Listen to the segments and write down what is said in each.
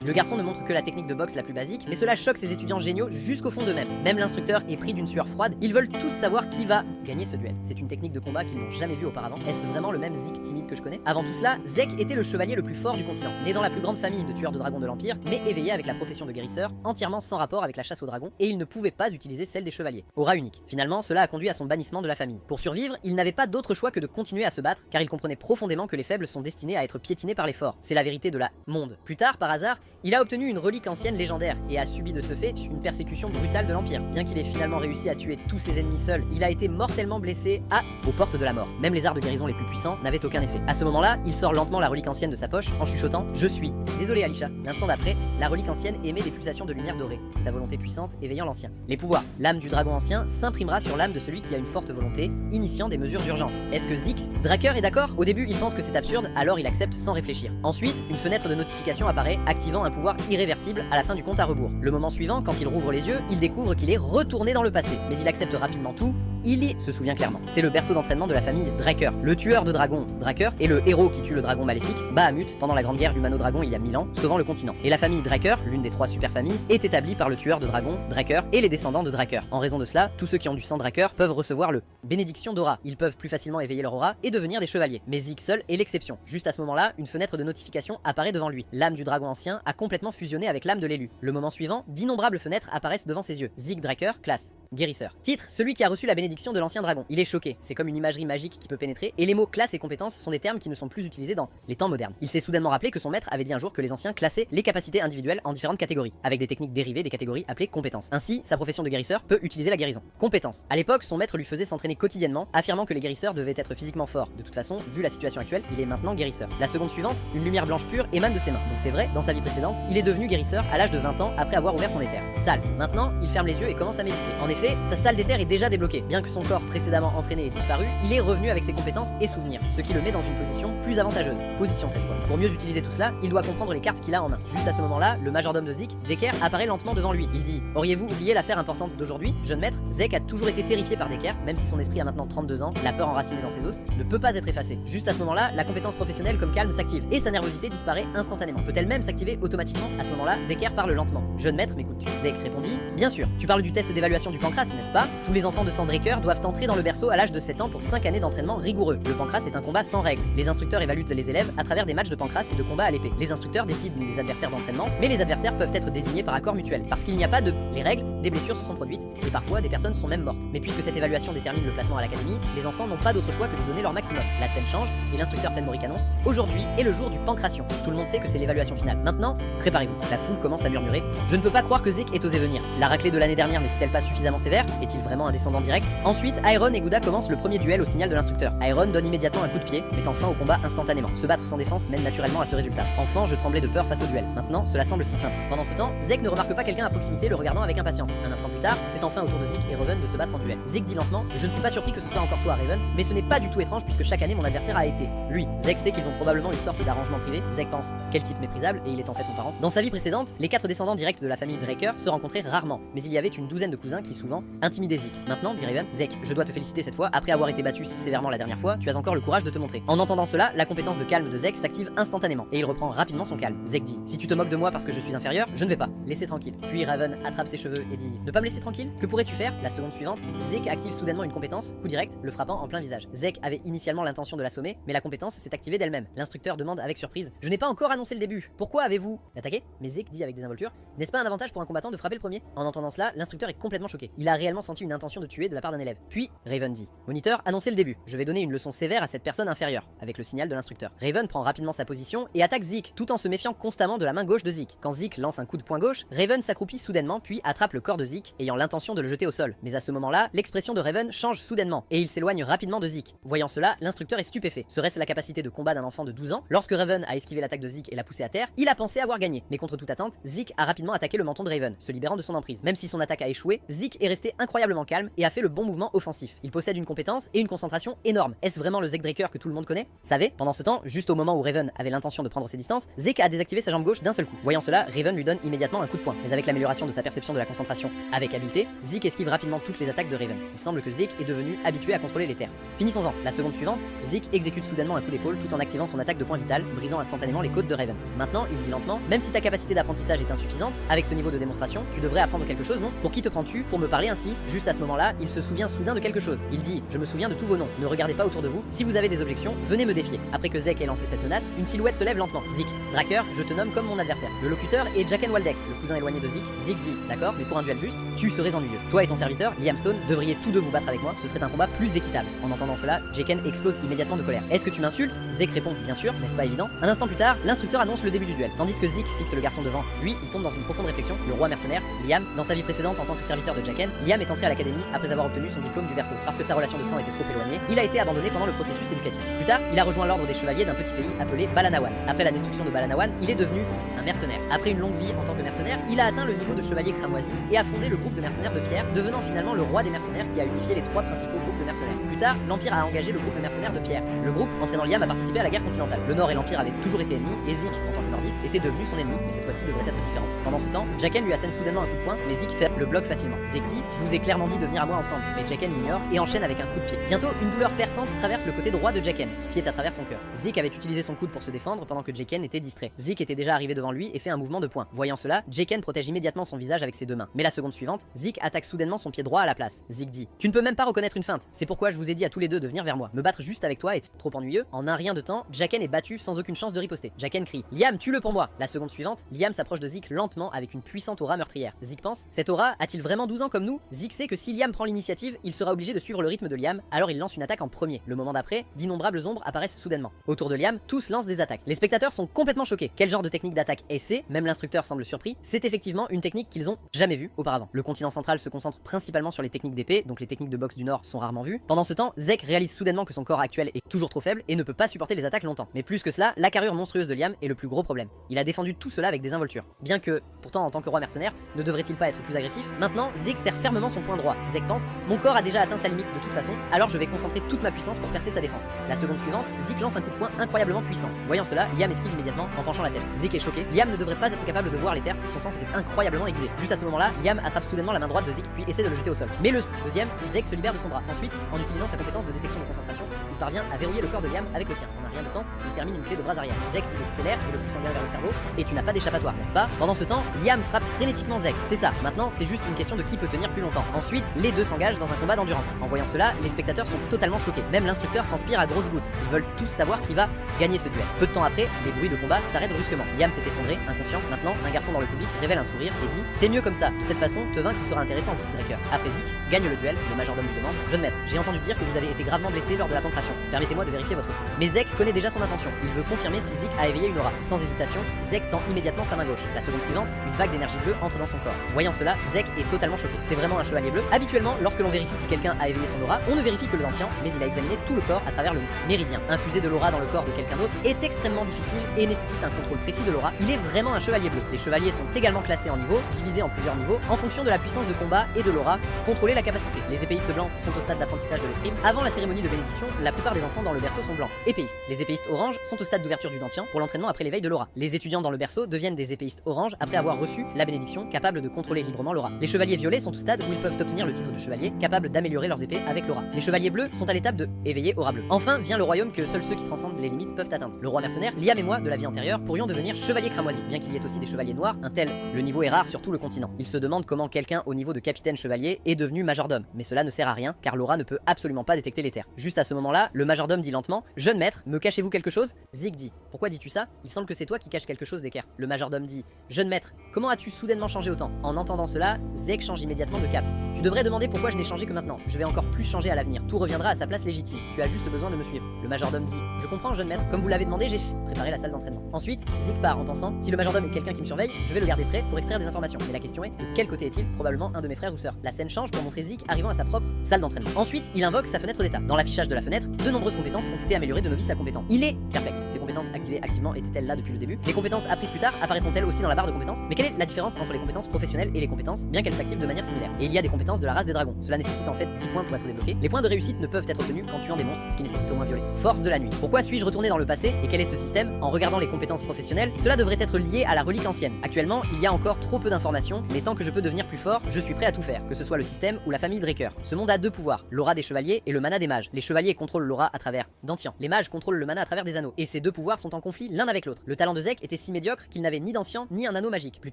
Le garçon ne montre que la technique de boxe la plus basique, mais cela choque ses étudiants géniaux jusqu'au fond d'eux-mêmes. Même l'instructeur est pris d'une sueur froide, ils veulent tous savoir qui va gagner ce duel. C'est une technique de combat qu'ils n'ont jamais vue auparavant. Est-ce vraiment le même Zeke timide que je connais? Avant tout cela, Zeke était le chevalier le plus fort du continent, né dans la plus grande famille de tueurs de dragons de l'Empire, mais éveillé avec la profession de guérisseur, entièrement sans rapport avec la chasse aux dragons, et il ne pouvait pas utiliser celle des chevaliers. Aura unique. Finalement, cela a conduit à son bannissement de la famille. Pour survivre, il n'avait pas d'autre choix que de continuer à se battre, car il comprenait profondément que les faibles sont destinés à être piétinés par les forts. C'est la vérité de la monde. Plus tard, par hasard, il a obtenu une relique ancienne légendaire, et a subi de ce fait une persécution brutale de l'Empire. Bien qu'il ait finalement réussi à tuer tous ses ennemis seul, il a été mortellement blessé aux portes de la mort. Même les arts de guérison les plus puissants n'avaient aucun effet. À ce moment-là, il sort lentement la relique ancienne de sa poche, en chuchotant « Je suis ». Désolé Alisha. L'instant d'après, la relique ancienne émet des pulsations de lumière dorée, sa volonté puissante éveillant l'ancien. Les pouvoirs. L'âme du dragon ancien s'imprimera sur l'âme de celui qui a une forte volonté, initiant des mesures d'urgence. Est-ce que Zix, Draker est d'accord? Au début, il pense que c'est absurde, alors il accepte sans réfléchir. Ensuite, une fenêtre de notification apparaît, activant un pouvoir irréversible à la fin du compte à rebours. Le moment suivant, quand il rouvre les yeux, il découvre qu'il est retourné dans le passé, mais il accepte rapidement tout. Il se souvient clairement. C'est le berceau d'entraînement de la famille Draker. Le tueur de dragons, Draker, et le héros qui tue le dragon maléfique, Bahamut, pendant la grande guerre humano-dragon il y a 1000 ans, sauvant le continent. Et la famille Draker, l'une des 3 super familles, est établie par le tueur de dragons, Draker, et les descendants de Draker. En raison de cela, tous ceux qui ont du sang Draker peuvent recevoir le bénédiction d'aura. Ils peuvent plus facilement éveiller leur aura et devenir des chevaliers. Mais Zeke seul est l'exception. Juste à ce moment-là, une fenêtre de notification apparaît devant lui. L'âme du dragon ancien a complètement fusionné avec l'âme de l'élu. Le moment suivant, d'innombrables fenêtres apparaissent devant ses yeux. Zeke Draker, classe. Guérisseur. Titre, celui qui a reçu la bénédiction de l'ancien dragon. Il est choqué, c'est comme une imagerie magique qui peut pénétrer, et les mots classe et compétence sont des termes qui ne sont plus utilisés dans les temps modernes. Il s'est soudainement rappelé que son maître avait dit un jour que les anciens classaient les capacités individuelles en différentes catégories, avec des techniques dérivées des catégories appelées compétences. Ainsi, sa profession de guérisseur peut utiliser la guérison. Compétence. À l'époque, son maître lui faisait s'entraîner quotidiennement, affirmant que les guérisseurs devaient être physiquement forts. De toute façon, vu la situation actuelle, il est maintenant guérisseur. La seconde suivante, une lumière blanche pure émane de ses mains. Donc c'est vrai, dans sa vie précédente, il est devenu guérisseur à l'âge de 20 ans après avoir ouvert son éther. Salle. Maintenant, il ferme les yeux et commence à méditer. En effet, sa salle d'éther est déjà débloquée. Bien que son corps précédemment entraîné ait disparu, il est revenu avec ses compétences et souvenirs, ce qui le met dans une position plus avantageuse. Position cette fois. Pour mieux utiliser tout cela, il doit comprendre les cartes qu'il a en main. Juste à ce moment-là, le majordome de Zeke, Decker, apparaît lentement devant lui. Il dit: Auriez-vous oublié l'affaire importante d'aujourd'hui, jeune maître? Zeke a toujours été terrifié par Decker, même si son esprit a maintenant 32 ans, la peur enracinée dans ses os ne peut pas être effacée. Juste à ce moment-là, la compétence professionnelle comme calme s'active et sa nervosité disparaît instantanément. Peut-elle même s'activer automatiquement? À ce moment-là, Decker parle lentement. Jeune maître, m'écoutes-tu? Zeke répondit: Bien sûr. Tu parles du test d'évaluation du pancras, n'est-ce pas? Tous les enfants de Sandraker doivent entrer dans le berceau à l'âge de 7 ans pour 5 années d'entraînement rigoureux. Le pancras est un combat sans règles. Les instructeurs évaluent les élèves à travers des matchs de pancras et de combats à l'épée. Les instructeurs décident des adversaires d'entraînement, mais les adversaires peuvent être désignés par accord mutuel. Parce qu'il n'y a pas de les règles, des blessures se sont produites et parfois des personnes sont même mortes. Mais puisque cette évaluation détermine le placement à l'académie, les enfants n'ont pas d'autre choix que de donner leur maximum. La scène change et l'instructeur Penmoric annonce: Aujourd'hui est le jour du pancration. Tout le monde sait que c'est l'évaluation finale. Maintenant, préparez-vous. La foule commence à murmurer: Je ne peux pas croire que Zeke ait osé venir. La raclée de l'année dernière n'était-elle pas suffisamment sévère? Est-il vraiment un descendant direct? Ensuite, Iron et Gouda commencent le premier duel au signal de l'instructeur. Iron donne immédiatement un coup de pied, mettant fin au combat instantanément. Se battre sans défense mène naturellement à ce résultat. Enfant, je tremblais de peur face au duel. Maintenant, cela semble si simple. Pendant ce temps, Zeke ne remarque pas quelqu'un à proximité le regardant avec impatience. Un instant plus tard, c'est enfin au tour de Zeke et Raven de se battre en duel. Zeke dit lentement: Je ne suis pas surpris que ce soit encore toi, Raven, mais ce n'est pas du tout étrange puisque chaque année mon adversaire a été lui. Zeke sait qu'ils ont probablement une sorte d'arrangement privé. Zeke pense: Quel type méprisable, et il est en fait mon parent. Dans sa vie précédente, les 4 descendants directs de la famille Draker se rencontraient rarement, mais il y avait une douzaine de cousins qui souvent intimidaient Zeke. Maintenant, dit Raven: Zeke, je dois te féliciter cette fois, après avoir été battu si sévèrement la dernière fois, tu as encore le courage de te montrer. En entendant cela, la compétence de calme de Zeke s'active instantanément, et il reprend rapidement son calme. Zeke dit: Si tu te moques de moi parce que je suis inférieur, je ne vais pas. Laissez tranquille. Puis Raven attrape ses cheveux et dit: Ne pas me laisser tranquille? Que pourrais-tu faire? La seconde suivante, Zeke active soudainement une compétence, coup direct, le frappant en plein visage. Zeke avait initialement l'intention de l'assommer, mais la compétence s'est activée d'elle-même. L'instructeur demande avec surprise: Je n'ai pas encore annoncé le début. Pourquoi avez-vous attaqué? Mais Zeke dit avec désinvolture: N'est-ce pas un avantage pour un combattant de frapper le premier? En entendant cela, l'instructeur est complètement choqué. Il a réellement senti une intention de tuer de la part d'un élève. Puis Raven dit: Moniteur, annoncez le début. Je vais donner une leçon sévère à cette personne inférieure, avec le signal de l'instructeur. Raven prend rapidement sa position et attaque Zeke, tout en se méfiant constamment de la main gauche de Zeke. Quand Zeke lance un coup de poing gauche, Raven s'accroupit soudainement puis attrape le corps de Zeke, ayant l'intention de le jeter au sol. Mais à ce moment-là, l'expression de Raven change soudainement et il s'éloigne rapidement de Zeke. Voyant cela, l'instructeur est stupéfait. Serait-ce la capacité de combat d'un enfant de 12 ans? Lorsque Raven a esquivé l'attaque de Zeke et l'a poussé à terre, il a pensé avoir gagné. Mais contre toute attente, Zeke a rapidement attaqué le menton de Raven, se libérant de son emprise. Même si son attaque a échoué, Zeke est resté incroyablement calme et a fait le bon mouvement offensif. Il possède une compétence et une concentration énorme. Est-ce vraiment le Zeke Draker que tout le monde connaît? Savez, pendant ce temps, juste au moment où Raven avait l'intention de prendre ses distances, Zeke a désactivé sa jambe gauche d'un seul coup. Voyant cela, Raven lui donne immédiatement un coup de poing. Mais avec l'amélioration de sa perception de la concentration avec habileté, Zeke esquive rapidement toutes les attaques de Raven. Il semble que Zeke est devenu habitué à contrôler les terres. Finissons-en. La seconde suivante, Zeke exécute soudainement un coup d'épaule tout en activant son attaque de point vital, brisant instantanément les côtes de Raven. Maintenant, il dit lentement, même si ta capacité d'apprentissage est insuffisante, avec ce niveau de démonstration, tu devrais apprendre quelque chose, non? Pour qui te prends-tu pour me parler ainsi? Juste à ce moment-là, il se souvient soudain de quelque chose. Il dit, je me souviens de tous vos noms, ne regardez pas autour de vous, si vous avez des objections, venez me défier. Après que Zeke ait lancé cette menace, une silhouette se lève lentement. Zeke, Draker, je te nomme comme mon adversaire. Le locuteur est Jaqen Waldeck, le cousin éloigné de Zeke. Zeke dit, d'accord, mais pour un duel juste, tu serais ennuyeux. Toi et ton serviteur, Liam Stone, devriez tous deux vous battre avec moi, ce serait un combat plus équitable. En entendant cela, Jaqen explose immédiatement de colère. Est-ce que tu m'insultes? Zeke répond, bien sûr, n'est-ce pas évident? Un instant plus tard, l'instructeur annonce le début du duel, tandis que Zeke fixe le garçon devant. Lui, il tombe dans une profonde réflexion. Le roi mercenaire, Liam, dans sa vie précédente en tant que serviteur de Jaqen, Liam est entré à l'académie après avoir obtenu son diplôme du berceau. Parce que sa relation de sang était trop éloignée, il a été abandonné pendant le processus éducatif. Plus tard, il a rejoint l'ordre des chevaliers d'un petit pays appelé Balanawan. Après la destruction de Balanawan, il est devenu un mercenaire. Après une longue vie en tant que mercenaire, il a atteint le niveau de chevalier cramoisi et a fondé le groupe de mercenaires de Pierre, devenant finalement le roi des mercenaires qui a unifié les trois principaux groupes de mercenaires. Plus tard, l'Empire a engagé le groupe de mercenaires de Pierre. Le groupe, entraînant Liam, a participé à la guerre continentale. Le Nord et l'Empire avaient toujours été ennemis et Zeke, en tant que nordiste, était devenu son ennemi, mais cette fois-ci devrait être différente. Pendant ce temps, Jaqen lui assène soudainement un coup de poing, mais Zeke le bloque facilement. Zeke dit, je vous ai clairement dit de venir à moi ensemble, mais Jaqen l'ignore et enchaîne avec un coup de pied. Bientôt, une douleur perçante traverse le côté droit de Jaqen, pied à travers son cœur. Zeke avait utilisé son coude pour se défendre pendant que Jaqen était distrait. Zeke était déjà arrivé devant lui et fait un mouvement de poing. Voyant cela, Jaqen protège immédiatement son visage avec ses deux mains. Mais la seconde suivante, Zeke attaque soudainement son pied droit à la place. Zeke dit, tu ne peux même pas reconnaître une feinte. C'est pourquoi je vous ai dit à tous les deux de venir vers moi. Me battre juste avec toi est trop ennuyeux. En un rien de temps, Jaqen est battu sans aucune chance de riposter. Jaqen crie, Liam, tue-le pour moi. La seconde suivante, Liam s'approche de Zeke lentement avec une puissante aura meurtrière. Zeke pense, cette aura a-t-il vraiment 12 ans comme nous? Zeke sait que si Liam prend l'initiative, il sera obligé de suivre le rythme de Liam, alors il lance une attaque en premier. Le moment d'après, d'innombrables ombres apparaissent soudainement. Autour de Liam, tous lancent des attaques. Les spectateurs sont complètement choqués. Quel genre de technique d'attaque est-ce? Même l'instructeur semble surpris. C'est effectivement une technique qu'ils ont jamais vue auparavant. Le continent central se concentre principalement sur les techniques d'épée, donc les techniques de boxe du Nord sont rarement vues. Pendant ce temps, Zeke réalise soudainement que son corps actuel est toujours trop faible et ne peut pas supporter les attaques longtemps. Mais plus que cela, la carrure monstrueuse de Liam est le plus gros problème. Il a défendu tout cela avec des involtures. Bien que, pourtant en tant que roi mercenaire, ne devrait-il pas être plus agressif? Maintenant, Zeke serre fermement son poing droit. Zeke pense, mon corps a déjà atteint sa limite de toute façon, alors je vais concentrer toute ma puissance pour percer sa défense. La seconde suivante, Zeke lance un coup de poing incroyablement puissant. Voyant cela, Liam esquive immédiatement en penchant la tête. Zeke est choqué. Liam ne devrait pas être capable de voir les terres, son sens était incroyablement aiguisé. Juste à ce moment-là, Liam attrape soudainement la main droite de Zeke puis essaie de le jeter au sol. Mais le deuxième, Zeke se libère de son bras. Ensuite, en utilisant sa compétence de détection de concentration, il parvient à verrouiller le corps de Liam avec le sien. En un rien de temps, il termine une clé de bras arrière. Zeke dit de couper l'air et le flux sanguin vers le cerveau, et tu n'as pas d'échappatoire, n'est-ce pas? Pendant ce temps, Liam frappe frénétiquement Zeke. C'est ça, maintenant c'est juste une question de qui peut tenir plus longtemps. Ensuite, les deux s'engagent dans un combat d'endurance. En voyant cela, les spectateurs sont totalement choqués. Même l'instructeur transpire à grosses gouttes. Ils veulent tous savoir qui va gagner ce duel. Peu de temps après, les bruits de combat s'arrêtent brusquement. Liam s'est effondré, inconscient. Maintenant, un garçon dans le public révèle un sourire et dit, c'est mieux comme ça. De cette façon, te vaincre sera intéressant, Zeke Draker. Après Zeke gagne le duel, le majordome lui demande, jeune maître, j'ai entendu dire que vous avez été gravement blessé lors de la pénétration. Permettez-moi de vérifier votre coup. Mais Zeke connaît déjà son intention. Il veut confirmer si Zeke a éveillé une aura. Sans hésitation, Zeke tend immédiatement sa main gauche. La seconde suivante, une vague d'énergie bleue entre dans son corps. Voyant cela, Zeke est totalement choqué. C'est vraiment un chevalier bleu. Habituellement, lorsque l'on vérifie si quelqu'un a éveillé son aura, on ne vérifie que le dentier, mais il a examiné tout le corps à travers le méridien. Infuser de l'aura dans le corps de quelqu'un d'autre est extrêmement difficile et nécessite un contrôle précis de l'aura. Il est vraiment un chevalier bleu. Les chevaliers sont également classés en niveaux, divisés en plusieurs niveaux, en fonction de la puissance de combat et de l'aura, contrôler la capacité. Les épéistes blancs sont au stade d'apprentissage de l'escrime. Avant la cérémonie de bénédiction, la plupart des enfants dans le berceau sont blancs. Épéistes. Les épéistes oranges sont au stade d'ouverture du dentier pour l'entraînement après l'éveil de l'aura. Les étudiants dans le berceau deviennent des épéistes oranges après avoir reçu la bénédiction, capables de contrôler librement l'aura. Les chevaliers violets sont au stade où ils peuvent obtenir le titre de chevalier, capables d'améliorer leurs épées avec l'aura. Les chevaliers bleus sont à l'étape de éveiller aura bleue. Enfin vient le royaume que seuls ceux qui transcendent les limites peuvent atteindre. Le roi mercenaire, Liam et moi de la vie antérieure pourrions devenir chevaliers cramoisis, bien qu'il y ait aussi des chevaliers noirs, un tel le niveau est rare sur tout le continent. Il se demande comment quelqu'un au niveau de capitaine chevalier est devenu majordome, mais cela ne sert à rien car l'aura ne peut absolument pas détecter les terres. Juste à ce moment-là, le majordome dit lentement, jeune maître, me cachez-vous quelque chose? Zeke dit, pourquoi dis-tu ça? Il semble que c'est toi qui caches quelque chose d'Eker. Le majordome dit, jeune maître, comment as-tu soudainement changé autant? En entendant cela, Zeke change immédiatement de cap. Tu devrais demander pourquoi je n'ai changé que maintenant. Je vais encore plus changer à l'avenir. Tout reviendra à sa place légitime. Tu as juste besoin de me suivre. Le majordome dit, je comprends jeune maître, comme vous l'avez demandé, j'ai préparé la salle d'entraînement. Ensuite, Zeke part en pensant, si le majordome est quelqu'un qui me surveille, je vais le garder prêt pour extraire des informations. Mais la question est, de quel côté est-il? Probablement un de mes frères ou sœurs. La scène change pour montrer Zeke arrivant à sa propre salle d'entraînement. Ensuite, il invoque sa fenêtre d'étape. Dans l'affichage de la fenêtre, de nombreuses compétences ont été améliorées de novice à compétent. Il est perplexe. Ses compétences activées activement étaient-elles là depuis le début? Les compétences apprises plus tard apparaîtront-elles aussi dans la barre de compétences? Mais quelle est la différence entre les compétences professionnelles et les compétences, bien qu'elles s'activent de manière similaire? Et il y a des compétences compétence de la race des dragons. Cela nécessite en fait 10 points pour être débloqué. Les points de réussite ne peuvent être obtenus qu'en tuant des monstres, ce qui nécessite au moins violer. Force de la nuit. Pourquoi suis-je retourné dans le passé et quel est ce système? En regardant les compétences professionnelles, cela devrait être lié à la relique ancienne. Actuellement, il y a encore trop peu d'informations, mais tant que je peux devenir plus fort, je suis prêt à tout faire, que ce soit le système ou la famille Draker. Ce monde a deux pouvoirs, l'aura des chevaliers et le mana des mages. Les chevaliers contrôlent l'aura à travers d'Anciens. Les mages contrôlent le mana à travers des anneaux. Et ces deux pouvoirs sont en conflit l'un avec l'autre. Le talent de Zek était si médiocre qu'il n'avait ni d'Ancien ni un anneau magique. Plus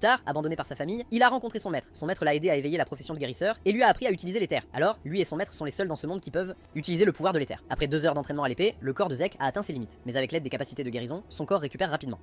tard, abandonné par sa famille, il a rencontré son maître. Son maître l'a aidé à éveiller la profession de guérisseur et lui a appris à utiliser l'éther. Alors, lui et son maître sont les seuls dans ce monde qui peuvent utiliser le pouvoir de l'éther. Après 2 heures d'entraînement à l'épée, le corps de Zek a atteint ses limites. Mais avec l'aide des capacités de guérison, son corps récupère rapidement.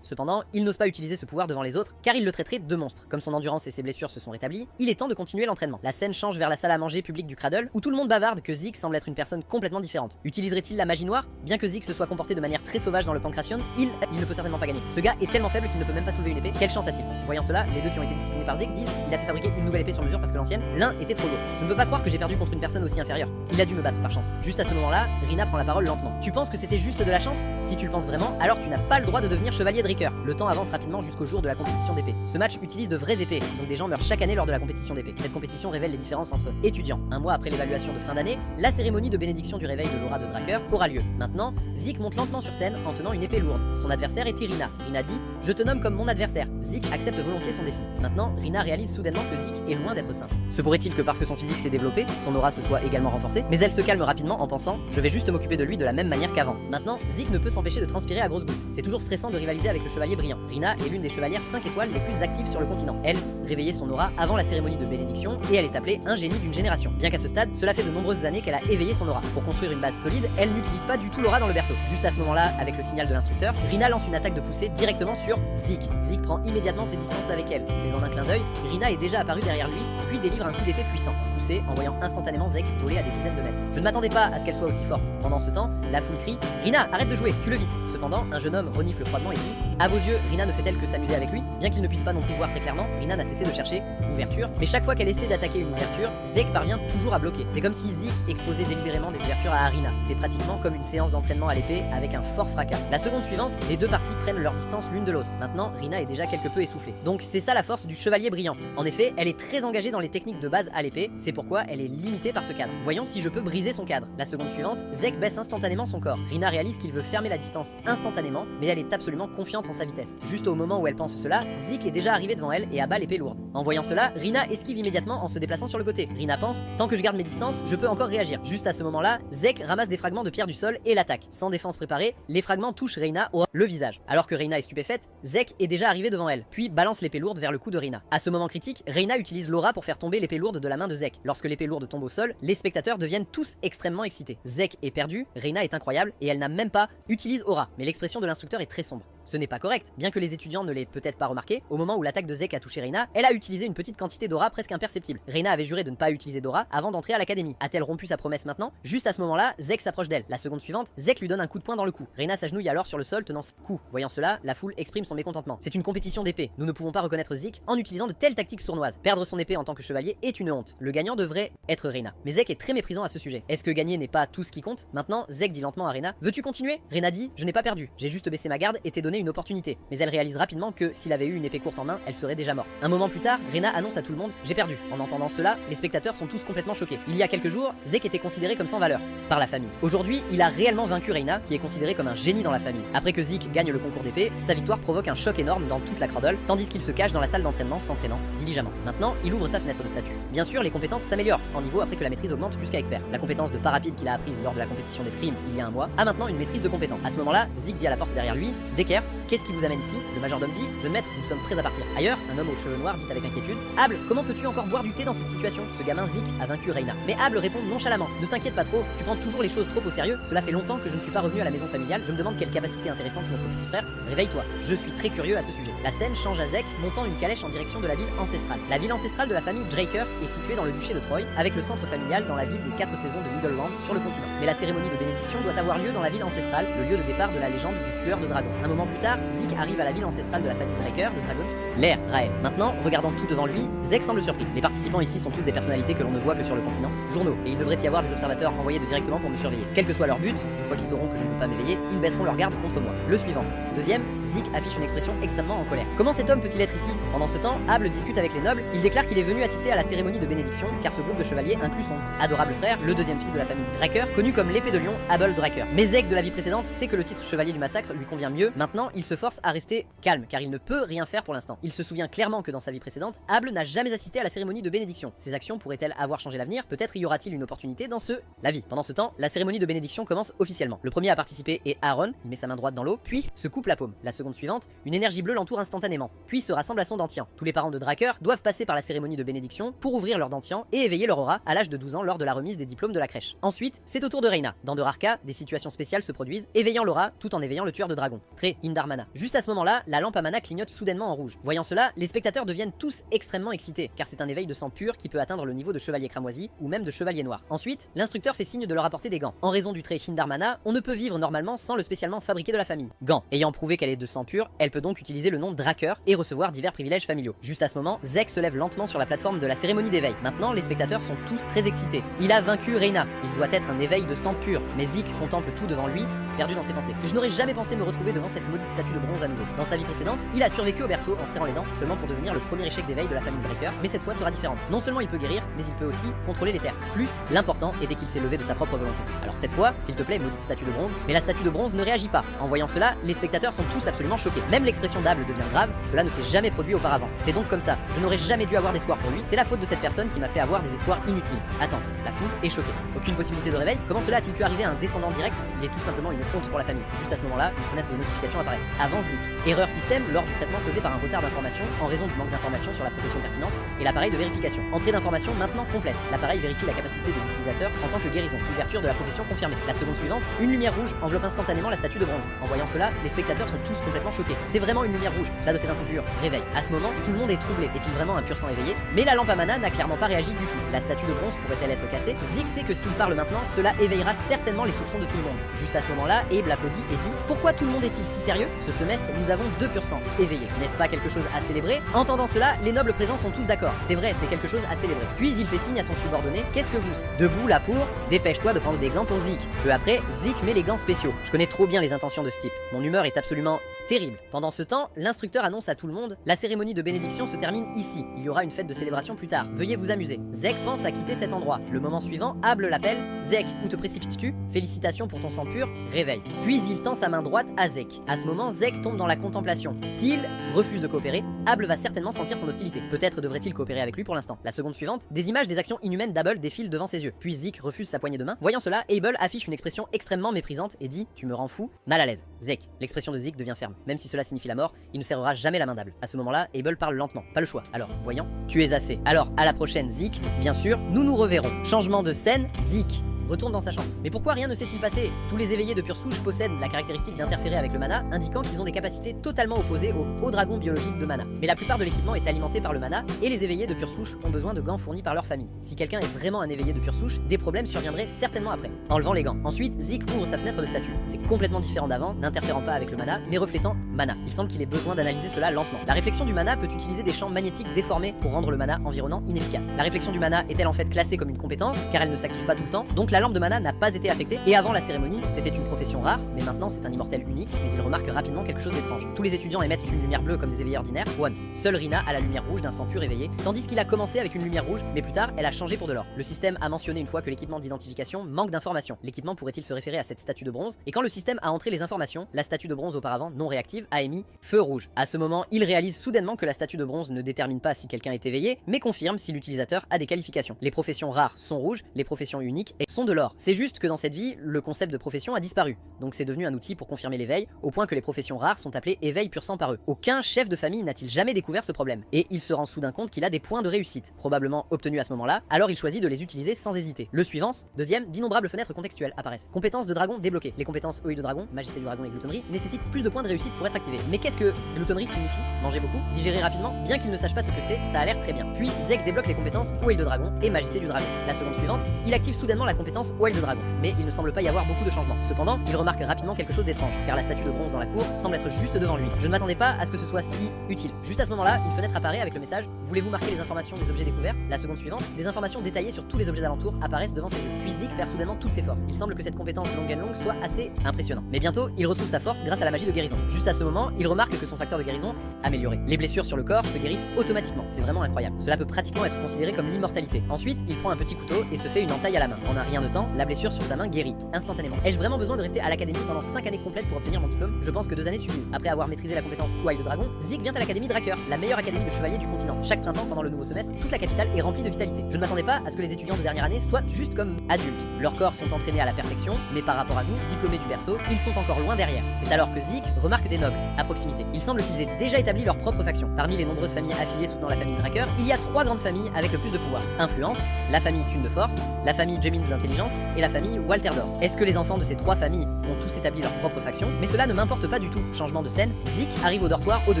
Cependant, il n'ose pas utiliser ce pouvoir devant les autres car il le traiterait de monstre. Comme son endurance et ses blessures se sont rétablies, il est temps de continuer l'entraînement. La scène change vers la salle à manger publique du Cradle où tout le monde bavarde que Zeke semble être une personne complètement différente. Utiliserait-il la magie noire? Bien que Zeke se soit comporté de manière très sauvage dans le Pancration, il ne peut certainement pas gagner. Ce gars est tellement faible qu'il ne peut même pas soulever une épée. Quelle chance a-t-il? Voyant cela, les deux qui ont été disciplinés par Zeke disent il a fait fabriquer une nouvelle épée sur mesure parce que l'ancienne, l'un était trop lourd. Je ne peux pas croire que j'ai perdu contre une personne aussi inférieure. Il a dû me battre par chance. Juste à ce moment-là, Rina prend la parole lentement. Tu penses que c'était juste de la chance? Si tu le penses vraiment, alors tu n'as pas le droit de devenir chevalier Draker. Le temps avance rapidement jusqu'au jour de la compétition d'épée. Ce match utilise de vraies épées, donc des gens meurent chaque année lors de la compétition d'épée. Cette compétition révèle les différences entre étudiants. Un mois après l'évaluation de fin d'année, la cérémonie de bénédiction du réveil de l'aura de Draker aura lieu. Maintenant, Zeke monte lentement sur scène en tenant une épée lourde. Son adversaire était Rina. Rina dit « Je te nomme comme mon adversaire ». Zeke accepte volontiers son défi. Maintenant, Rina réalise soudainement que Zeke est loin d'être simple. Se pourrait-il que parce que son physique s'est développé, son aura se soit également renforcée? Mais elle se calme rapidement en pensant « Je vais juste m'occuper de lui de la même manière qu'avant ». Maintenant, Zeke ne peut s'empêcher de transpirer à grosses gouttes. C'est toujours stressant de rivaliser avec le chevalier brillant. Rina est l'une des chevalières 5 étoiles les plus actives sur le continent. Elle réveillait son aura avant la cérémonie de bénédiction et elle est appelée un génie d'une génération. Bien qu'à ce stade, cela fait de nombreuses années qu'elle a éveillé son aura. Pour construire une base solide, elle n'utilise pas du tout l'aura dans le berceau. Juste à ce moment-là, avec le signal de l'instructeur, Rina lance une attaque de poussée directement sur Zeke. Zeke prend immédiatement ses distances avec elle. Mais en un clin d'œil, Rina est déjà apparue derrière lui, puis délivre un coup d'épée puissant, poussé en voyant instantanément Zeke voler à des dizaines de mètres. Je ne m'attendais pas à ce qu'elle soit aussi forte. Pendant ce temps, la foule crie « Rina, arrête de jouer, tue-le vite !» Cependant, un jeune homme renifle froidement et dit « À vos yeux, Rina ne fait-elle que s'amuser avec lui ?» Bien qu'il ne puisse pas non plus voir très clairement, Rina n'a cessé de chercher ouverture, mais chaque fois qu'elle essaie d'attaquer une ouverture, Zeke parvient toujours à bloquer. C'est comme si Zeke exposait délibérément des ouvertures à Rina. C'est pratiquement comme une séance d'entraînement à l'épée avec un fort fracas. La seconde suivante, les deux parties prennent leur distance l'une de l'autre. Maintenant, Rina est déjà quelque peu essoufflée. Donc c'est ça la force du chevalier brillant. En effet, elle est très engagée dans les techniques de base à l'épée, c'est pourquoi elle est limitée par ce cadre. Voyons si je peux briser son cadre. La seconde suivante, Zeke baisse instantanément son corps. Rina réalise qu'il veut fermer la distance instantanément, mais elle est absolument confiante en sa vitesse. Juste au moment où elle pense cela, Zeke est déjà arrivé devant elle et abat l'épée lourde. En voyant cela, Rina esquive immédiatement en se déplaçant sur le côté. Rina pense, tant que je garde mes distances, je peux encore réagir. Juste à ce moment-là, Zeke ramasse des fragments de pierre du sol et l'attaque. Sans défense préparée, les fragments touchent Rina au le visage. Alors que Rina est stupéfaite, Zeke est déjà arrivé devant elle, puis balance l'épée lourde vers le cou de Rina. À ce moment critique, Rina utilise l'aura pour faire tomber l'épée lourde de la main de Zeke. Lorsque l'épée lourde tombe au sol, les spectateurs deviennent tous extrêmement excités. Zeke est perdu, Rina est incroyable et elle n'a même pas utilise aura. Mais l'expression de l'instructeur est très sombre. Ce n'est pas correct, bien que les étudiants ne l'aient peut-être pas remarqué, au moment où l'attaque de Zeke a touché Rina, elle a utilisé une petite quantité d'aura presque imperceptible. Rina avait juré de ne pas utiliser d'aura avant d'entrer à l'académie. A-t-elle rompu sa promesse maintenant? Juste à ce moment-là, Zeke s'approche d'elle. La seconde suivante, Zeke lui donne un coup de poing dans le cou. Rina s'agenouille alors sur le sol tenant ce coup. Voyant cela, la foule exprime son mécontentement. C'est une compétition d'épée. Nous ne pouvons pas reconnaître Zeke en utilisant de telles tactiques sournoises. Perdre son épée en tant que chevalier est une honte. Le gagnant devrait être Rina. Mais Zeke est très méprisant à ce sujet. Est-ce que gagner n'est pas tout ce qui compte? Maintenant, Zeke dit lentement à Rina, veux-tu continuer? Rina dit, je n'ai pas perdu. J'ai juste baissé ma garde et t'ai donné une opportunité. Mais elle réalise rapidement que s'il avait eu une épée courte en main, elle serait déjà morte. Un moment plus tard, Rina annonce à tout le monde, j'ai perdu. En entendant cela, les spectateurs sont tous complètement choqués. Il y a quelques jours, Zeke était considéré comme sans valeur par la famille. Aujourd'hui, il a réellement vaincu Rina, qui est considérée comme un génie dans la famille. Après que Zeke gagne le concours d'épée, sa victoire provoque un choc énorme dans toute la Cradle, tandis qu'il se cache dans la salle d'entraînement s'entraînant diligemment. Maintenant, il ouvre sa fenêtre de statut. Bien sûr, les compétences s'améliorent en niveau après que la maîtrise augmente jusqu'à expert. La compétence de pas rapide qu'il a apprise lors de la compétition d'escrime il y a un mois a maintenant une maîtrise de compétent. À ce moment-là, Zeke dit à la porte derrière lui, Decker, qu'est-ce qui vous amène ici? Le majordome dit, jeune maître, nous sommes prêts à partir. Ailleurs, un homme aux cheveux noirs dit avec inquiétude, Able, comment peux-tu encore boire du thé dans cette situation? Ce gamin Zeke a vaincu Reyna. Mais Able répond nonchalamment, ne t'inquiète pas trop, tu prends toujours les choses trop au sérieux, cela fait longtemps que je ne suis pas revenu à la maison familiale, je me demande quelle capacité intéressante notre petit frère, réveille-toi, je suis très curieux à ce sujet. La scène change à Zeke montant une calèche en direction de la ville ancestrale. La ville ancestrale de la famille Draker est située dans le duché de Troy, avec le centre familial dans la ville des 4 saisons de Middleland sur le continent. Mais la cérémonie de bénédiction doit avoir lieu dans la ville ancestrale, le lieu de départ de la légende du tueur de dragons. Un moment plus tard, Zeke arrive à la ville ancestrale de la famille Draker, le Dragons, l'Air Rael. Maintenant, regardant tout devant lui, Zek semble surpris. Les participants ici sont tous des personnalités que l'on ne voit que sur le continent, journaux, et il devrait y avoir des observateurs envoyés directement pour me surveiller. Quel que soit leur but, une fois qu'ils sauront que je ne peux pas m'éveiller, ils baisseront leur garde contre moi. Le suivant. Deuxième, Zeke affiche une expression extrêmement en colère. Comment cet homme peut-il être ici? Pendant ce temps, Able discute avec les nobles, il déclare qu'il est venu assister à la cérémonie de bénédiction, car ce groupe de chevaliers inclut son adorable frère, le deuxième fils de la famille Draker, connu comme l'épée de lion, Able Draker. Mais Zeke de la vie précédente sait que le titre chevalier du massacre lui convient mieux. Maintenant, il se force à rester calme, car il ne peut rien faire pour l'instant. Il se souvient clairement que dans sa vie précédente, Able n'a jamais assisté à la cérémonie de bénédiction. Ses actions pourraient-elles avoir changé l'avenir? Peut-être y aura-t-il une opportunité dans la vie. Pendant ce temps, la cérémonie de bénédiction commence officiellement. Le premier à participer est Aaron, il met sa main droite dans l'eau, puis se coupe la paume. La seconde suivante, une énergie bleue l'entoure instantanément, puis se rassemble à son dentian. Tous les parents de Draker doivent passer par la cérémonie de bénédiction pour ouvrir leur dentian et éveiller leur aura à l'âge de 12 ans lors de la remise des diplômes de la crèche. Ensuite, c'est au tour de Reyna. Dans de rares cas, des situations spéciales se produisent, éveillant l'aura tout en éveillant le tueur de dragon, Tré Hindarmana. Juste à ce moment-là, la lampe à mana clignote soudainement en rouge. Voyant cela, les spectateurs deviennent tous extrêmement excités, car c'est un éveil de sang pur qui peut atteindre le niveau de chevalier cramoisi ou même de chevalier noir. Ensuite, l'instructeur fait signe de leur apporter des gants. En raison du trait Hindarmana, on ne peut vivre normalement sans le spécialement fabriqué de la famille. Gants. Ayant prouvé qu'elle est de sang pur, elle peut donc utiliser le nom Draker et recevoir divers privilèges familiaux. Juste à ce moment, Zek se lève lentement sur la plateforme de la cérémonie d'éveil. Maintenant, les spectateurs sont tous très excités. Il a vaincu Reyna. Il doit être un éveil de sang pur. Mais Zeke contemple tout devant lui, perdu dans ses pensées. Je n'aurais jamais pensé me retrouver devant cette maudite statue de bronze à nouveau. Dans sa vie précédente, il a survécu au berceau en serrant les dents, seulement pour devenir le premier échec d'éveil de la famille Draker, mais cette fois sera différente. Non seulement il peut guérir, mais il peut aussi contrôler les terres. Plus, l'important était qu'il s'est levé de sa propre volonté. Alors cette fois, s'il te plaît, maudite statue de bronze, mais la statue de bronze ne réagit pas. En voyant cela, les spectateurs sont tous absolument choqués. Même l'expression d'Able devient grave, cela ne s'est jamais produit auparavant. C'est donc comme ça, je n'aurais jamais dû avoir d'espoir pour lui, c'est la faute de cette personne qui m'a fait avoir des espoirs inutiles. Attente, la foule est choquée. Aucune possibilité de réveil, comment cela a-t-il pu arriver à un descendant direct? Il est tout simplement une honte pour la famille. Juste à ce moment-là, une fenêtre de notification apparaît. Avant Zeke. Erreur système lors du traitement causé par un retard d'information en raison du manque d'informations sur la profession pertinente et l'appareil de vérification. Entrée d'information maintenant complète. L'appareil vérifie la capacité de l'utilisateur en tant que guérison. Ouverture de la profession confirmée. La seconde suivante, une lumière rouge enveloppe instantanément la statue de bronze. En voyant cela, les spectateurs sont tous complètement choqués. C'est vraiment une lumière rouge. Là de cet instant pur. Réveil. À ce moment, tout le monde est troublé. Est-il vraiment un pur sang éveillé? Mais la lampe à mana n'a clairement pas réagi du tout. La statue de bronze pourrait-elle être cassée? Zeke sait que s'il parle maintenant, cela éveillera certainement les soupçons de tout le monde. Juste à ce moment-là, Abe applaudit et dit: pourquoi tout le monde est-il si sérieux? Ce semestre, nous avons 2 purs sens éveillés. N'est-ce pas quelque chose à célébrer? Entendant cela, les nobles présents sont tous d'accord. C'est vrai, c'est quelque chose à célébrer. Puis il fait signe à son subordonné: qu'est-ce que vous? Debout là pour? Dépêche-toi de prendre des gants pour Zeke. Peu après, Zeke met les gants spéciaux. Je connais trop bien les intentions de ce type. Mon humeur est absolument terrible. Pendant ce temps, l'instructeur annonce à tout le monde: la cérémonie de bénédiction se termine ici. Il y aura une fête de célébration plus tard. Veuillez vous amuser. Zeke pense à quitter cet endroit. Le moment suivant, Able l'appelle: Zeke, où te précipites-tu? Félicitations pour ton sang pur, réveil. Puis il tend sa main droite à Zeke. À ce moment, Zeke tombe dans la contemplation. S'il refuse de coopérer, Able va certainement sentir son hostilité. Peut-être devrait-il coopérer avec lui pour l'instant. La seconde suivante, des images des actions inhumaines d'Able défilent devant ses yeux. Puis Zeke refuse sa poignée de main. Voyant cela, Able affiche une expression extrêmement méprisante et dit: tu me rends fou, mal à l'aise. Zeke. L'expression de Zeke devient ferme. Même si cela signifie la mort, il ne serrera jamais la main d'Able. À ce moment-là, Able parle lentement. Pas le choix. Alors, voyant, tu es assez. Alors, à la prochaine, Zeke. Bien sûr, nous nous reverrons. Changement de scène, Zeke retourne dans sa chambre. Mais pourquoi rien ne s'est-il passé? Tous les éveillés de pure souche possèdent la caractéristique d'interférer avec le mana, indiquant qu'ils ont des capacités totalement opposées aux hauts dragons biologiques de mana. Mais la plupart de l'équipement est alimenté par le mana, et les éveillés de pure souche ont besoin de gants fournis par leur famille. Si quelqu'un est vraiment un éveillé de pure souche, des problèmes surviendraient certainement après. Enlevant les gants. Ensuite, Zeke ouvre sa fenêtre de statue. C'est complètement différent d'avant, n'interférant pas avec le mana, mais reflétant mana. Il semble qu'il ait besoin d'analyser cela lentement. La réflexion du mana peut utiliser des champs magnétiques déformés pour rendre le mana environnant inefficace. La réflexion du mana est-elle en fait classée comme une compétence, car elle ne s'active pas tout le temps, donc la lampe de mana n'a pas été affectée, et avant la cérémonie, c'était une profession rare, mais maintenant c'est un immortel unique, mais il remarque rapidement quelque chose d'étrange. Tous les étudiants émettent une lumière bleue comme des éveillés ordinaires, one. Seul Rina a la lumière rouge d'un sang pur éveillé, tandis qu'il a commencé avec une lumière rouge, mais plus tard, elle a changé pour de l'or. Le système a mentionné une fois que l'équipement d'identification manque d'informations. L'équipement pourrait-il se référer à cette statue de bronze? Et quand le système a entré les informations, la statue de bronze auparavant non réactive a émis feu rouge. À ce moment, il réalise soudainement que la statue de bronze ne détermine pas si quelqu'un est éveillé, mais confirme si l'utilisateur a des qualifications. Les professions rares sont rouges, les professions uniques sont de l'or. C'est juste que dans cette vie, le concept de profession a disparu. Donc c'est devenu un outil pour confirmer l'éveil, au point que les professions rares sont appelées éveil pur sang par eux. Aucun chef de famille n'a-t-il jamais découvert ce problème. Et il se rend soudain compte qu'il a des points de réussite, probablement obtenus à ce moment-là, alors il choisit de les utiliser sans hésiter. Le suivant, deuxième, d'innombrables fenêtres contextuelles apparaissent. Compétences de dragon débloquées. Les compétences œil de dragon, majesté du dragon et gloutonnerie nécessitent plus de points de réussite pour être activées. Mais qu'est-ce que gloutonnerie signifie? Manger beaucoup? Digérer rapidement? Bien qu'il ne sache pas ce que c'est, ça a l'air très bien. Puis Zeke débloque les compétences œil de dragon et majesté du dragon. La seconde suivante, il active soudainement la compétence compétence Wild Dragon, mais il ne semble pas y avoir beaucoup de changements. Cependant, il remarque rapidement quelque chose d'étrange, car la statue de bronze dans la cour semble être juste devant lui. Je ne m'attendais pas à ce que ce soit si utile. Juste à ce moment-là, une fenêtre apparaît avec le message « Voulez-vous marquer les informations des objets découverts ?» La seconde suivante, des informations détaillées sur tous les objets alentours apparaissent devant ses yeux. Puis Zeke perd soudainement toutes ses forces. Il semble que cette compétence Long and Long soit assez impressionnant. Mais bientôt, il retrouve sa force grâce à la magie de guérison. Juste à ce moment, il remarque que son facteur de guérison amélioré. Les blessures sur le corps se guérissent automatiquement. C'est vraiment incroyable. Cela peut pratiquement être considéré comme l'immortalité. Ensuite, il prend un petit couteau et se fait une entaille à la main. En un rien de temps, la blessure sur sa main guérit instantanément. Ai-je vraiment besoin de rester à l'académie pendant 5 années complètes pour obtenir mon diplôme? Je pense que 2 années suffisent. Après avoir maîtrisé la compétence Wild Dragon, Zeke vient à l'académie Drakkar, la meilleure académie de chevaliers du continent. Chaque printemps, pendant le nouveau semestre, toute la capitale est remplie de vitalité. Je ne m'attendais pas à ce que les étudiants de dernière année soient juste comme adultes. Leurs corps sont entraînés à la perfection, mais par rapport à nous, diplômés du berceau, ils sont encore loin derrière. C'est alors que Zeke remarque des nobles à proximité. Il semble qu'ils aient déjà établi leur propre faction. Parmi les nombreuses familles affiliées soutenant la famille Drakkar, il y a 3 grandes familles avec le plus de pouvoir. Influence, la famille Thune de Force, la famille Gemins d'intelligence et la famille Walter d'Or. Est-ce que les enfants de ces 3 familles ont tous établi leur propre faction? Mais cela ne m'importe pas du tout. Changement de scène, Zeke arrive au dortoir haut de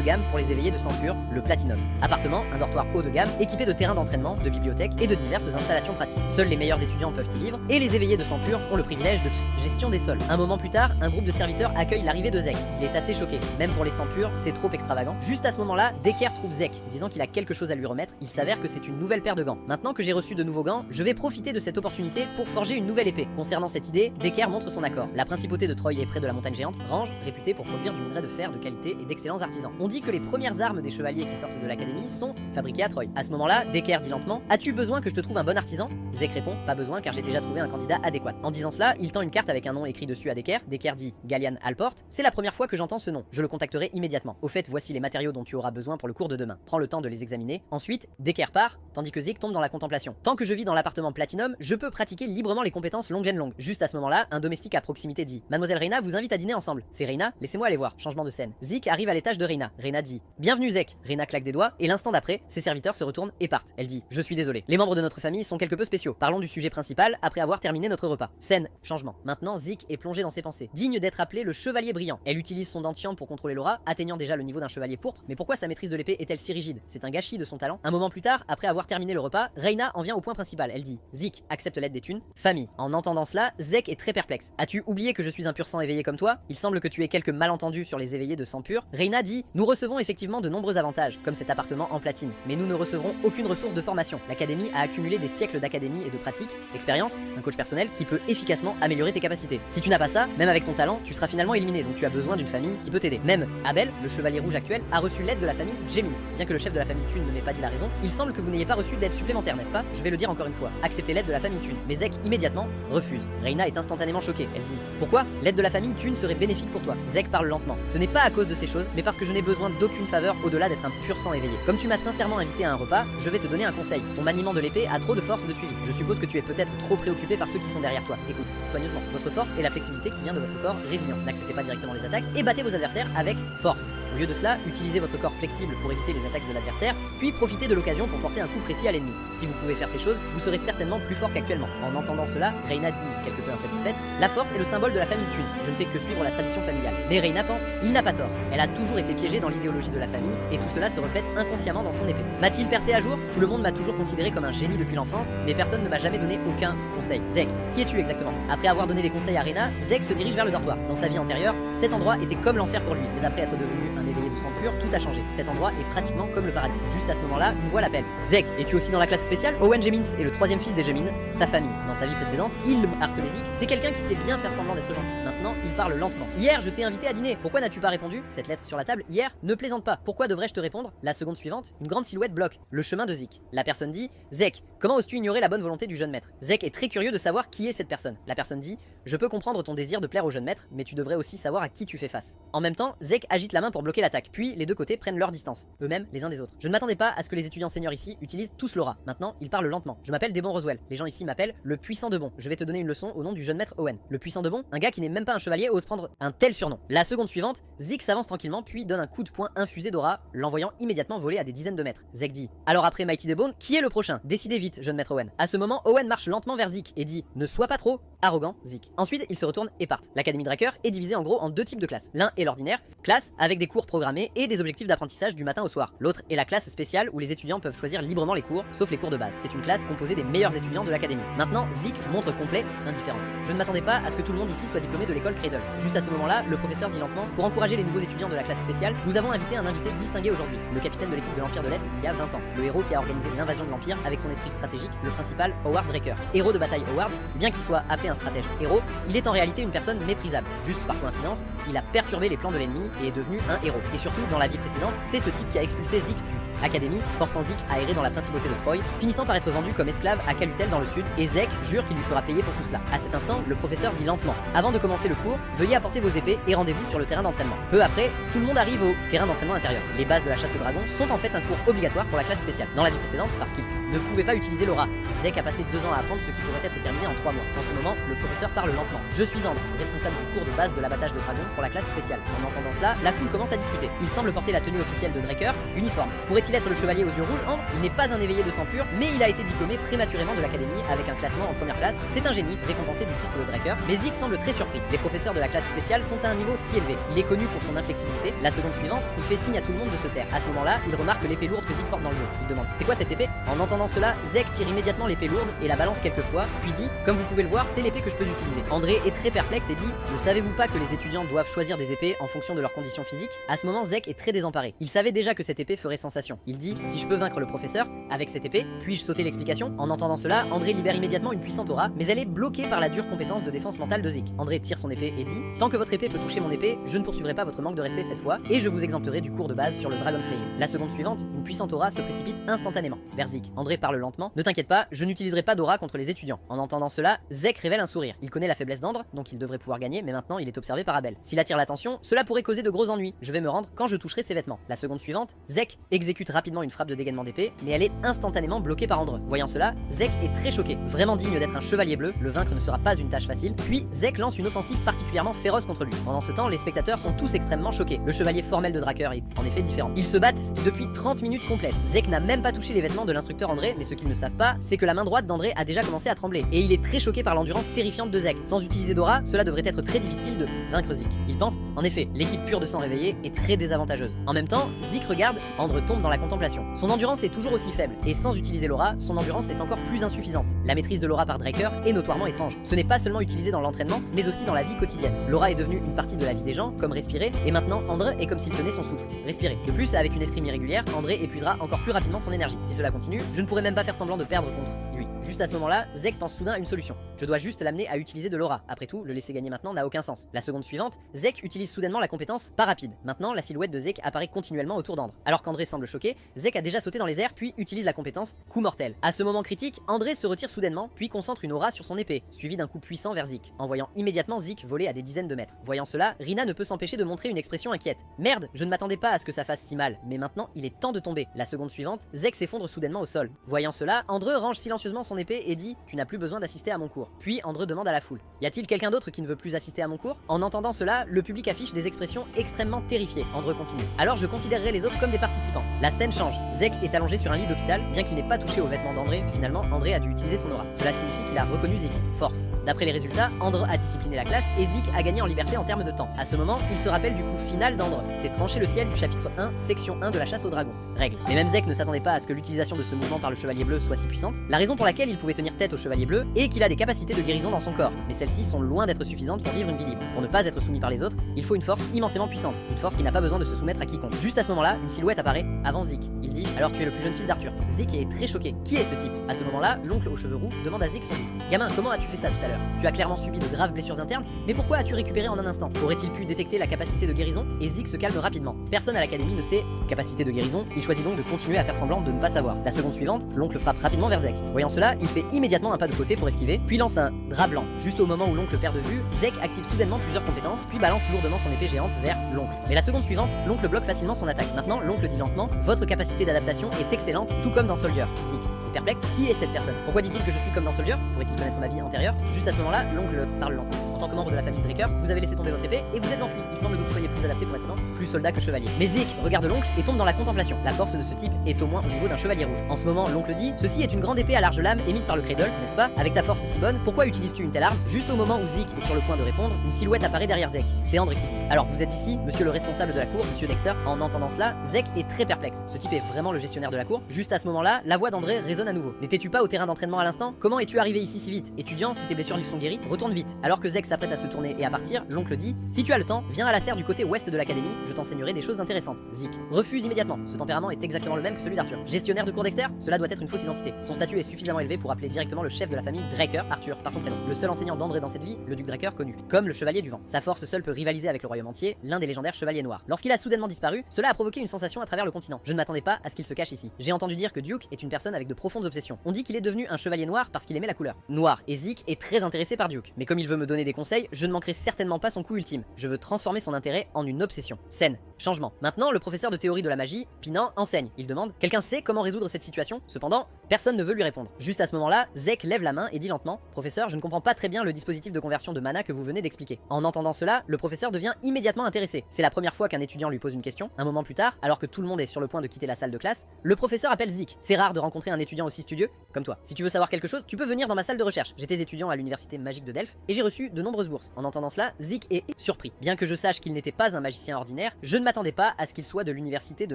gamme pour les éveillés de sang pur, le Platinum. Appartement, un dortoir haut de gamme équipé de terrains d'entraînement, de bibliothèques et de diverses installations pratiques. Seuls les meilleurs étudiants peuvent y vivre et les éveillés de sang pur ont le privilège de gestion des sols. Un moment plus tard, un groupe de serviteurs accueille l'arrivée de Zeke. Il est assez choqué. Même pour les sangs purs, c'est trop extravagant. Juste à ce moment-là, Decker trouve Zeke, disant qu'il a quelque chose à lui remettre. Il s'avère que c'est une nouvelle paire de gants. Maintenant que j'ai reçu de nouveaux gants, je vais profiter de cette opportunité pour forger une nouvelle épée. Concernant cette idée, Decker montre son accord. La principauté de Troy est près de la montagne géante, range réputée pour produire du minerai de fer de qualité et d'excellents artisans. On dit que les premières armes des chevaliers qui sortent de l'académie sont fabriquées à Troy. À ce moment-là, Decker dit lentement: as-tu besoin que je te trouve un bon artisan? Zeke répond: pas besoin car j'ai déjà trouvé un candidat adéquat. En disant cela, il tend une carte avec un nom écrit dessus à Decker. Decker dit Gallian Alport. C'est la première fois que j'entends ce nom. Je le contacterai immédiatement. Au fait, voici les matériaux dont tu auras besoin pour le cours de demain. Prends le temps de les examiner. Ensuite, Decker part, tandis que Zeke tombe dans la contemplation. Tant que je vis dans l'appartement Platinum, je peux pratiquer librement les compétences Long and Long. Juste à ce moment-là, un domestique à proximité dit: Mademoiselle Reina vous invite à dîner ensemble. C'est Reina? Laissez-moi aller voir. Changement de scène. Zeke arrive à l'étage de Reina. Reina dit: Bienvenue Zeke. Reina claque des doigts et l'instant d'après, ses serviteurs se retournent et partent. Elle dit: Je suis désolé. Les membres de notre famille sont quelque peu spéciaux. Parlons du sujet principal après avoir terminé notre repas. Scène. Changement. Maintenant, Zeke est plongé dans ses pensées. Digne d'être appelé le chevalier brillant. Elle utilise son dentian pour contrôler l'aura, atteignant déjà le niveau d'un chevalier pourpre. Mais pourquoi sa maîtrise de l'épée est-elle si rigide? C'est un gâchis de son talent. Un moment plus tard, après avoir terminé le repas, Reina en vient au point principal. Elle dit: Zeke accepte l'aide des thunes. Famille. En entendant cela, Zeke est très perplexe. As-tu oublié que je suis un pur sang éveillé comme toi? Il semble que tu aies quelques malentendus sur les éveillés de sang pur. Reina dit: Nous recevons effectivement de nombreux avantages, comme cet appartement en platine, mais nous ne recevrons aucune ressource de formation. L'académie a accumulé des siècles d'académie et de pratique, expérience, un coach personnel qui peut efficacement améliorer tes capacités. Si tu n'as pas ça, même avec ton talent, tu seras finalement éliminé, donc tu as besoin d'une famille qui peut t'aider. Même Abel, le chevalier rouge actuel, a reçu l'aide de la famille Gemins. Bien que le chef de la famille Thune ne m'ait pas dit la raison, il semble que vous n'ayez pas reçu d'aide supplémentaire, n'est-ce pas? Je vais le dire encore une fois. Acceptez l'aide de la famille Thune. Mais Zeke immédiatement refuse. Reina est instantanément choquée. Elle dit: Pourquoi? L'aide de la famille Thune serait bénéfique pour toi. Zeke parle lentement. Ce n'est pas à cause de ces choses, mais parce que je n'ai besoin d'aucune faveur au-delà d'être un pur sang éveillé. Comme tu m'as sincèrement invité à un repas, je vais te donner un conseil. Ton maniement de l'épée a trop de force de suivi. Je suppose que tu es peut-être trop préoccupé par ceux qui sont derrière toi. Écoute, soigneusement. Votre force est la flexibilité qui vient de votre corps résilient. N'acceptez pas directement les attaques et battez vos adversaires avec force. Au lieu de cela, utilisez votre corps flexible pour éviter les attaques de l'adversaire, puis profitez de l'occasion pour porter un coup précis à l'ennemi. Si vous pouvez faire ces choses, vous serez certainement plus fort qu'actuellement. En entendant cela, Reina dit, quelque peu insatisfaite: La force est le symbole de la famille Thune. Je ne fais que suivre la tradition familiale. Mais Reina pense: Il n'a pas tort. Elle a toujours été piégée dans l'idéologie de la famille, et tout cela se reflète inconsciemment dans son épée. M'a-t-il percé à jour? Tout le monde m'a toujours considéré comme un génie depuis l'enfance, mais personne ne m'a jamais donné aucun conseil. Zeke, qui es-tu exactement? Après avoir donné des conseils à Reina, Zeke se dirige vers le dortoir. Dans sa vie antérieure, cet endroit était comme l'enfer pour lui, mais après être devenu un éveillé de sang pur, tout a changé. Cet endroit est pratiquement comme le paradis. Juste à ce moment-là, une voix l'appelle. Zeke, es-tu aussi dans la classe spéciale? Owen Gemins est le 3e fils des Gemins. Sa famille, dans sa vie précédente, il harcelait Zeke. C'est quelqu'un qui sait bien faire semblant d'être gentil. Maintenant, il parle lentement. Hier, je t'ai invité à dîner. Pourquoi n'as-tu pas répondu? Cette lettre sur la table, hier, ne plaisante pas. Pourquoi devrais-je te répondre? La seconde suivante, une grande silhouette bloque le chemin de Zeke. La personne dit: Zeke, comment oses-tu ignorer la bonne volonté du jeune maître? Zeke est très curieux de savoir qui est cette personne. La personne dit: Je peux comprendre ton désir de plaire au jeune maître, mais tu devrais aussi savoir à qui tu fais face. En même temps, Zeke agite la main pour bloquer l'attaque, puis les deux côtés prennent leur distance, eux-mêmes les uns des autres. Je ne m'attendais pas à ce que les étudiants seniors ici utilisent tous l'aura. Maintenant, ils parlent lentement. Je m'appelle Desbon Roswell. Les gens ici m'appellent le puissant de bon. Je vais te donner une leçon au nom du jeune maître Owen. Le puissant de bon, un gars qui n'est même pas un chevalier ose prendre un tel surnom. La seconde suivante, Zeke s'avance tranquillement puis donne un coup de poing infusé d'aura, l'envoyant immédiatement voler à des dizaines de mètres. Zeke dit: Alors après Mighty Desbone, qui est le prochain? Décidez vite, jeune maître Owen. À ce moment, Owen marche lentement vers Zeke et dit: Ne sois pas trop arrogant, Zeke. Ensuite, ils se retournent et partent. L'académie Drakkar est divisée en gros en deux types de classes. L'un est l'ordinaire, classe avec des cours programmés et des objectifs d'apprentissage du matin au soir. L'autre est la classe spéciale où les étudiants peuvent choisir librement les cours, sauf les cours de base. C'est une classe composée des meilleurs étudiants de l'académie. Maintenant, Zik montre complet indifférence. Je ne m'attendais pas à ce que tout le monde ici soit diplômé de l'école Cradle. Juste à ce moment-là, le professeur dit lentement: pour encourager les nouveaux étudiants de la classe spéciale, nous avons invité un invité distingué aujourd'hui, le capitaine de l'équipe de l'Empire de l'Est d'il y a 20 ans, le héros qui a organisé l'invasion de l'Empire avec son esprit stratégique, le principal Howard Draker. Héros de bataille Howard, bien qu'il soit appelé un stratège héros, il est en réalité une personne méprisable. Juste par coïncidence, il a perturbé les plans de l'ennemi et est devenu un héros. Et surtout, dans la vie précédente, c'est ce type qui a expulsé Zik du Académie, forçant Zik à errer dans la principauté de Troy, finissant par être vendu comme esclave à Calutel dans le sud, et Zek jure qu'il lui fera payer pour tout cela. À cet instant, le professeur dit lentement: avant de commencer le cours, veuillez apporter vos épées et rendez-vous sur le terrain d'entraînement. Peu après, tout le monde arrive au terrain d'entraînement intérieur. Les bases de la chasse au dragon sont en fait un cours obligatoire pour la classe spéciale. Dans la vie précédente, parce qu'il ne pouvait pas utiliser l'aura, Zek a passé 2 ans à apprendre ce qui pourrait être terminé en 3 mois. En ce moment, le professeur parle lentement. Je suis André, responsable du cours de base de l'abattage de dragons pour la classe spéciale. En entendant cela, la foule commence à discuter. Il semble porter la tenue officielle de Draker, uniforme. Pourrait-il être le chevalier aux yeux rouges, André? Il n'est pas un éveillé de sang pur, mais il a été diplômé prématurément de l'académie avec un classement en première classe. C'est un génie, récompensé du titre de Draker, mais Zik semble très surpris. Les professeurs de la classe spéciale sont à un niveau si élevé. Il est connu pour son inflexibilité. La seconde suivante, il fait signe à tout le monde de se taire. À ce moment-là, il remarque l'épée lourde que Zik porte dans le dos. Il demande: c'est quoi cette épée? En entendant cela, Zek tire immédiatement l'épée lourde et la balance quelques fois, puis dit: comme vous pouvez le voir, c'est l'épée que je peux utiliser. André est très perplexe et dit: ne savez-vous pas que les étudiants doivent choisir des épées en fonction de leurs conditions physiques? À ce moment, Zek est très désemparé. Il savait déjà que cette épée ferait sensation. Il dit: si je peux vaincre le professeur avec cette épée, puis-je sauter l'explication? En entendant cela, André libère immédiatement une puissante aura, mais elle est bloquée par la dure compétence de défense mentale de Zik. André tire son épée et dit: tant que votre épée peut toucher mon épée, je ne poursuivrai pas votre manque de respect cette fois, et je vous exempterai du cours de base sur le Dragon Slaying. La seconde suivante, une puissante aura se précipite instantanément vers Zik. André parle lentement: ne t'inquiète pas, je n'utiliserai pas d'aura contre les étudiants. En entendant cela, Zek révèle un sourire. Il connaît la faiblesse d'Andre, donc il devrait pouvoir gagner, mais maintenant il est observé par Abel. S'il attire l'attention, cela pourrait causer de gros ennuis. Je vais me rendre quand je toucherai ses vêtements. La seconde suivante, Zek exécute rapidement une frappe de dégainement d'épée, mais elle est instantanément bloquée par Andre. Voyant cela, Zek est très choqué. Vraiment digne d'être un chevalier bleu, le vaincre ne sera pas une tâche facile. Puis Zek lance une offensive particulièrement féroce contre lui. Pendant ce temps, les spectateurs sont tous extrêmement choqués. Le chevalier formel de Draker est en effet différent. Ils se battent depuis 30 minutes complètes. Zek n'a même pas touché les vêtements de l'instructeur André, mais ce qu'ils ne savent pas, c'est que la main droite d'André a déjà commencé à trembler. Et il est très choqué par l'endurance terrifiante de Zek. Sans utiliser d'aura, cela devrait être très difficile de vaincre Zik. Il pense: en effet, l'équipe pure de sang réveillé est très désavantageuse. En même temps, Zik regarde, André tombe dans la contemplation. Son endurance est toujours aussi faible, et sans utiliser l'aura, son endurance est encore plus insuffisante. La maîtrise de l'aura par Draker est notoirement étrange. Ce n'est pas seulement utilisé dans l'entraînement, mais aussi dans la vie quotidienne. L'aura est devenue une partie de la vie des gens, comme respirer, et maintenant André est comme s'il tenait son souffle. Respirer. De plus, avec une escrime irrégulière, André épuisera encore plus rapidement son énergie. Si cela continue, je ne pourrais même pas faire semblant de perdre contre lui. Juste à ce moment-là, Zek pense soudain à une solution. Je dois juste l'amener à utiliser de l'aura. Après tout, le laisser gagner maintenant n'a aucun sens. La seconde suivante, Zek utilise soudainement la compétence pas rapide. Maintenant, la silhouette de Zek apparaît continuellement autour d'Andre. Alors qu'André semble choqué, Zek a déjà sauté dans les airs puis utilise la compétence coup mortel. À ce moment critique, André se retire soudainement puis concentre une aura sur son épée, suivi d'un coup puissant vers Zik, envoyant immédiatement Zik voler à des dizaines de mètres. Voyant cela, Rina ne peut s'empêcher de montrer une expression inquiète. Merde, je ne m'attendais pas à ce que ça fasse si mal, mais maintenant il est temps de tomber. La seconde suivante, Zek s'effondre soudainement au sol. Voyant cela, André range silencieusement son épée et dit: tu n'as plus besoin d'assister à mon cours. Puis André demande à la foule: y a-t-il quelqu'un d'autre qui ne veut plus assister à mon cours? En entendant cela, le public affiche des expressions extrêmement terrifiées. André continue: alors je considérerai les autres comme des participants. La scène change. Zek est allongé sur un lit d'hôpital, bien qu'il n'ait pas touché aux vêtements d'André. Finalement, André a dû utiliser son aura. Cela signifie qu'il a reconnu Zik. Force. D'après les résultats, André a discipliné la classe et Zik a gagné en liberté en termes de temps. À ce moment, il se rappelle du coup final d'André. C'est trancher le ciel du chapitre 1, section 1 de la chasse au dragon. Règle. Mais même Zek ne s'attendait pas à ce que l'utilisation de ce mouvement par le chevalier bleu soit si puissante. La raison pour laquelle il pouvait tenir tête au chevalier bleu est qu'il a des capacités de guérison dans son corps, mais celles-ci sont loin d'être suffisantes pour vivre une vie libre. Pour ne pas être soumis par les autres, il faut une force immensément puissante, une force qui n'a pas besoin de se soumettre à quiconque. Juste à ce moment-là, une silhouette apparaît avant Zik. Il dit: alors tu es le plus jeune fils d'Arthur. Zik est très choqué. Qui est ce type? À ce moment-là, l'oncle aux cheveux roux demande à Zik son doute. Gamin, comment as-tu fait ça tout à l'heure? Tu as clairement subi de graves blessures internes, mais pourquoi as-tu récupéré en un instant? Aurait-il pu détecter la capacité de guérison? Et Zik se calme rapidement. Personne à l'académie ne sait capacité de guérison, il choisit donc de continuer à faire semblant de ne pas savoir. La seconde suivante, l'oncle frappe rapidement vers Zek. Voyant cela, il fait immédiatement un pas de côté pour esquiver, puis lance un drap blanc. Juste au moment où l'oncle perd de vue, Zek active soudainement plusieurs compétences, puis balance lourdement son épée géante vers l'oncle. Mais la seconde suivante, l'oncle bloque facilement son attaque. Maintenant, l'oncle dit lentement: votre capacité d'adaptation est excellente, tout comme dans Soldier. Zik est perplexe. Qui est cette personne? Pourquoi dit-il que je suis comme dans Soldier? Pourrait-il connaître ma vie antérieure? Juste à ce moment-là, l'oncle parle lentement. tant que membre de la famille Draker, vous avez laissé tomber votre épée et vous êtes enfui. Il semble que vous soyez plus adapté pour être plus soldat que chevalier. Mais Zeke regarde l'oncle et tombe dans la contemplation. La force de ce type est au moins au niveau d'un chevalier rouge. En ce moment, l'oncle dit: ceci est une grande épée à large lame émise par le Cradle, n'est-ce pas? Avec ta force si bonne, pourquoi utilises-tu une telle arme? Juste au moment où Zeke est sur le point de répondre, une silhouette apparaît derrière Zeke. C'est Andre qui dit: alors vous êtes ici, monsieur le responsable de la cour, monsieur Dexter? En entendant cela, Zeke est très perplexe. Ce type est vraiment le gestionnaire de la cour. Juste à ce moment-là, la voix d'André résonne à nouveau. N'étais-tu pas au terrain d'entraînement à l'instant? Comment es-tu arrivé ici si vite? Étudiant, si tes blessures lui sont guéries, retourne vite. Alors que Zeke s'apprête à se tourner et à partir, l'oncle dit: si tu as le temps, viens à la serre du côté ouest de l'académie, je t'enseignerai des choses intéressantes. Zeke refuse immédiatement. Ce tempérament est exactement le même que celui d'Arthur. Gestionnaire de cour Dexter? Cela doit être une fausse identité. Son statut est suffisamment élevé pour appeler directement le chef de la famille Draker, Arthur, par son prénom. Le seul enseignant d'André dans cette vie, le duc Draker connu comme le chevalier du vent. Sa force seule peut rivaliser avec le royaume entier, l'un des légendaires chevaliers noirs. Lorsqu'il a soudainement disparu, cela a provoqué une sensation à travers le continent. Je ne m'attendais pas à ce qu'il se cache ici. J'ai entendu dire que Duke est une personne avec de profondes obsessions. On dit qu'il est devenu un chevalier noir parce qu'il aimait la couleur noire, et Zeke est très intéressé par Duke. Mais comme il veut me donner des conseils, je ne manquerai certainement pas son coup ultime. Je veux transformer son intérêt en une obsession. Scène. Changement. Maintenant, le professeur de théorie de la magie, Pinan, enseigne. Il demande: quelqu'un sait comment résoudre cette situation? Cependant, personne ne veut lui répondre. Juste à ce moment-là, Zeke lève la main et dit lentement: professeur, je ne comprends pas très bien le dispositif de conversion de mana que vous venez d'expliquer. En entendant cela, le professeur devient immédiatement intéressé. C'est la première fois qu'un étudiant lui pose une question. Un moment plus tard, alors que tout le monde est sur le point de quitter la salle de classe, le professeur appelle Zeke. C'est rare de rencontrer un étudiant aussi studieux comme toi. Si tu veux savoir quelque chose, tu peux venir dans ma salle de recherche. J'étais étudiant à l'université magique de Delphes et j'ai reçu de nombreuses bourses. En entendant cela, Zeke est surpris. Bien que je sache qu'il n'était pas un magicien ordinaire, je ne m'attendais pas à ce qu'il soit de l'université de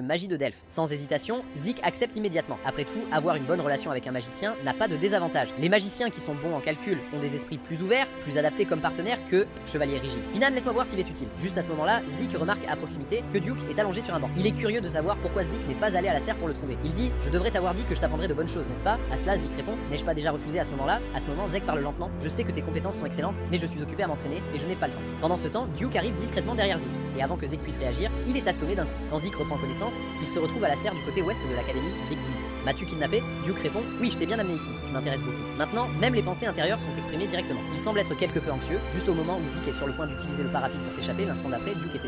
magie de Delphes. Sans hésitation, Zeke accepte immédiatement. Après tout, avoir une bonne relation avec un magicien n'a pas de désavantage. Les magiciens qui sont bons en calcul ont des esprits plus ouverts, plus adaptés comme partenaires que chevalier rigide. Pinan, laisse-moi voir s'il est utile. Juste à ce moment-là, Zeke remarque à proximité que Duke est allongé sur un banc. Il est curieux de savoir pourquoi Zeke n'est pas allé à la serre pour le trouver. Il dit: je devrais t'avoir dit que je t'apprendrais de bonnes choses, n'est-ce pas? À cela, Zeke répond: n'ai-je pas déjà refusé à ce moment-là? À ce moment, Zeke parle lentement: je sais que tes compétences sont excellentes, mais je suis occupé à m'entraîner et je n'ai pas le temps. Pendant ce temps, Duke arrive discrètement derrière Zeke, et avant que Zeke puisse réagir, il est assommé d'un coup. Quand Zeke reprend connaissance, il se retrouve à la serre du côté ouest de l'académie. Zeke dit: m'as-tu kidnappé? Duke répond: oui, je t'ai bien amené ici, tu m'intéresses beaucoup. Maintenant, même les pensées intérieures sont exprimées directement. Il semble être quelque peu anxieux. Juste au moment où Zeke est sur le point d'utiliser le pas rapide pour s'échapper, l'instant d'après, Duke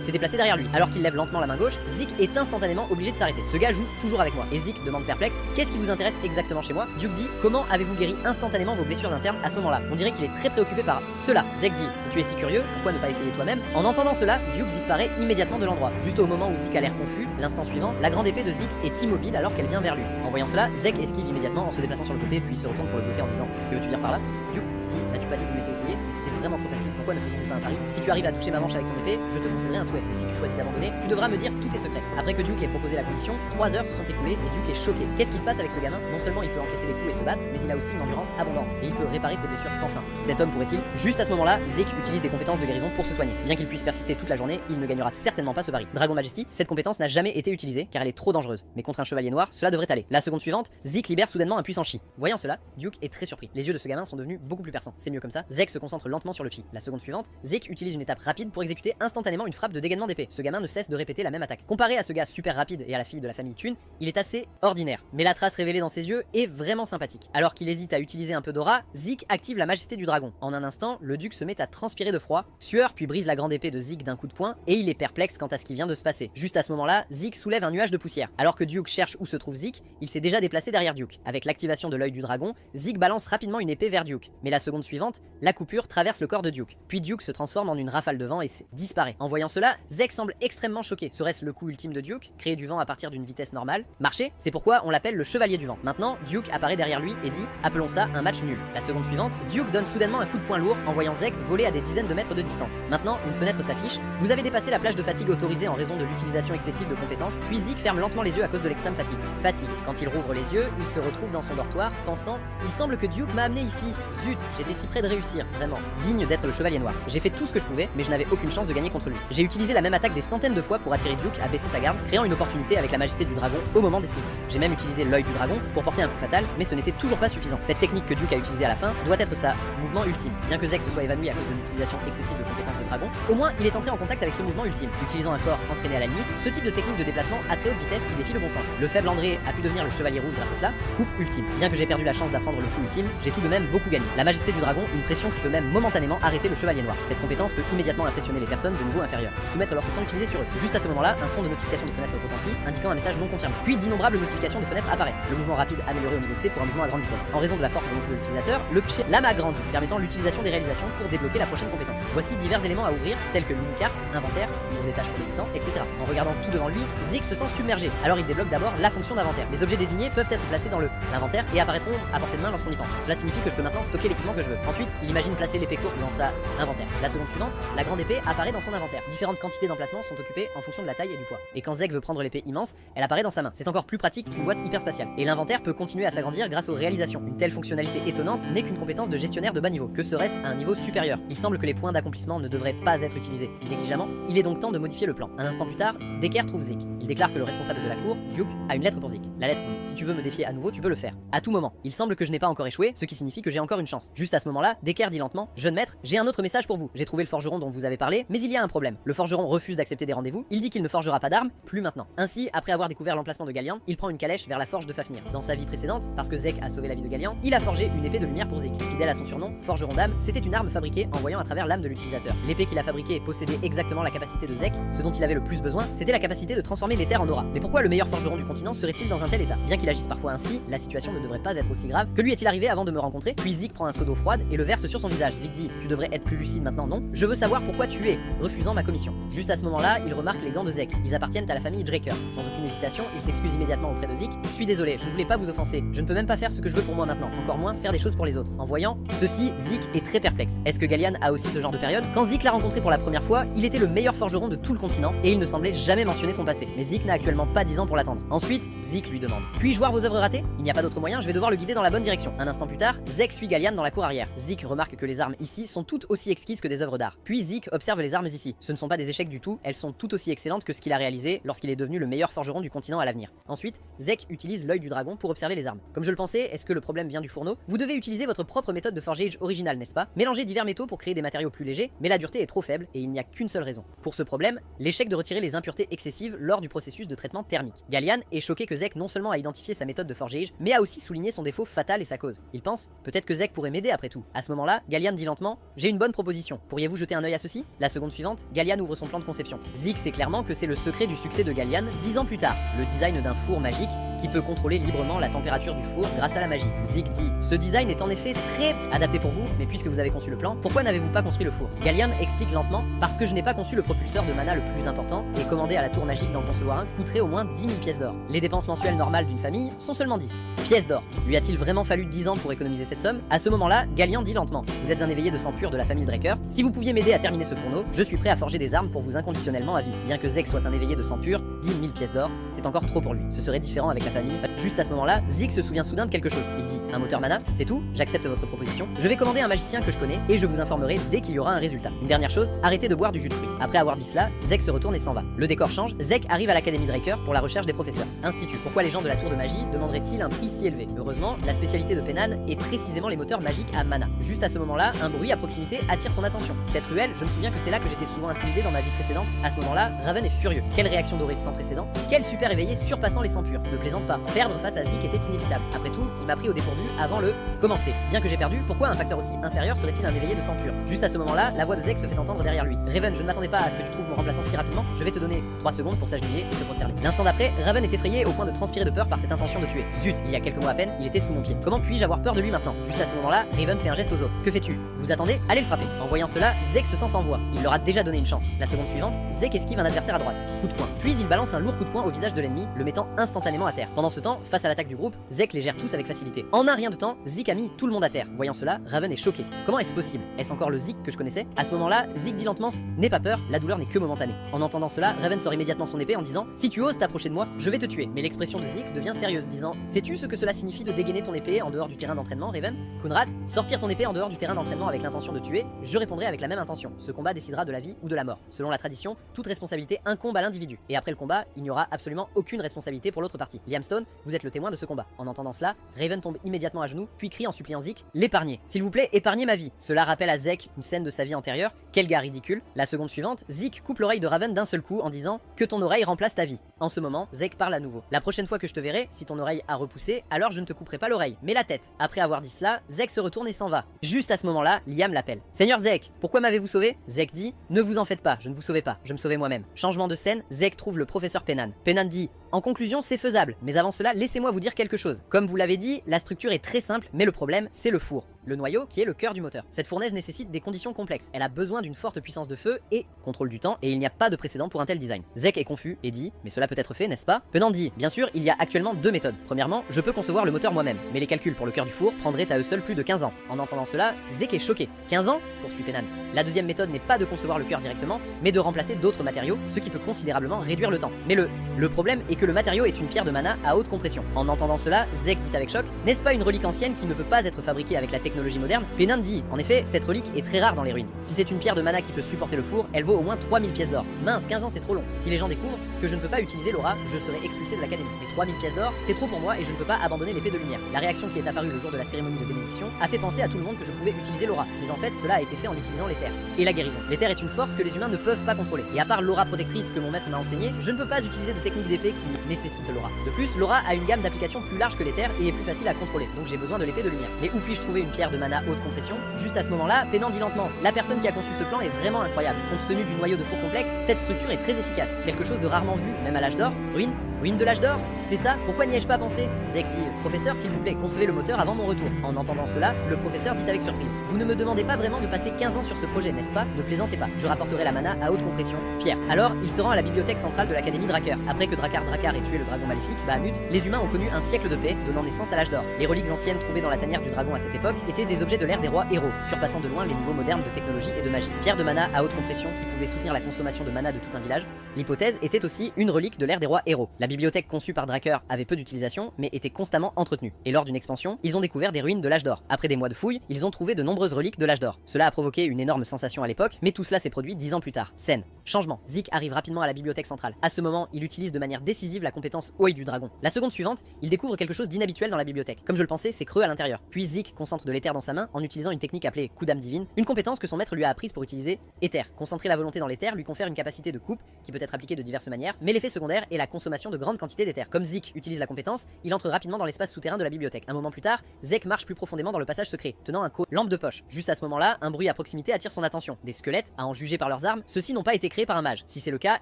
s'est déplacé derrière lui. Alors qu'il lève lentement la main gauche, Zeke est instantanément obligé de s'arrêter. Ce gars joue toujours avec moi. Et Zeke demande perplexe: qu'est-ce qui vous intéresse exactement chez moi? Duke dit: comment avez-vous guéri instantanément vos blessures internes à ce moment-là? On dirait qu'il est très préoccupé par cela. Zeke dit: si tu es si curieux, pourquoi ne pas essayer toi-même? En entendant cela, Duke disparaît immédiatement de l'endroit. Juste au moment où Zeke a l'air confus, l'instant suivant, la grande épée de Zeke est immobile alors qu'elle vient vers lui. En voyant cela, Zeke esquive immédiatement en se déplaçant sur le côté, puis se retourne pour le bloquer en disant: que veux-tu dire par là? Duke dit: n'as-tu pas dit de me laisser essayer? Mais c'était vraiment trop facile, pourquoi ne faisons-nous pas un pari? Si tu arrives à toucher ma manche avec ton épée, je te concéderai un souhait. Et si tu choisis d'abandonner, tu devras me dire tous tes secrets. Après que Duke ait proposé la condition, 3 heures se sont écoulées et Duke est choqué. Qu'est-ce qui se passe avec ce gamin? Non seulement il peut encaisser les coups et se battre, mais il a aussi une endurance abondante et il peut réparer ses blessures sans fin. Cet homme pourrait-il? Juste à ce moment-là, Zeke utilise des compétences de guérison pour se soigner. Bien qu'il puisse persister toute la journée, il ne gagnera certainement pas ce pari. Dragon Majesty, cette compétence n'a jamais été utilisée car elle est trop dangereuse. Mais contre un chevalier noir, cela devrait aller. La seconde suivante, Zeke libère soudainement un puissant chi. Voyant cela, Duke est très surpris. Les yeux de ce gamin sont devenus beaucoup plus perçants. C'est mieux comme ça. Zeke se concentre lentement sur le chi. La seconde suivante, Zeke utilise une étape rapide pour exécuter instantanément une frappe de dégainement d'épée. Ce gamin ne cesse de répéter la même attaque. Comparé à ce gars super rapide et à la fille de la famille Thune, il est assez ordinaire. Mais la trace révélée dans ses yeux est vraiment sympathique. Alors qu'il hésite à utiliser un peu d'aura, Zeke active la majesté du dragon. En un instant, le duc se met à transpirer de froid, sueur puis brise la grande épée de Zeke d'un coup de poing et il est perplexe quant à ce qui vient de se passer. Juste à ce moment-là, Zeke soulève un nuage de poussière. Alors que Duke cherche où se trouve Zeke, il s'est déjà déplacé derrière Duke. Avec l'activation de l'œil du dragon, Zeke balance rapidement une épée vers Duke. Mais la seconde suivante, la coupure traverse le corps de Duke. Puis Duke se transforme en une rafale de vent et disparaît. En voyant cela, Zeke semble extrêmement choqué. Serait-ce le coup ultime de Duke? Créer du vent à partir d'une vitesse normale? Marcher? C'est pourquoi on l'appelle le chevalier du vent. Maintenant, Duke apparaît derrière lui et dit: appelons ça un match nul. La seconde suivante, Duke donne soudainement un coup de poing lourd en voyant Zeke voler à des dizaines de mètres de distance. Maintenant, une fenêtre s'affiche. Vous avez dépassé la plage de fatigue autorisée en raison de l'utilisation excessive de compétences. Puis Zeke ferme lentement les yeux à cause de l'extrême fatigue. Fatigue. Quand il rouvre les yeux, il se retrouve dans son dortoir, pensant: il semble que Duke m'a amené ici. Zut, j'étais si près de réussir, vraiment. Digne d'être le chevalier noir. J'ai fait tout ce que je pouvais, mais je n'avais aucune chance de gagner contre lui. J'ai utilisé la même attaque des centaines de fois pour attirer Duke à baisser sa garde, créant une opportunité avec la majesté du dragon au moment décisif. J'ai même utilisé l'œil du dragon pour porter un coup fatal, mais ce n'était toujours pas suffisant. Cette technique que Duke a utilisée à la fin doit être sa mouvement ultime. Bien que Zeke se soit évanoui à cause de l'utilisation excessive de compétences de dragon, au moins il est entré en contact avec ce mouvement ultime. Utilisant un corps entraîné à la limite, ce type de technique de déplacement à très haute vitesse qui défie le bon sens. Le faible André a pu devenir le chevalier rouge grâce à cela. Coupe ultime. Bien que j'ai perdu la chance d'apprendre le coup ultime, j'ai tout de même beaucoup gagné. La majesté du dragon, une pression qui peut même momentanément arrêter le chevalier noir. Cette compétence peut immédiatement impressionner les personnes de niveau inférieur, soumettre lorsqu'elles sont utilisées sur eux. Juste à ce moment-là, un son de notification de fenêtre retentit, indiquant un message non confirmé. Puis d'innombrables notifications de fenêtres apparaissent. Le mouvement rapide amélioré au niveau C pour un mouvement à grande vitesse. En raison de la forte volonté de l'utilisateur, le lama grandit, permettant l'utilisation des réalisations réalisation pour débloquer la prochaine compétence. Voici divers éléments à ouvrir, tels que mini-carte, inventaire, livre des tâches pour débutants, etc. En regardant tout devant lui, Zeke se sent submergé. Alors il débloque d'abord la fonction d'inventaire. Les objets désignés peuvent être placés dans l'inventaire et apparaîtront à portée de main lorsqu'on y pense. Cela signifie que je peux maintenant stocker l'équipement que je veux. Ensuite, il imagine placer l'épée courte dans sa inventaire. La seconde suivante, la grande épée apparaît dans son inventaire. Différentes quantités d'emplacements sont occupées en fonction de la taille et du poids. Et quand Zeke veut prendre l'épée immense, elle apparaît dans sa main. C'est encore plus pratique qu'une boîte hyper spatiale. Et l'inventaire peut continuer à s'agrandir grâce aux réalisations. Une telle fonctionnalité étonnante n'est qu'une compétence de gestionnaire de bas niveau. Que serait-ce à un niveau supérieur? Il semble que les points d'accomplissement ne devraient pas être utilisés négligemment. Il est donc temps de modifier le plan. Un instant plus tard, Decker trouve Zeke. Il déclare que le responsable de la cour, Duke, a une lettre pour Zeke. La lettre dit: si tu veux me défier à nouveau, tu peux le faire. À tout moment. Il semble que je n'ai pas encore échoué, ce qui signifie que j'ai encore une chance. Juste à ce moment-là, Decker dit lentement: jeune maître, j'ai un autre message pour vous. J'ai trouvé le forgeron dont vous avez parlé, mais il y a un problème. Le forgeron refuse d'accepter des rendez-vous. Il dit qu'il ne forgera pas d'armes, plus maintenant. Ainsi, après avoir découvert l'emplacement de Gallian, il prend une calèche vers la forge de Fafnir. Dans sa vie précédente, parce que Zeke a sauvé la vie de Gallian, il a forgé une épée de lumière pour Zeke. Fidèle à son surnom, forgeron d'âme, c'était une arme fabriquée en voyant à travers l'âme de l'utilisateur. L'épée qu'il a fabriquée possédait exactement la capacité de Zeke. Ce dont il avait le plus besoin, c'était la capacité de transformer l'éther en aura. Mais pourquoi le meilleur forgeron du continent serait-il dans un tel état? Bien qu'il agisse parfois ainsi, la situation ne devrait pas être aussi grave. Que lui est-il arrivé avant de me rencontrer? Puis Zeke prend un seau d'eau froide et le verse sur son visage. Zeke dit: tu devrais être plus lucide maintenant, non? Je veux savoir pourquoi tu es, refusant ma commission. Juste à ce moment-là, il remarque les gants de Zeke. Ils appartiennent à la famille Draker. Sans aucune hésitation, il s'excuse immédiatement auprès de Zeke. Je suis désolé, je ne voulais pas vous offenser. Je ne peux même pas faire ce que je veux pour moi maintenant, encore moins faire des choses pour les autres. En voyant ceci, Zeke est très perplexe. Est-ce que Gallian a aussi ce genre de période? Quand Zeke l'a rencontré pour la première fois, il était le meilleur forgeron de tout le continent et il ne semblait jamais mentionner son passé. Mais Zeke n'a actuellement pas 10 ans pour l'attendre. Ensuite, Zeke lui demande: puis-je voir vos œuvres ratées? Il n'y a pas d'autre moyen, je vais devoir le guider dans la bonne direction. Un instant plus tard, Zeke suit Gallian dans la cour arrière. Zeke remarque que les armes ici sont toutes aussi exquises que des œuvres d'art. Puis Zeke observe les armes ici. Ce ne sont pas des échecs du tout, elles sont tout aussi excellentes que ce qu'il a réalisé lorsqu'il est devenu le meilleur forgeron du continent à l'avenir. Ensuite, Zeke utilise l'œil du dragon pour observer les armes. Comme je le pensais, est-ce que le problème vient du fourneau? Vous devez utiliser votre propre méthode de forgeage originale, n'est-ce pas? Mélanger divers métaux pour créer des matériaux plus légers, mais la dureté est trop faible et il n'y a qu'une seule raison. Pour ce problème, l'échec de retirer les impuretés excessives lors du processus de traitement thermique. Gallian est choqué que Zeke non seulement a identifié sa méthode de forgeage, mais a aussi souligné son défaut fatal et sa cause. Il pense: peut-être que Zeke pourrait m'aider après tout. À ce moment-là, Gallian dit lentement: j'ai une bonne proposition. Pourriez-vous jeter un œil à ceci? La seconde suivante, Gallian ouvre son plan de conception. Zeke sait clairement que c'est le secret du succès de Gallian 10 ans plus tard, le design d'un four magique qui peut contrôler librement la température du four grâce à la magie. Zeke dit: ce design est en effet très adapté pour vous, mais puisque vous avez conçu le plan, pourquoi n'avez-vous pas construit le four? Gallian explique lentement: parce que je n'ai pas conçu le propulseur de mana le plus important, et commander à la tour magique d'en concevoir un coûterait au moins 10 000 pièces d'or. Les dépenses mensuelles normales d'une famille sont seulement 10 pièces d'or. Lui a-t-il vraiment fallu 10 ans pour économiser cette somme? À ce moment-là, Gallian dit lentement: vous êtes un éveillé de sang pur de la famille Draker, si vous pouviez m'aider à terminer ce fourneau, je suis prêt à forger des armes pour vous inconditionnellement à vie. Bien que Zeke soit un éveillé de sang pur, 10 000 pièces d'or, c'est encore trop pour lui. Ce serait différent avec la famille. Juste à ce moment-là, Zeke se souvient soudain de quelque chose. Il dit: un moteur mana, c'est tout? J'accepte votre proposition. Je vais commander un magicien que je connais et je vous informerai dès qu'il y aura un résultat. Une dernière chose, arrêtez de boire du jus de fruits. Après avoir dit cela, Zeke se retourne et s'en va. Le décor change, Zeke arrive à l'académie Draker pour la recherche des professeurs. Institut. Pourquoi les gens de la tour de magie demanderaient-ils un prix si élevé? Heureusement, la spécialité de Penan est précisément les moteurs magiques à mana. Juste à ce moment-là, un bruit à proximité attire son attention. Cette ruelle, je me souviens que c'est là que j'étais souvent intimidé dans ma vie précédente. À ce moment-là, Raven est furieux. Quelle réaction d'Oris sans précédent? Quel super éveillé surpassant les sangs purs. Ne plaisante pas. Perdre face à Zeke était inévitable. Après tout, il m'a pris au dépourvu avant le commencer. Bien que j'ai perdu, pourquoi un facteur aussi inférieur serait-il un éveillé de sang pur? Juste à ce moment-là, la voix de Zeke se fait entendre derrière lui. Raven, je ne m'attendais pas à ce que tu trouves mon remplaçant si rapidement. Je vais te donner 3 secondes pour s'agenouiller et se prosterner. L'instant d'après, Raven est effrayé au point de transpirer de peur par cette intention de tuer. Zut, il y a quelques mois à peine, il était sous mon pied. Comment puis-je avoir peur de lui maintenant? Juste à ce moment-là, Raven fait un geste aux autres. Que fais-tu? Vous attendez? Allez le frapper. En voyant cela, Zeke se sent sans voix. Il leur a déjà donné une chance. La seconde suivante, Zeke esquive un adversaire à droite. Coup de poing. Puis il balance un lourd coup de poing au visage de l'ennemi, le mettant instantanément à terre. Pendant ce temps, face à l'attaque du groupe, Zeke les gère tous avec facilité. En un rien de temps, Zeke a mis tout le monde à terre. Voyant cela, Raven est choqué. Comment est-ce possible? Est-ce encore le Zeke que je connaissais? À ce moment-là, Zeke dit lentement: n'aie pas peur, la douleur n'est que momentanée. En entendant cela, Raven sort immédiatement son épée en disant: si tu oses t'approcher de moi, je vais te tuer. Mais l'expression de Zeke devient sérieuse, disant: sais-tu ce que cela signifie de dégainer ton épée en dehors du terrain d'entraînement, Raven? Conrad, sortir ton épée en dehors du terrain d'entraînement avec l'intention de tuer, je répondrai avec la même intention. Ce combat décidera de la vie ou de la mort. Selon la tradition, toute responsabilité incombe à l'individu. Et après le combat, il n'y aura absolument aucune responsabilité pour l'autre partie. Liam Stone, vous êtes le témoin de ce combat. En entendant cela, Raven tombe immédiatement à genoux, puis crie en suppliant Zeke: l'épargner. S'il vous plaît, épargnez ma vie. Cela rappelle à Zeke une scène de sa vie antérieure. Quel gars ridicule. La seconde suivante, Zeke coupe l'oreille de Raven d'un seul coup en disant: que ton oreille remplace ta vie. En ce moment, Zeke parle à nouveau. La prochaine fois que je te verrai, si ton oreille a repoussé, alors je ne te couperai pas l'oreille, mais la tête. Après avoir dit cela, Zeke se retourne et s'en va. Juste à ce moment-là, Liam l'appelle. Seigneur Zeke, pourquoi m'avez-vous sauvé? Zeke dit: ne vous en faites pas, je ne vous sauvais pas, je me sauvais moi-même. Changement de scène, Zeke trouve le professeur Penan. Penan dit: En conclusion, c'est faisable, mais avant cela, laissez-moi vous dire quelque chose. Comme vous l'avez dit, la structure est très simple, mais le problème, c'est le four. Le noyau qui est le cœur du moteur. Cette fournaise nécessite des conditions complexes. Elle a besoin d'une forte puissance de feu et contrôle du temps, et il n'y a pas de précédent pour un tel design. Zek est confus et dit, mais cela peut être fait, n'est-ce pas? Penand dit, bien sûr, il y a actuellement deux méthodes. Premièrement, je peux concevoir le moteur moi-même, mais les calculs pour le cœur du four prendraient à eux seuls plus de 15 ans. En entendant cela, Zek est choqué. 15 ans? Poursuit Penand. La deuxième méthode n'est pas de concevoir le cœur directement, mais de remplacer d'autres matériaux, ce qui peut considérablement réduire le temps. Mais le problème est que le matériau est une pierre de mana à haute compression. En entendant cela, Zek dit avec choc, n'est-ce pas une relique ancienne qui ne peut pas être fabriquée avec la technologie moderne? Penand dit, en effet, cette relique est très rare dans les ruines. Si c'est une pierre de mana qui peut supporter le four, elle vaut au moins 3000 pièces d'or. Mince, 15 ans c'est trop long. Si les gens découvrent que je ne peux pas utiliser l'aura, je serai expulsé de l'académie. Les 3000 pièces d'or, c'est trop pour moi et je ne peux pas abandonner l'épée de lumière. La réaction qui est apparue le jour de la cérémonie de bénédiction a fait penser à tout le monde que je pouvais utiliser l'aura. Mais en fait, cela a été fait en utilisant l'éther. Et la guérison. L'éther est une force que les humains ne peuvent pas contrôler. Et à part l'aura protectrice que mon maître m'a enseigné, je ne peux pas utiliser de technique d'épée qui nécessite l'aura. De plus, l'aura a une gamme d'applications plus large que l'éther et est plus facile à contrôler. Donc j'ai besoin de l'épée de lumière. Mais où puis-je trouver une pierre de mana haute compression? Juste à ce moment-là, Penand dit lentement, la personne qui a conçu ce plan est vraiment incroyable. Compte tenu du noyau de four complexe, cette structure est très efficace. Quelque chose de rarement vu, même à l'âge d'or. Ruine de l'âge d'or? C'est ça? Pourquoi n'y ai-je pas pensé? Zek dit, professeur, s'il vous plaît, concevez le moteur avant mon retour. En entendant cela, le professeur dit avec surprise, vous ne me demandez pas vraiment de passer 15 ans sur ce projet, n'est-ce pas? Ne plaisantez pas, je rapporterai la mana à haute compression. Pierre. Alors, il se rend à la bibliothèque centrale de l'académie Drakkar. Après que Drakkar ait tué le dragon maléfique, Bahamut, les humains ont connu un siècle de paix, donnant naissance à l'âge d'or. Les reliques anciennes trouvées dans la tanière du dragon à cette époque étaient des objets de l'ère des rois héros, surpassant de loin les niveaux modernes de technologie et de magie. Pierre de mana à haute compression qui pouvait soutenir la consommation de mana de tout un village. L'hypothèse était aussi une relique de l'ère des rois héros. La bibliothèque conçue par Drakkar avait peu d'utilisation, mais était constamment entretenue. Et lors d'une expansion, ils ont découvert des ruines de l'âge d'or. Après des mois de fouilles, ils ont trouvé de nombreuses reliques de l'âge d'or. Cela a provoqué une énorme sensation à l'époque, mais tout cela s'est produit 10 ans plus tard. Scène. Changement. Zik arrive rapidement à la bibliothèque centrale. À ce moment, il utilise de manière décisive la compétence Œil du dragon. La seconde suivante, il découvre quelque chose d'inhabituel dans la bibliothèque. Comme je le pensais, c'est creux à l'intérieur. Puis Zik concentre de l'éther dans sa main en utilisant une technique appelée coup d'âme divine, une compétence que son maître lui a apprise pour utiliser éther. Concentrer la volonté dans l'éther lui confère une capacité de coupe qui peut être appliquée de diverses manières, mais l'effet secondaire est la consommation de grandes quantités d'éther. Comme Zik utilise la compétence, il entre rapidement dans l'espace souterrain de la bibliothèque. Un moment plus tard, Zek marche plus profondément dans le passage secret, tenant un lampe de poche. Juste à ce moment-là, un bruit à proximité attire son attention. Des squelettes, à en juger par leurs armes, ceux-ci n'ont pas été créés par un mage. Si c'est le cas,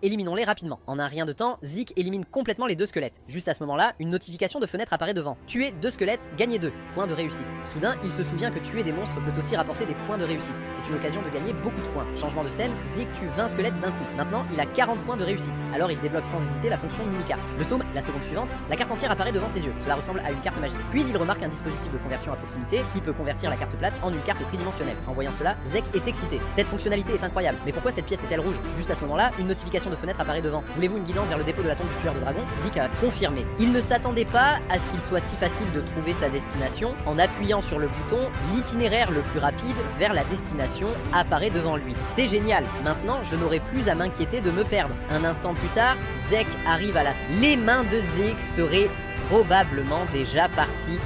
éliminons-les rapidement. En un rien de temps, Zik élimine complètement les deux squelettes. Juste à ce moment-là, une notification de fenêtre apparaît devant. Tuer 2 squelettes, gagner 2 points de réussite. Soudain, il se souvient que tuer des monstres peut aussi rapporter des points de réussite. C'est une occasion de gagner beaucoup de points. Changement de scène, Zik tue 20 squelettes d'un coup. Maintenant, il a 40 points de réussite. Alors il débloque sans hésiter la fonction mini-carte. Le somme, la seconde suivante, la carte entière apparaît devant ses yeux. Cela ressemble à une carte magique. Puis il remarque un dispositif de conversion à proximité qui peut convertir la carte plate en une carte tridimensionnelle. En voyant cela, Zek est excité. Cette fonctionnalité est incroyable. Mais pourquoi cette pièce est-elle rouge? Juste à ce moment-là, une notification de fenêtre apparaît devant. Voulez-vous une guidance vers le dépôt de la tombe du tueur de dragon? Zik a confirmé. Il ne s'attendait pas à ce qu'il soit si facile de trouver sa destination. En appuyant sur le bouton, l'itinéraire le plus rapide vers la destination apparaît devant lui. C'est génial. Maintenant, je n'aurai plus à m'inquiéter de me perdre. Un instant plus tard, Zek arrive à la... Les mains de Zek seraient probablement déjà parties.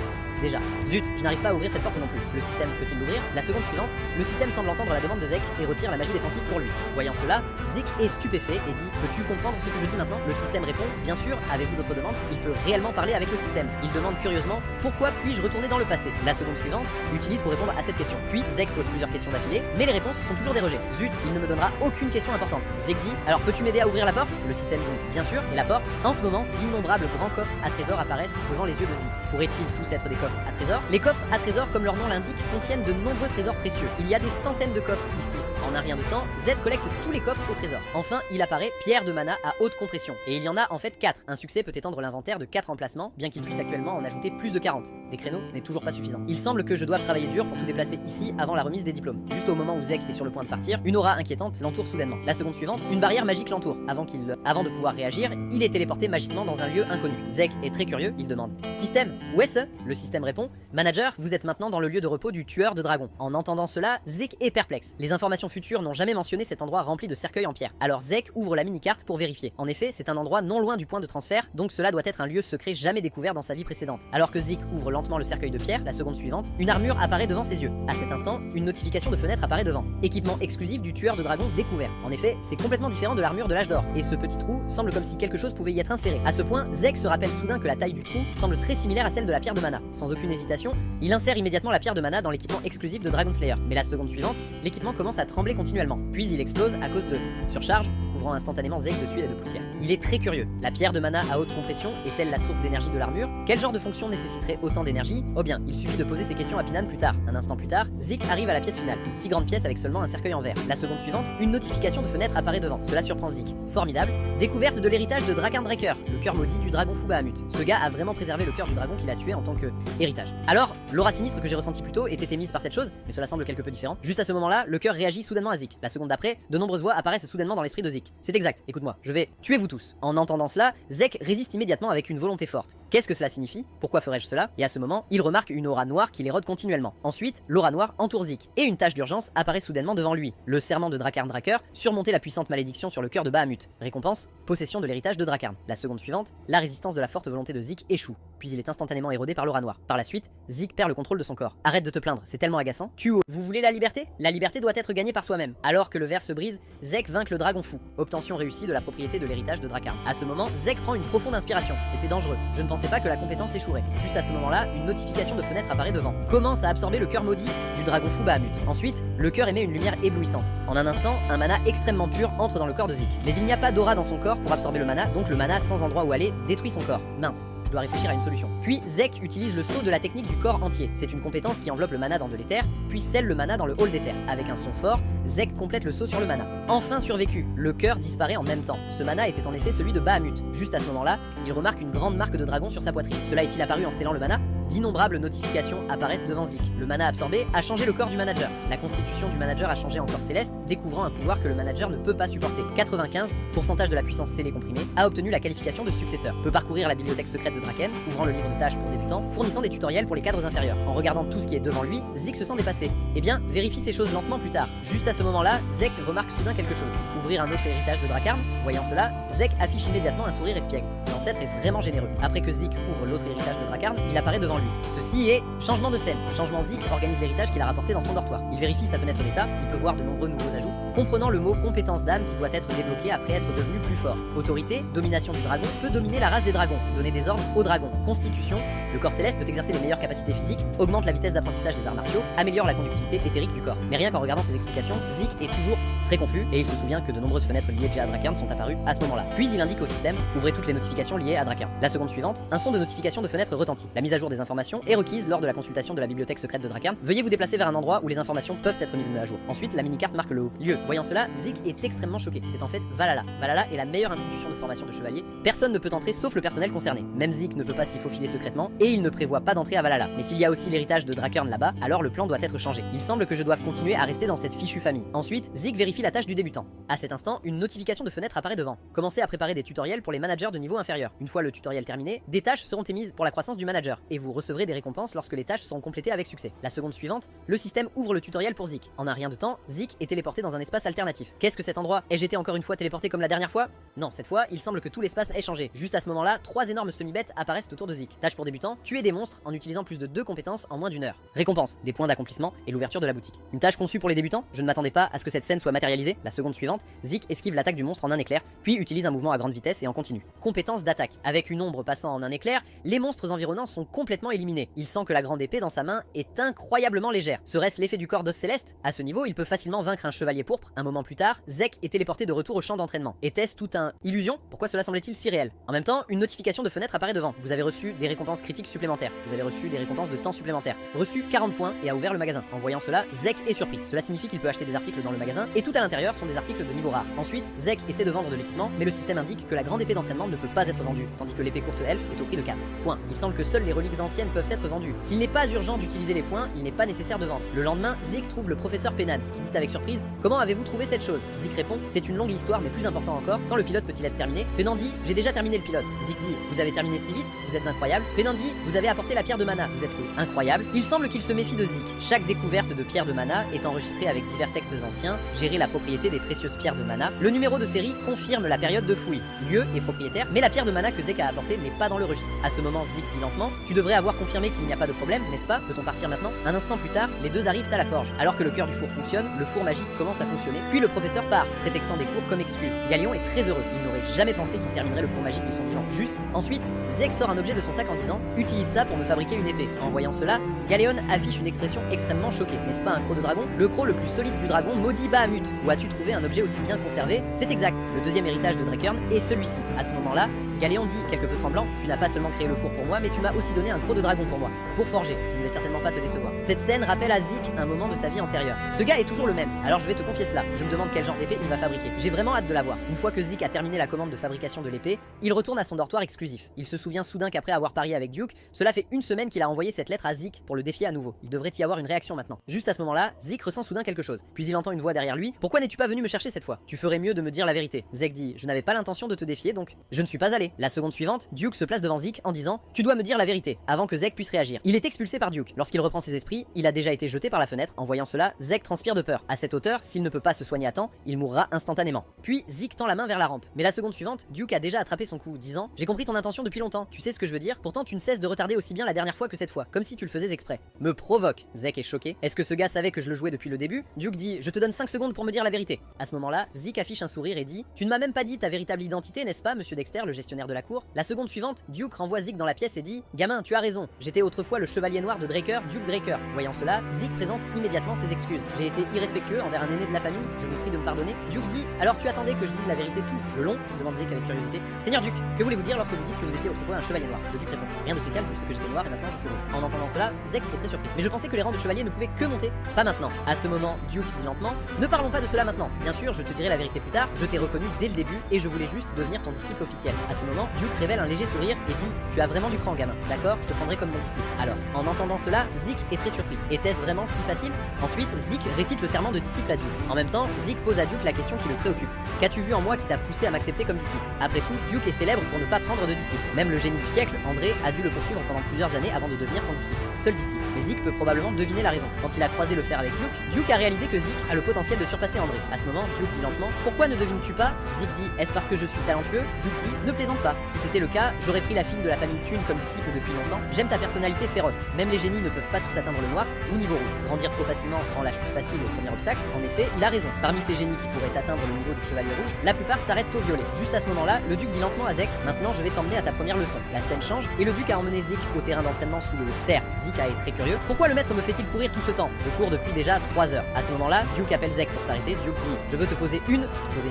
Déjà. Zut, je n'arrive pas à ouvrir cette porte non plus. Le système peut-il l'ouvrir? La seconde suivante, le système semble entendre la demande de Zek et retire la magie défensive pour lui. Voyant cela, Zek est stupéfait et dit, peux-tu comprendre ce que je dis maintenant? Le système répond, bien sûr, avez-vous d'autres demandes? Il peut réellement parler avec le système. Il demande curieusement, pourquoi puis-je retourner dans le passé? La seconde suivante utilise pour répondre à cette question. Puis Zek pose plusieurs questions d'affilée, mais les réponses sont toujours dérogées. Zut, il ne me donnera aucune question importante. Zek dit, alors peux-tu m'aider à ouvrir la porte? Le système dit, bien sûr, et la porte. En ce moment, d'innombrables grands coffres à trésors apparaissent devant les yeux de Zek. Pourraient-ils tous être des coffres à trésors? Les coffres à trésors, comme leur nom l'indique, contiennent de nombreux trésors précieux. Il y a des centaines de coffres ici. En un rien de temps, Z collecte tous les coffres au trésor. Enfin, il apparaît pierre de mana à haute compression. Et il y en a en fait 4. Un succès peut étendre l'inventaire de 4 emplacements, bien qu'il puisse actuellement en ajouter plus de 40. Des créneaux, ce n'est toujours pas suffisant. Il semble que je doive travailler dur pour tout déplacer ici avant la remise des diplômes. Juste au moment où Zek est sur le point de partir, une aura inquiétante l'entoure soudainement. La seconde suivante, une barrière magique l'entoure. Avant de pouvoir réagir, il est téléporté magiquement dans un lieu inconnu. Zek est très curieux, il demande, système, où est-ce? Le système répond, manager, vous êtes maintenant dans le lieu de repos du tueur de dragons. En entendant cela, Zek est perplexe. Les informations futures n'ont jamais mentionné cet endroit rempli de cercueils en pierre. Alors Zek ouvre la mini-carte pour vérifier. En effet, c'est un endroit non loin du point de transfert, donc cela doit être un lieu secret jamais découvert dans sa vie précédente. Alors que Zek ouvre lentement le cercueil de pierre, la seconde suivante, une armure apparaît devant ses yeux. À cet instant, une notification de fenêtre apparaît devant. Équipement exclusif du tueur de dragons découvert. En effet, c'est complètement différent de l'armure de l'âge d'or, et ce petit trou semble comme si quelque chose pouvait y être inséré. À ce point, Zek se rappelle soudain que la taille du trou semble très similaire à celle de la pierre de mana. Sans aucune hésitation, il insère immédiatement la pierre de mana dans l'équipement exclusif de Dragon Slayer. Mais la seconde suivante, l'équipement commence à trembler continuellement. Puis il explose à cause de surcharge, couvrant instantanément Zek de suie et de poussière. Il est très curieux. La pierre de mana à haute compression est-elle la source d'énergie de l'armure? Quel genre de fonction nécessiterait autant d'énergie? Oh bien, il suffit de poser ces questions à Pinan plus tard. Un instant plus tard, Zeke arrive à la pièce finale, une si grande pièce avec seulement un cercueil en verre. La seconde suivante, une notification de fenêtre apparaît devant. Cela surprend Zeke. Formidable. Découverte de l'héritage de Drakarn Draker, le cœur maudit du dragon fou Bahamut. Ce gars a vraiment préservé le cœur du dragon qu'il a tué en tant que héritage. Alors, l'aura sinistre que j'ai ressentie plus tôt était émise par cette chose, mais cela semble quelque peu différent. Juste à ce moment-là, le cœur réagit soudainement à Zeke. La seconde d'après, de nombreuses voix apparaissent soudainement dans l'esprit de Zeke. C'est exact, écoute-moi, je vais tuer vous tous. En entendant cela, Zeke résiste immédiatement avec une volonté forte. Qu'est-ce que cela signifie? Pourquoi ferais-je cela? Et à ce moment, il remarque une aura noire qui l'érode continuellement. Ensuite, l'aura noire entoure Zeke, et une tâche d'urgence apparaît soudainement devant lui. Le serment de Drakarn Draker, surmonter la puissante malédiction sur le cœur de Bahamut. Récompense, possession de l'héritage de Drakarn. La seconde suivante, la résistance de la forte volonté de Zeke échoue, puis il est instantanément érodé par l'aura noire. Par la suite, Zeke perd le contrôle de son corps. Arrête de te plaindre, c'est tellement agaçant. Vous voulez la liberté? La liberté doit être gagnée par soi-même. Alors que le verre se brise, Zeke vainc le dragon fou. Obtention réussie de la propriété de l'héritage de Drakarn. À ce moment, Zeke prend une profonde inspiration. C'était dangereux. Je ne pensais pas que la compétence échouerait. Juste à ce moment-là, une notification de fenêtre apparaît devant. Commence à absorber le cœur maudit du dragon fou Bahamut. Ensuite, le cœur émet une lumière éblouissante. En un instant, un mana extrêmement pur entre dans le corps de Zeke. Mais il n'y a pas d'aura dans son corps pour absorber le mana, donc le mana sans endroit où aller détruit son corps. Mince. Je dois réfléchir à une solution. Puis Zeke utilise le saut de la technique du corps entier. C'est une compétence qui enveloppe le mana dans de l'éther, puis scelle le mana dans le hall d'éther. Avec un son fort, Zeke complète le saut sur le mana. Enfin survécu, le cœur disparaît en même temps. Ce mana était en effet celui de Bahamut. Juste à ce moment-là, il remarque une grande marque de dragon sur sa poitrine. Cela est-il apparu en scellant le mana? D'innombrables notifications apparaissent devant Zeke. Le mana absorbé a changé le corps du manager. La constitution du manager a changé en corps céleste, découvrant un pouvoir que le manager ne peut pas supporter. 95, pourcentage de la puissance scellée comprimée, a obtenu la qualification de successeur. Peut parcourir la bibliothèque secrète de Draken, ouvrant le livre de tâches pour débutants, fournissant des tutoriels pour les cadres inférieurs. En regardant tout ce qui est devant lui, Zeke se sent dépassé. Eh bien, vérifie ces choses lentement plus tard. Juste à ce moment-là, Zeke remarque soudain quelque chose. Ouvrir un autre héritage de Drakarn. Voyant cela, Zeke affiche immédiatement un sourire espiègle. L'ancêtre est vraiment généreux. Après que Zeke ouvre l'autre héritage de Drakarn, il apparaît devant lui. Ceci est changement de scène. Changement Zeke organise l'héritage qu'il a rapporté dans son dortoir. Il vérifie sa fenêtre d'état, il peut voir de nombreux nouveaux ajouts, comprenant le mot compétence d'âme qui doit être débloqué après être devenu plus fort. Autorité, domination du dragon, peut dominer la race des dragons, donner des ordres aux dragons. Constitution, le corps céleste peut exercer les meilleures capacités physiques, augmente la vitesse d'apprentissage des arts martiaux, améliore la conductivité éthérique du corps. Mais rien qu'en regardant ces explications, Zeke est toujours très confus et il se souvient que de nombreuses fenêtres liées déjà à Drakarn sont apparues à ce moment-là. Puis il indique au système, ouvrez toutes les notifications liées à Drakarn. La seconde suivante, un son de notification de fenêtre retentit. La mise à jour des informations est requise lors de la consultation de la bibliothèque secrète de Drakarn. Veuillez vous déplacer vers un endroit où les informations peuvent être mises à jour. Ensuite, la mini-carte marque le lieu. Voyant cela, Zeke est extrêmement choqué. C'est en fait Valhalla. Valhalla est la meilleure institution de formation de chevalier. Personne ne peut entrer sauf le personnel concerné. Même Zeke ne peut pas s'y faufiler secrètement et il ne prévoit pas d'entrer à Valhalla. Mais s'il y a aussi l'héritage de Drakarn là-bas, alors le plan doit être changé. Il semble que je doive continuer à rester dans cette fichue famille. Ensuite, Zeke vérifie la tâche du débutant. À cet instant, une notification de fenêtre apparaît devant. Commencez à préparer des tutoriels pour les managers de niveau inférieur. Une fois le tutoriel terminé, des tâches seront émises pour la croissance du manager et vous recevrez des récompenses lorsque les tâches seront complétées avec succès. La seconde suivante, le système ouvre le tutoriel pour Zeke. En un rien de temps, Zeke est téléporté dans un espace alternatif. Qu'est-ce que cet endroit? Ai-je été encore une fois téléporté comme la dernière fois? Non, cette fois, il semble que tout l'espace ait changé. Juste à ce moment-là, 3 énormes semi-bêtes apparaissent autour de Zeke. Tâche pour débutant, tuer des monstres en utilisant plus de 2 compétences en moins d'une heure. Récompense, des points d'accomplissement et l'ouverture de la boutique. Une tâche conçue pour les débutants? Je ne m'attendais pas à ce que cette scène soit matérialisée. La seconde suivante, Zeke esquive l'attaque du monstre en un éclair, puis utilise un mouvement à grande vitesse et en continu. Compétence d'attaque. Avec une ombre passant en un éclair, les monstres environnants sont complètement éliminés. Il sent que la grande épée dans sa main est incroyablement légère. Serait-ce l'effet du corps d'os céleste? À ce niveau, il peut facilement vaincre un chevalier pourpre. Un moment plus tard, Zeke est téléporté de retour au champ d'entraînement. Était-ce tout un illusion? Pourquoi cela semblait-il si réel? En même temps, une notification de fenêtre apparaît devant. Vous avez reçu des récompenses critiques supplémentaires. Vous avez reçu des récompenses de temps supplémentaires. Reçu 40 points et a ouvert le magasin. En voyant cela, Zeke est surpris. Cela signifie qu'il peut acheter des articles dans le magasin et tout à l'intérieur sont des articles de niveau rare. Ensuite, Zeke essaie de vendre de l'équipement, mais le système indique que la grande épée d'entraînement ne peut pas être vendue, tandis que l'épée courte elfe est au prix de 4 points. Il semble que seules les reliques anciennes peuvent être vendues. S'il n'est pas urgent d'utiliser les points, il n'est pas nécessaire de vendre. Le lendemain, Zeke trouve le professeur Penan, qui dit avec surprise: comment avez-vous trouvé cette chose? Zeke répond: c'est une longue histoire, mais plus important encore, quand le pilote peut-il être terminé? Penan dit: j'ai déjà terminé le pilote. Zeke dit: vous avez terminé si vite? Vous êtes incroyable. Penan dit: vous avez apporté la pierre de mana. Vous êtes incroyable. Il semble qu'il se méfie de Zeke. Chaque découverte de pierre de mana est enregistrée avec divers textes anciens, gérer la propriété des précieuses pierres de mana. Le numéro de série confirme la période de fouille. Lieu est propriétaire, mais la pierre de mana que Zeke a apportée n'est pas dans le registre. À ce moment, Zeke dit lentement: tu devrais avoir confirmé qu'il n'y a pas de problème, n'est-ce pas? Peut-on partir maintenant? Un instant plus tard, les deux arrivent à la forge. Alors que le cœur du four fonctionne, le four magique commence à fonctionner, puis le professeur part, prétextant des cours comme excuse. Galion est très heureux, il n'aurait jamais pensé qu'il terminerait le four magique de son vivant. Juste, ensuite, Zeke sort un objet de son sac en disant: utilise ça pour me fabriquer une épée. En voyant cela, Galeon affiche une expression extrêmement choquée. N'est-ce pas un croc de dragon? Le croc le plus solide du dragon maudit Bahamut. doute ou as-tu trouvé un objet aussi bien conservé? C'est exact, le deuxième héritage de Drakern est celui-ci. À ce moment-là, Galéon dit, quelque peu tremblant, tu n'as pas seulement créé le four pour moi, mais tu m'as aussi donné un croc de dragon pour moi. Pour forger, je ne vais certainement pas te décevoir. Cette scène rappelle à Zik un moment de sa vie antérieure. Ce gars est toujours le même, alors je vais te confier cela. Je me demande quel genre d'épée il va fabriquer. J'ai vraiment hâte de la voir. Une fois que Zik a terminé la commande de fabrication de l'épée, il retourne à son dortoir exclusif. Il se souvient soudain qu'après avoir parié avec Duke, cela fait une semaine qu'il a envoyé cette lettre à Zik pour le défier à nouveau. Il devrait y avoir une réaction maintenant. Juste à ce moment-là, Zik ressent soudain quelque chose. Puis il entend une voix derrière lui. Pourquoi n'es-tu pas venu me chercher cette fois? Tu ferais mieux de me dire la vérité. Zek dit, je n'avais pas l'intention de te défier donc je ne suis pas allé. La seconde suivante, Duke se place devant Zik en disant, tu dois me dire la vérité avant que Zek puisse réagir. Il est expulsé par Duke. Lorsqu'il reprend ses esprits, il a déjà été jeté par la fenêtre. En voyant cela, Zek transpire de peur. À cette hauteur, s'il ne peut pas se soigner à temps, il mourra instantanément. Puis Zik tend la main vers la rampe. Mais la seconde suivante, Duke a déjà attrapé son coup, disant, j'ai compris ton intention depuis longtemps. Tu sais ce que je veux dire? Pourtant tu ne cesses de retarder aussi bien la dernière fois que cette fois, comme si tu le faisais exprès. Me provoque. Zek est choqué. Est-ce que ce gars savait que je le jouais depuis le début? Duke dit, je te donne 5 secondes pour me dire la vérité. À ce moment-là, Zik affiche un sourire et dit, tu ne m'as même pas dit ta véritable identité, n'est-ce pas, monsieur Dexter, le gestionnaire de la cour? La seconde suivante, Duke renvoie Zik dans la pièce et dit, gamin, tu as raison, j'étais autrefois le chevalier noir de Draker, Duke Draker. Voyant cela, Zik présente immédiatement ses excuses. J'ai été irrespectueux envers un aîné de la famille, je vous prie de me pardonner. Duke dit, alors tu attendais que je dise la vérité tout le long? Demande Zik avec curiosité. Seigneur Duke, que voulez-vous dire lorsque vous dites que vous étiez autrefois un chevalier noir? Le Duke répond, rien de spécial, juste que j'étais noir et maintenant je suis rouge. En entendant cela, Zek est très surpris. Mais je pensais que les rangs de chevaliers ne pouvaient que monter. Pas maintenant. À ce moment, Duke dit lentement, ne parlons pas de cela maintenant. Bien sûr, je te dirai la vérité plus tard, je t'ai reconnu dès le début et je voulais juste devenir ton disciple officiel. À ce moment, Duke révèle un léger sourire et dit, tu as vraiment du cran, gamin. D'accord, je te prendrai comme mon disciple. Alors, en entendant cela, Zik est très surpris. Était-ce vraiment si facile? Ensuite, Zik récite le serment de disciple à Duke. En même temps, Zik pose à Duke la question qui le préoccupe. Qu'as-tu vu en moi qui t'a poussé à m'accepter comme disciple? Après tout, Duke est célèbre pour ne pas prendre de disciple. Même le génie du siècle, André, a dû le poursuivre pendant plusieurs années avant de devenir son disciple. Seul disciple. Mais Zik peut probablement deviner la raison. Quand il a croisé le fer avec Duke a réalisé que Zik a le potentiel de surpasser André. À ce moment, Duke dit lentement, pourquoi ne devines-tu pas? Zik dit, est-ce parce que je suis talentueux? Duke dit, ne plaisante pas. Si c'était le cas, j'aurais pris la fille de la famille Thune comme disciple depuis longtemps. J'aime ta personnalité féroce. Même les génies ne peuvent pas tous atteindre le noir ou niveau rouge. Grandir trop facilement rend la chute facile au premier obstacle. En effet, il a raison. Parmi ces génies qui pourraient atteindre le niveau du chevalier rouge, la plupart s'arrêtent au violet. Juste à ce moment-là, le Duc dit lentement à Zek, maintenant je vais t'emmener à ta première leçon. La scène change et le Duc a emmené Zik au terrain d'entraînement sous le cerf. Zik est très curieux. Pourquoi le maître me fait-il courir tout ce temps? Je cours depuis déjà 3 heures. À ce moment-là, Duke appelle Zek pour s'arrêter. Duke dit, je veux te poser une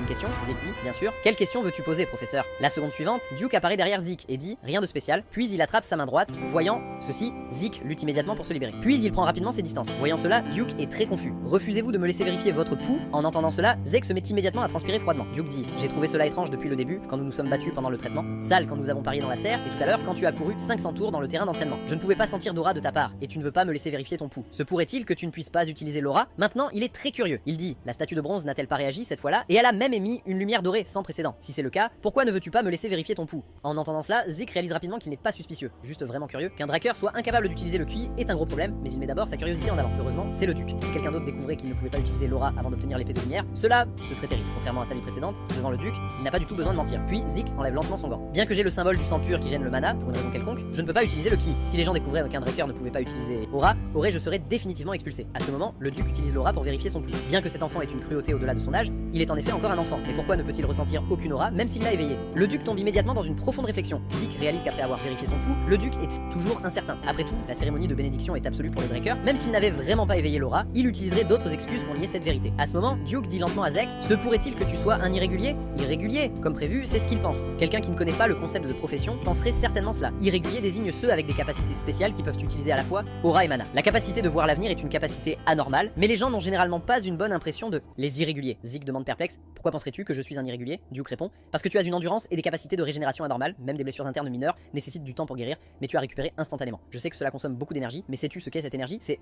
question. Zik dit, bien sûr. Quelle question veux-tu poser, professeur? La seconde suivante, Duke apparaît derrière Zik et dit, rien de spécial. Puis il attrape sa main droite. Voyant ceci, Zik lutte immédiatement pour se libérer. Puis il prend rapidement ses distances. Voyant cela, Duke est très confus. Refusez-vous de me laisser vérifier votre pouls? En entendant cela, Zek se met immédiatement à transpirer froidement. Duke dit, j'ai trouvé cela étrange depuis le début, quand nous nous sommes battus pendant le traitement, sale quand nous avons parié dans la serre, et tout à l'heure quand tu as couru 500 tours dans le terrain d'entraînement. Je ne pouvais pas sentir d'aura de ta part, et tu ne veux pas me laisser vérifier ton pouls. Se pourrait-il que tu ne puisses pas utiliser l'aura? Maintenant, il est très curieux. Il dit, la statue de bronze n'a-t-elle pas réagi cette fois-là? Et elle a même émis une lumière dorée sans précédent. Si c'est le cas, pourquoi ne veux-tu pas me laisser vérifier ton pouls? En entendant cela, Zeke réalise rapidement qu'il n'est pas suspicieux, juste vraiment curieux. Qu'un Draker soit incapable d'utiliser le QI est un gros problème, mais il met d'abord sa curiosité en avant. Heureusement, c'est le Duc. Si quelqu'un d'autre découvrait qu'il ne pouvait pas utiliser l'aura avant d'obtenir l'épée de lumière, cela, ce serait terrible. Contrairement à sa vie précédente, devant le Duc, il n'a pas du tout besoin de mentir. Puis Zeke enlève lentement son gant. Bien que j'ai le symbole du sang pur qui gêne le mana, pour une raison quelconque, je ne peux pas utiliser le Ki. Si les gens découvraient qu'un Draker ne pouvait pas utiliser aura, je serais définitivement expulsé. À ce moment, le Duc utilise l'aura pour vérifier son pouls. Bien que cet enfant ait une cruauté au-delà de son âge, il est en effet encore un enfant. Mais pourquoi ne peut-il ressentir aucune aura, même s'il l'a éveillé? Le Duc tombe immédiatement dans une profonde réflexion. Zeke réalise qu'après avoir vérifié son pouls, le Duc est toujours incertain. Après tout, la cérémonie de bénédiction est absolue pour les Drakers. Même s'il n'avait vraiment pas éveillé l'aura, il utiliserait d'autres excuses pour nier cette vérité. À ce moment, Duke dit lentement à Zek, se pourrait-il que tu sois un irrégulier? Irrégulier, comme prévu, c'est ce qu'il pense. Quelqu'un qui ne connaît pas le concept de profession penserait certainement cela. Irrégulier désigne ceux avec des capacités spéciales qui peuvent utiliser à la fois aura et mana. La capacité de voir l'avenir est une capacité anormale, mais les gens n'ont généralement pas une bonne impression de les irréguliers. Zeke demande perplexe, pourquoi penserais-tu que je suis un irrégulier? Duke répond, parce que tu as une endurance et des capacités de régénération anormales, même des blessures internes mineures nécessitent du temps pour guérir, mais tu as récupéré instantanément. Je sais que cela consomme beaucoup d'énergie, mais sais-tu ce qu'est cette énergie? C'est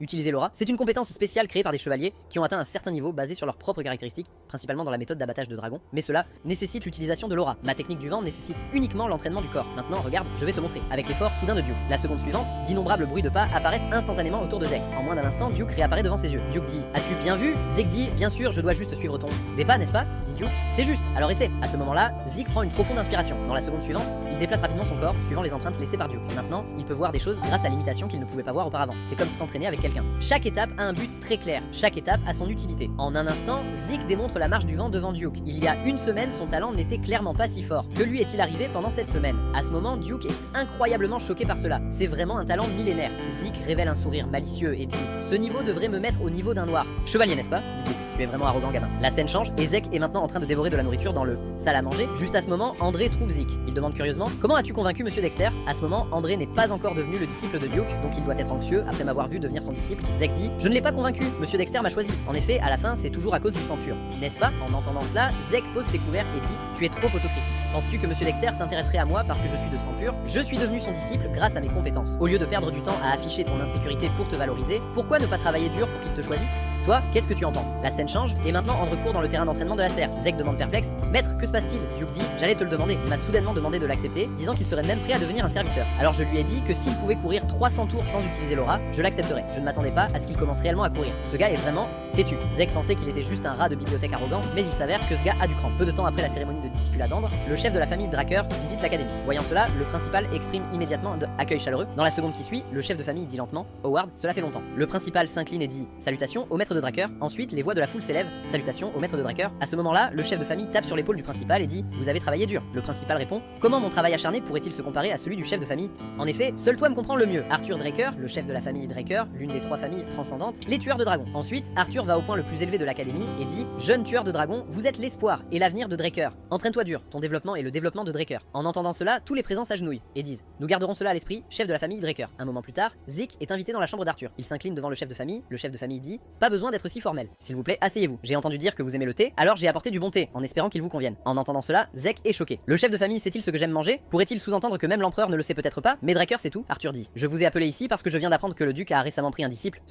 utiliser l'aura, c'est une compétence spéciale créée par des chevaliers qui ont atteint un certain niveau basé sur leurs propres caractéristiques, principalement dans la méthode d'abattage de dragons, mais cela nécessite l'utilisation de l'aura. Ma technique du vent nécessite uniquement l'entraînement du corps. Maintenant, regarde, je vais te montrer. Avec l'effort soudain de Duke. La seconde suivante, d'innombrables bruits de pas apparaissent instantanément autour de Zek. En moins d'un instant, Duke réapparaît devant ses yeux. Duke dit, as-tu bien vu? Zek dit, bien sûr, je dois juste suivre ton des pas, n'est-ce pas? Dit Duke. C'est juste, alors essaie. À ce moment-là, Zeke prend une profonde inspiration. Dans la seconde suivante, il déplace rapidement son corps, suivant les empreintes laissées par Duke. Maintenant, il peut voir des choses grâce à l'imitation qu'il ne pouvait pas voir auparavant. C'est comme s'entraîner avec quelqu'un. Chaque étape a un but très clair, chaque étape a son utilité. En un instant, Zeke démontre la marche du vent devant Duke. Il y a une semaine, son talent n'était clairement pas si fort. Que lui est-il arrivé pendant cette semaine? À ce moment, Duke est incroyablement choqué par cela. C'est vraiment un talent millénaire. Zeke révèle un sourire malicieux et dit: ce niveau devrait me mettre au niveau d'un noir. Chevalier, n'est-ce pas? dit Duke. Tu es vraiment arrogant, gamin. La scène change et Zeke est maintenant en train de dévorer de la nourriture dans le salle à manger. Juste à ce moment, André trouve Zeke. Il demande curieusement: comment as-tu convaincu Monsieur Dexter? À ce moment, André n'est pas encore devenu le disciple de Duke, donc il doit être anxieux après m'avoir vu devenir son disciple. Zeke dit: je ne l'ai pas convaincu, Monsieur Dexter m'a choisi. En effet, à la fin, c'est toujours à cause du sang pur, n'est-ce pas? En entendant cela, Zeke pose ses couverts et dit: tu es trop autocritique. Penses-tu que Monsieur Dexter s'intéresserait à moi parce que je suis de sang pur? Je suis devenu son disciple grâce à mes compétences. Au lieu de perdre du temps à afficher ton insécurité pour te valoriser, pourquoi ne pas travailler dur pour qu'il te choisisse? Toi, qu'est-ce que tu en penses? La scène change et maintenant André court dans le terrain d'entraînement de la serre. Zeke demande perplexe: maître, que se passe-t-il? Duke dit: j'allais te le demander. Il m'a soudainement demandé de l'accepter, disant qu'il serait même prêt à devenir un serviteur. Alors je lui ai dit que s'il pouvait courir 300 tours sans utiliser l'aura, je l'accepterais. Je ne m'attendais pas à ce qu'il commence réellement à courir. Ce gars est vraiment têtu. Zeke pensait qu'il était juste un rat de bibliothèque arrogant, mais il s'avère que ce gars a du cran. Peu de temps après la cérémonie de discipulat d'Andre, le chef de la famille Dracker visite l'académie. Voyant cela, le principal exprime immédiatement un accueil chaleureux. Dans la seconde qui suit, le chef de famille dit lentement: Howard, cela fait longtemps. Le principal s'incline et dit: salutations au maître de Dracker. Ensuite, les voix de la foule s'élèvent: salutations au maître de Dracker. À ce moment-là, le chef de famille tape sur l'épaule du principal et dit: vous avez travaillé dur. Le principal répond: comment mon travail acharné pourrait-il se comparer à celui du chef de famille? En effet, seul toi me comprends le mieux. Arthur Draker, le chef de la famille Draker, l'une des 3 familles transcendantes, les tueurs de dragons. Ensuite, Arthur va au point le plus élevé de l'académie et dit: jeune tueur de dragons, vous êtes l'espoir et l'avenir de Draker. Entraîne-toi dur, ton développement est le développement de Draker. En entendant cela, tous les présents s'agenouillent et disent: nous garderons cela à l'esprit, chef de la famille Draker. Un moment plus tard, Zeke est invité dans la chambre d'Arthur. Il s'incline devant le chef de famille dit: pas besoin d'être si formel. S'il vous plaît, asseyez-vous. J'ai entendu dire que vous aimez le thé, alors j'ai apporté du bon thé, en espérant qu'il vous convienne. En entendant cela, Zeke est choqué. Le chef de famille sait-il ce que j'aime manger? Pourrait-il sous-entendre que même l'empereur ne le sait peut-être pas? Mais Draker c'est tout? Arthur dit: je vous ai appelé ici parce que je viens d'apprendre que le duc a récemment pris un disciple,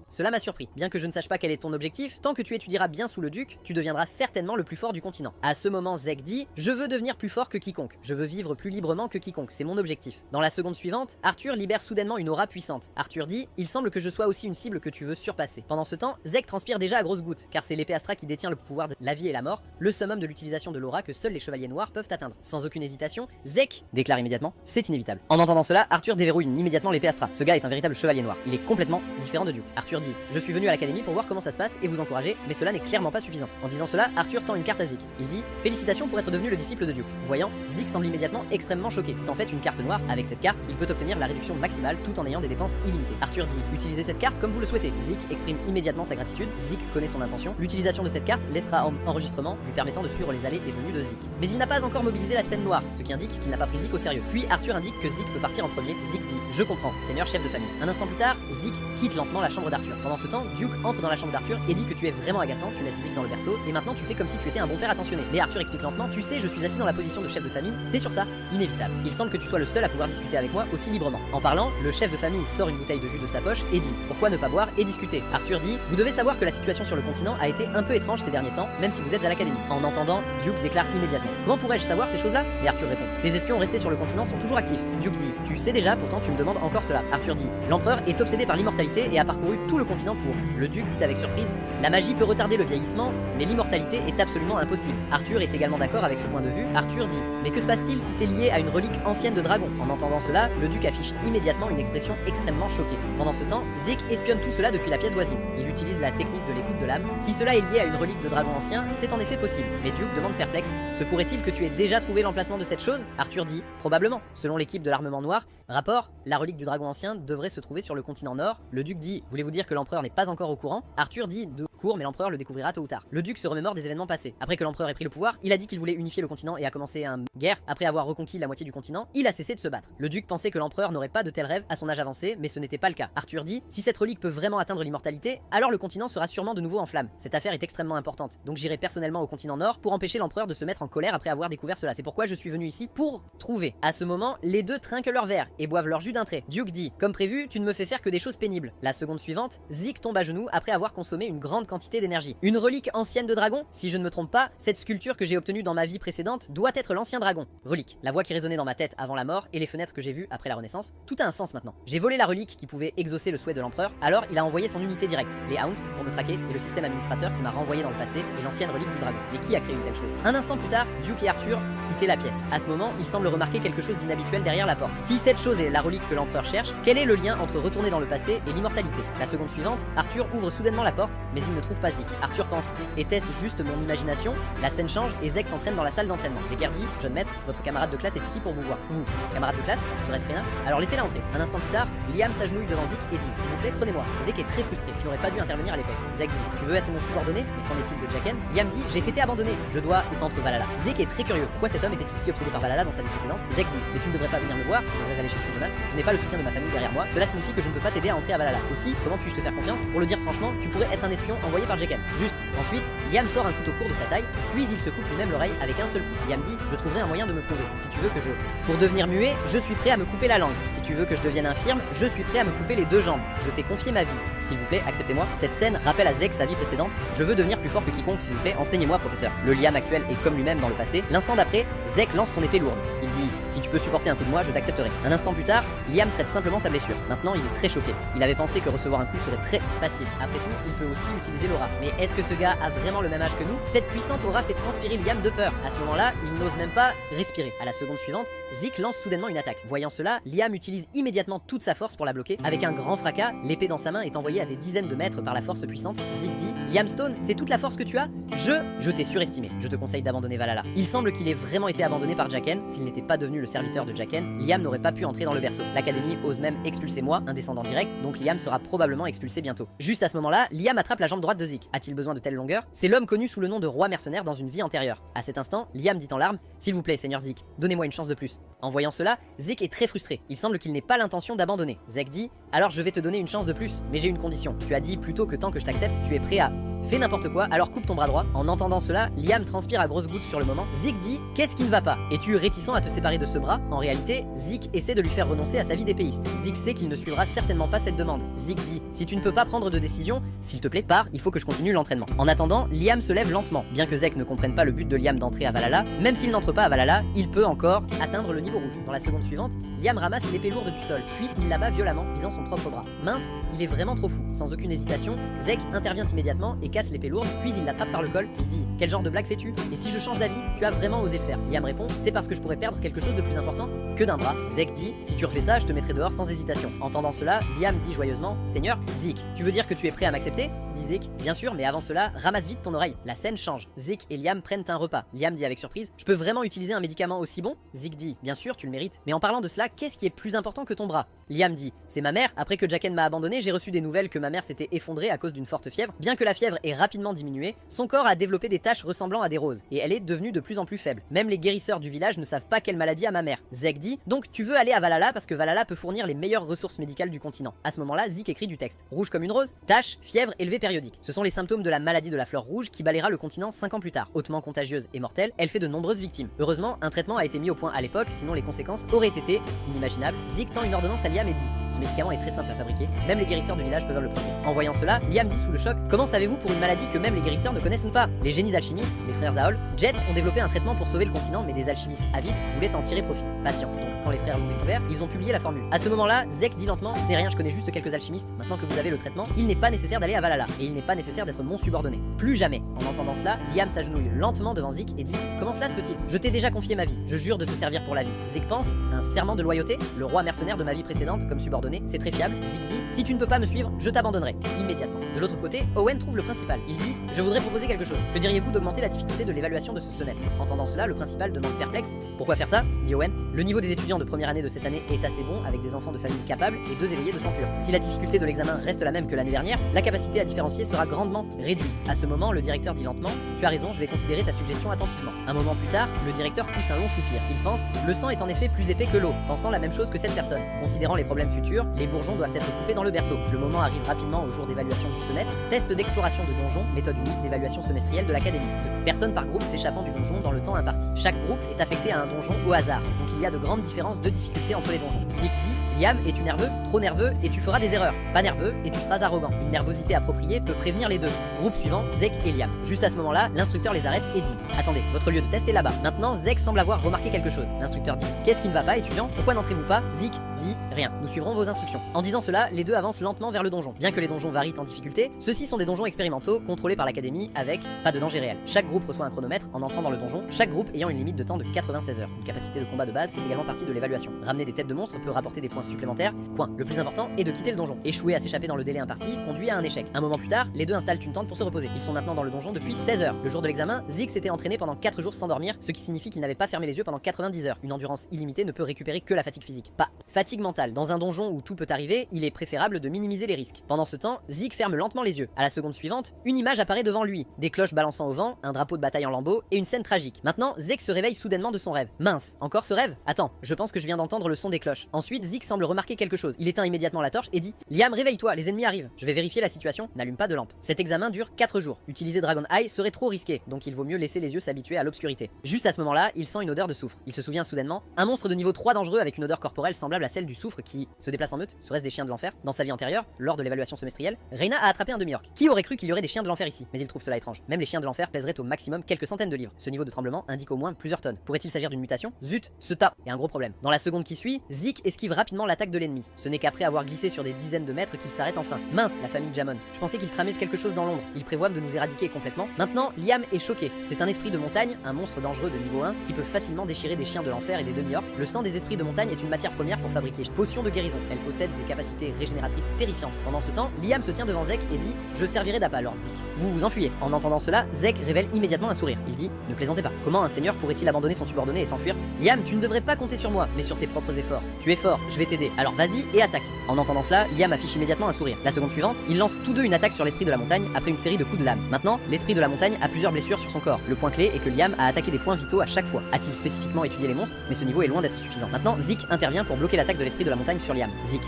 cela m'a surpris. Bien que je ne sache pas quel est ton objectif, tant que tu étudieras bien sous le duc, tu deviendras certainement le plus fort du continent. À ce moment, Zeke dit: je veux devenir plus fort que quiconque. Je veux vivre plus librement que quiconque. C'est mon objectif. Dans la seconde suivante, Arthur libère soudainement une aura puissante. Arthur dit: il semble que je sois aussi une cible que tu veux surpasser. Pendant ce temps, Zeke transpire déjà à grosses gouttes, car c'est l'épée Astra qui détient le pouvoir de la vie et la mort, le summum de l'utilisation de l'aura que seuls les chevaliers noirs peuvent atteindre. Sans aucune hésitation, Zeke déclare immédiatement: c'est inévitable. En entendant cela, Arthur déverrouille immédiatement l'épée Astra. Ce gars est un véritable chevalier noir. Il est complètement différent de Duke. Arthur dit: je suis venu à l'académie pour voir comment ça se passe et vous encourager, mais cela n'est clairement pas suffisant. En disant cela, Arthur tend une carte à Zeke. Il dit: félicitations pour être devenu le disciple de Duke. Voyant, Zeke semble immédiatement extrêmement choqué. C'est en fait une carte noire. Avec cette carte, il peut obtenir la réduction maximale tout en ayant des dépenses illimitées. Arthur dit: utilisez cette carte comme vous le souhaitez. Zeke exprime immédiatement sa gratitude. Zeke connaît son intention. L'utilisation de cette carte laissera en enregistrement, lui permettant de suivre les allées et venues de Zeke. Mais il n'a pas encore mobilisé la scène noire, ce qui indique qu'il n'a pas pris Zeke au sérieux. Puis Arthur indique que Zeke peut partir en premier. Zeke dit: je comprends, seigneur chef de famille. Un instant plus tard, Zeke quitte lentement la chambre d'Arthur. Pendant ce temps, Duke entre dans la chambre d'Arthur et dit que tu es vraiment agaçant, tu laisses Zeke dans le berceau et maintenant tu fais comme si tu étais un bon père attentionné. Mais Arthur explique lentement: tu sais, je suis assis dans la position de chef de famille, c'est sur ça, inévitable. Il semble que tu sois le seul à pouvoir discuter avec moi aussi librement. En parlant, le chef de famille sort une bouteille de jus de sa poche et dit: pourquoi ne pas boire et discuter? Arthur dit: vous devez savoir que la situation sur le continent a été un peu étrange ces derniers temps, même si vous êtes à l'académie. En entendant, Duke déclare immédiatement: comment pourrais-je savoir ces choses-là? Mais Arthur répond: tes espions restés sur le continent sont toujours actifs. Duke dit: tu sais déjà, pourtant tu me demandes encore cela. Arthur dit: l'empereur est obsédé par l'immortalité et a parcouru tout le continent pour. Le duc dit avec surprise: la magie peut retarder le vieillissement, mais l'immortalité est absolument impossible. Arthur est également d'accord avec ce point de vue. Arthur dit: mais que se passe-t-il si c'est lié à une relique ancienne de dragon? En entendant cela, le duc affiche immédiatement une expression extrêmement choquée. Pendant ce temps, Zeke espionne tout cela depuis la pièce voisine. Il utilise la technique de l'écoute de l'âme. Si cela est lié à une relique de dragon ancien, c'est en effet possible. Mais Duke demande perplexe: se pourrait-il que tu aies déjà trouvé l'emplacement de cette chose? Arthur dit: probablement. Selon l'équipe de l'armement noir, rapport, la relique du dragon ancien devrait se trouver sur le continent nord. Le duc dit: voulez-vous dire que l'empereur n'est pas encore au courant? Arthur dit: de court, mais l'empereur le découvrira tôt ou tard. Le duc se remémore des événements passés. Après que l'empereur ait pris le pouvoir, il a dit qu'il voulait unifier le continent et a commencé une guerre. Après avoir reconquis la moitié du continent, il a cessé de se battre. Le duc pensait que l'empereur n'aurait pas de tels rêves à son âge avancé, mais ce n'était pas le cas. Arthur dit: si cette relique peut vraiment atteindre l'immortalité, alors le continent sera sûrement de nouveau en flammes. Cette affaire est extrêmement importante, donc j'irai personnellement au continent nord pour empêcher l'empereur de se mettre en colère après avoir découvert cela. C'est pourquoi je suis venu ici pour trouver. À ce moment, les deux trinquent leur verre et boivent leur jus d'un trait. Duke dit: comme prévu, tu ne me fais faire que des choses pénibles. La seconde suivante, Zeke tombe à genoux après avoir consommé une grande grande quantité d'énergie. Une relique ancienne de dragon? Si je ne me trompe pas, cette sculpture que j'ai obtenue dans ma vie précédente doit être l'ancien dragon. Relique, la voix qui résonnait dans ma tête avant la mort et les fenêtres que j'ai vues après la Renaissance, tout a un sens maintenant. J'ai volé la relique qui pouvait exaucer le souhait de l'empereur, alors il a envoyé son unité directe, les Hounds, pour me traquer, et le système administrateur qui m'a renvoyé dans le passé et l'ancienne relique du dragon. Mais qui a créé une telle chose? Un instant plus tard, Duke et Arthur quittaient la pièce. À ce moment, il semble remarquer quelque chose d'inhabituel derrière la porte. Si cette chose est la relique que l'empereur cherche, quel est le lien entre retourner dans le passé et l'immortalité? La seconde suivante, Arthur ouvre soudainement la porte, mais il ne trouve pas Zeke. Arthur pense, était-ce juste mon imagination? La scène change et Zeke s'entraîne dans la salle d'entraînement. Zeke dit, jeune maître, votre camarade de classe est ici pour vous voir. Vous, camarade de classe, serait-ce Rena? Alors laissez-la entrer. Un instant plus tard, Liam s'agenouille devant Zeke et dit, s'il vous plaît, prenez-moi. Zeke est très frustré, je n'aurais pas dû intervenir à l'époque. Zeke dit, tu veux être mon subordonné? Mais qu'en est-il de Jaqen? Liam dit, j'ai été abandonné, je dois entre Valhalla. Zeke est très curieux, pourquoi cet homme était-il si obsédé par Valhalla dans sa vie précédente? Zeke dit, mais tu ne devrais pas venir me voir, tu devrais aller chez Sullivan. Je n'ai pas le soutien de ma famille derrière moi, cela signifie que je ne peux pas t'aider à entrer à Valhalla. Aussi, comment puis-je te faire confiance? Pour le dire franchement, tu pourrais être un espion envoyé par Jaqen. Juste. Ensuite, Liam sort un couteau court de sa taille, puis il se coupe lui-même l'oreille avec un seul coup. Liam dit, je trouverai un moyen de me prouver. Si tu veux que je... Pour devenir muet, je suis prêt à me couper la langue. Si tu veux que je devienne infirme, je suis prêt à me couper les deux jambes. Je t'ai confié ma vie. S'il vous plaît, acceptez-moi. Cette scène rappelle à Zeke sa vie précédente. Je veux devenir plus fort que quiconque, s'il vous plaît, enseignez-moi, professeur. Le Liam actuel est comme lui-même dans le passé. L'instant d'après, Zeke lance son épée lourde. Il dit, si tu peux supporter un peu de moi, je t'accepterai. Un instant plus tard, Liam traite simplement sa blessure. Maintenant, il est très choqué. Il avait pensé que recevoir un coup serait très facile. Après tout, il peut aussi utiliser l'aura. Mais est-ce que ce gars a vraiment le même âge que nous? Cette puissante aura fait transpirer Liam de peur. À ce moment-là, il n'ose même pas respirer. À la seconde suivante, Zeke lance soudainement une attaque. Voyant cela, Liam utilise immédiatement toute sa force pour la bloquer. Avec un grand fracas, l'épée dans sa main est envoyée à des dizaines de mètres par la force puissante. Zeke dit, Liam Stone, c'est toute la force que tu as? Je t'ai surestimé. Je te conseille d'abandonner Valhalla. Il semble qu'il ait vraiment été abandonné par Jaqen. S'il n'était pas devenu le serviteur de Jaqen, Liam n'aurait pas pu entrer dans le berceau. L'académie ose même expulser moi, un descendant direct, donc Liam sera probablement expulsé bientôt. Juste à ce moment-là, Liam attrape la jambe droite de Zeke. A-t-il besoin de telle longueur? C'est l'homme connu sous le nom de roi mercenaire dans une vie antérieure. À cet instant, Liam dit en larmes, s'il vous plaît, Seigneur Zeke, donnez-moi une chance de plus. En voyant cela, Zeke est très frustré. Il semble qu'il n'ait pas l'intention d'abandonner. Zeke dit, alors je vais te donner une chance de plus, mais j'ai une condition. Tu as dit plutôt que tant que je t'accepte, tu es prêt à... Fais n'importe quoi, alors coupe ton bras droit. En entendant cela, Liam transpire à grosses gouttes sur le moment. Zeke dit, qu'est-ce qui ne va pas? Es-tu réticent à te séparer de ce bras? En réalité, Zeke essaie de lui faire renoncer à sa vie d'épéiste. Zeke sait qu'il ne suivra certainement pas cette demande. Zeke dit, si tu ne peux pas prendre de décision, s'il te plaît, pars, il faut que je continue l'entraînement. En attendant, Liam se lève lentement. Bien que Zeke ne comprenne pas le but de Liam d'entrer à Valhalla, même s'il n'entre pas à Valhalla, il peut encore atteindre le niveau rouge. Dans la seconde suivante, Liam ramasse l'épée lourde du sol, puis il l'abat violemment, visant son propre bras. Mince, il est vraiment trop fou. Sans aucune hésitation, Zeke intervient immédiatement et casse l'épée lourde, puis il l'attrape par le col. Il dit, quel genre de blague fais-tu? Et si je change d'avis, tu as vraiment osé le faire. Liam répond, c'est parce que je pourrais perdre quelque chose de plus important que d'un bras. Zeke dit, si tu refais ça, je te mettrai dehors sans hésitation. Entendant cela, Liam dit joyeusement, Seigneur, Zeke, tu veux dire que tu es prêt à m'accepter? Dit Zeke, bien sûr, mais avant cela, ramasse vite ton oreille. La scène change. Zeke et Liam prennent un repas. Liam dit avec surprise, je peux vraiment utiliser un médicament aussi bon? Zeke dit, bien sûr, tu le mérites. Mais en parlant de cela, qu'est-ce qui est plus important que ton bras? Liam dit, c'est ma mère. Après que Jaqen m'a abandonné, j'ai reçu des nouvelles que ma mère s'était effondrée à cause d'une forte fièvre. Bien que la fièvre ait rapidement diminué, son corps a développé des taches ressemblant à des roses, et elle est devenue de plus en plus faible. Même les guérisseurs du village ne savent pas quelle maladie a ma mère. Zeke dit, donc tu veux aller à Valhalla parce que Valhalla peut fournir les meilleures ressources médicales du continent. À ce moment-là, Zeke écrit du texte. Rouge comme une rose, taches, fièvre élevée périodique. Ce sont les symptômes de la maladie de la fleur rouge qui balayera le continent 5 ans plus tard. Hautement contagieuse et mortelle, elle fait de nombreuses victimes. Heureusement, un traitement a été mis au point à l'époque, sinon les conséquences auraient été inimaginables. Zeke tend une ordonnance à Liam et dit, ce médicament est très simple à fabriquer, même les guérisseurs du village peuvent le produire. En voyant cela, Liam dit sous le choc, comment savez-vous pour une maladie que même les guérisseurs ne connaissent pas? Les génies alchimistes, les frères Zaol, Jet ont développé un traitement pour sauver le continent, mais des alchimistes avides voulaient en tirer profit. Patient. Donc quand les frères l'ont découvert, ils ont publié la formule. À ce moment-là, Zeke dit lentement, ce n'est rien, je connais juste quelques alchimistes. Maintenant que vous avez le traitement, il n'est pas nécessaire d'aller à Valhalla, et il n'est pas nécessaire d'être mon subordonné. Plus jamais. En entendant cela, Liam s'agenouille lentement devant Zeke et dit, comment cela se peut-il? Je t'ai déjà confié ma vie, je jure de te servir pour la vie. Zeke pense, un serment de loyauté? Le roi mercenaire de ma vie précédente, comme subordonné, c'est très fiable. Zeke dit, si tu ne peux pas me suivre, je t'abandonnerai. Immédiatement. De l'autre côté, Owen trouve le principal. Il dit, je voudrais proposer quelque chose. Que diriez-vous d'augmenter la difficulté de l'évaluation de ce semestre? Entendant cela, le principal demande perplexe, pourquoi faire ça? Dit Owen. Le niveau des étudiants de première année de cette année est assez bon, avec des enfants de familles capables et 2 éveillés de sang pur. Si la difficulté de l'examen reste la même que l'année dernière, la capacité à différencier sera grandement réduite. À ce moment, le directeur dit lentement, tu as raison, je vais considérer ta suggestion attentivement. Un moment plus tard, le directeur pousse un long soupir. Il pense, le sang est en effet plus épais que l'eau, pensant la même chose que cette personne. Considérant les problèmes futurs, les bourgeons doivent être coupés dans le berceau. Le moment arrive rapidement au jour d'évaluation du semestre. Test d'exploration de donjon, méthode unique d'évaluation semestrielle de l'académie. 2 personnes par groupe s'échappant du donjon dans le temps imparti. Chaque groupe est affecté à un donjon au hasard, donc il y a de grandes différences de difficulté entre les donjons. Zeke dit, Liam, es-tu nerveux? Trop nerveux et tu feras des erreurs. Pas nerveux et tu seras arrogant. Une nervosité appropriée peut prévenir les deux. Groupe suivant, Zek et Liam. Juste à ce moment-là, l'instructeur les arrête et dit: attendez, votre lieu de test est là-bas. Maintenant, Zek semble avoir remarqué quelque chose. L'instructeur dit: qu'est-ce qui ne va pas, étudiant? Pourquoi n'entrez-vous pas? Zik dit: rien. Nous suivrons vos instructions. En disant cela, les deux avancent lentement vers le donjon. Bien que les donjons varient en difficulté, ceux-ci sont des donjons expérimentaux contrôlés par l'académie avec pas de danger réel. Chaque groupe reçoit un chronomètre en entrant dans le donjon, chaque groupe ayant une limite de temps de 96 heures. Une capacité de combat de base fait également partie de l'évaluation. Ramener des têtes de monstres peut rapporter des points supplémentaires. Point. Le plus important est de quitter le donjon. Échouer à s'échapper dans le délai imparti conduit à un échec. Un moment plus tard, les deux installent une tente pour se reposer. Ils sont maintenant dans le donjon depuis 16 heures. Le jour de l'examen, Zik s'était entraîné pendant 4 jours sans dormir, ce qui signifie qu'il n'avait pas fermé les yeux pendant 90 heures. Une endurance illimitée ne peut récupérer que la fatigue physique. Pas fatigue mentale. Dans un donjon où tout peut arriver, il est préférable de minimiser les risques. Pendant ce temps, Zik ferme lentement les yeux. À la seconde suivante, une image apparaît devant lui. Des cloches balançant au vent, un drapeau de bataille en lambeaux et une scène tragique. Maintenant, Zek se réveille soudainement de son rêve. Mince, encore ce rêve? Attends, je pense que je viens d'entendre le son des cloches. Ensuite, Zik semble remarquer quelque chose. Il éteint immédiatement la torche et dit: Liam, réveille-toi, les ennemis arrivent. Je vais vérifier la situation, n'allume pas de lampe. Cet examen dure 4 jours. Utiliser Dragon Eye serait trop risqué, donc il vaut mieux laisser les yeux s'habituer à l'obscurité. Juste à ce moment-là, il sent une odeur de soufre. Il se souvient soudainement, un monstre de niveau 3 dangereux avec une odeur corporelle semblable à celle du soufre qui se déplace en meute, serait-ce des chiens de l'enfer? Dans sa vie antérieure, lors de l'évaluation semestrielle, Reyna a attrapé un demi-orc. Qui aurait cru qu'il y aurait des chiens de l'enfer ici? Mais il trouve cela étrange. Même les chiens de l'enfer pèseraient au maximum quelques centaines de livres. Ce niveau de tremblement indique au moins plusieurs tonnes. Pourrait-il s'agir d'une mutation? Zut, ce tas est un gros problème. Dans la seconde qui suit, Zik esquive rapidement l'attaque de l'ennemi. Ce n'est qu'après avoir glissé sur des dizaines de mètres qu'il s'arrête enfin. Mince, la famille Jamon. Je pensais qu'il tramait quelque chose dans l'ombre. Il prévoit de nous éradiquer complètement. Maintenant, Liam est choqué. C'est un esprit de montagne, un monstre dangereux de niveau 1 qui peut facilement déchirer des chiens de l'enfer et des demi-orcs. Le sang des esprits de montagne est une matière première pour fabriquer potions de guérison. Elle possède des capacités régénératrices terrifiantes. Pendant ce temps, Liam se tient devant Zek et dit: je servirai d'appât, Lord Zik. Vous vous enfuyez. En entendant cela, Zek révèle immédiatement un sourire. Il dit: ne plaisantez pas. Comment un seigneur pourrait-il abandonner son subordonné et s'enfuir? Liam, tu ne devrais pas compter sur moi, mais sur tes propres efforts. Tu es fort, je vais t'aider. Alors vas-y et attaque. En entendant cela, Liam affiche immédiatement un sourire. La seconde suivante, ils lancent tous deux une attaque sur l'esprit de la montagne après une série de coups de lame. Maintenant, l'esprit de la montagne a plusieurs blessures sur son corps. Le point clé est que Liam a attaqué des points vitaux à chaque fois. A-t-il spécifiquement étudié les monstres? Mais ce niveau est loin d'être suffisant. Maintenant, Zik intervient pour bloquer l'attaque de l'esprit de la montagne sur Liam. Zik dit: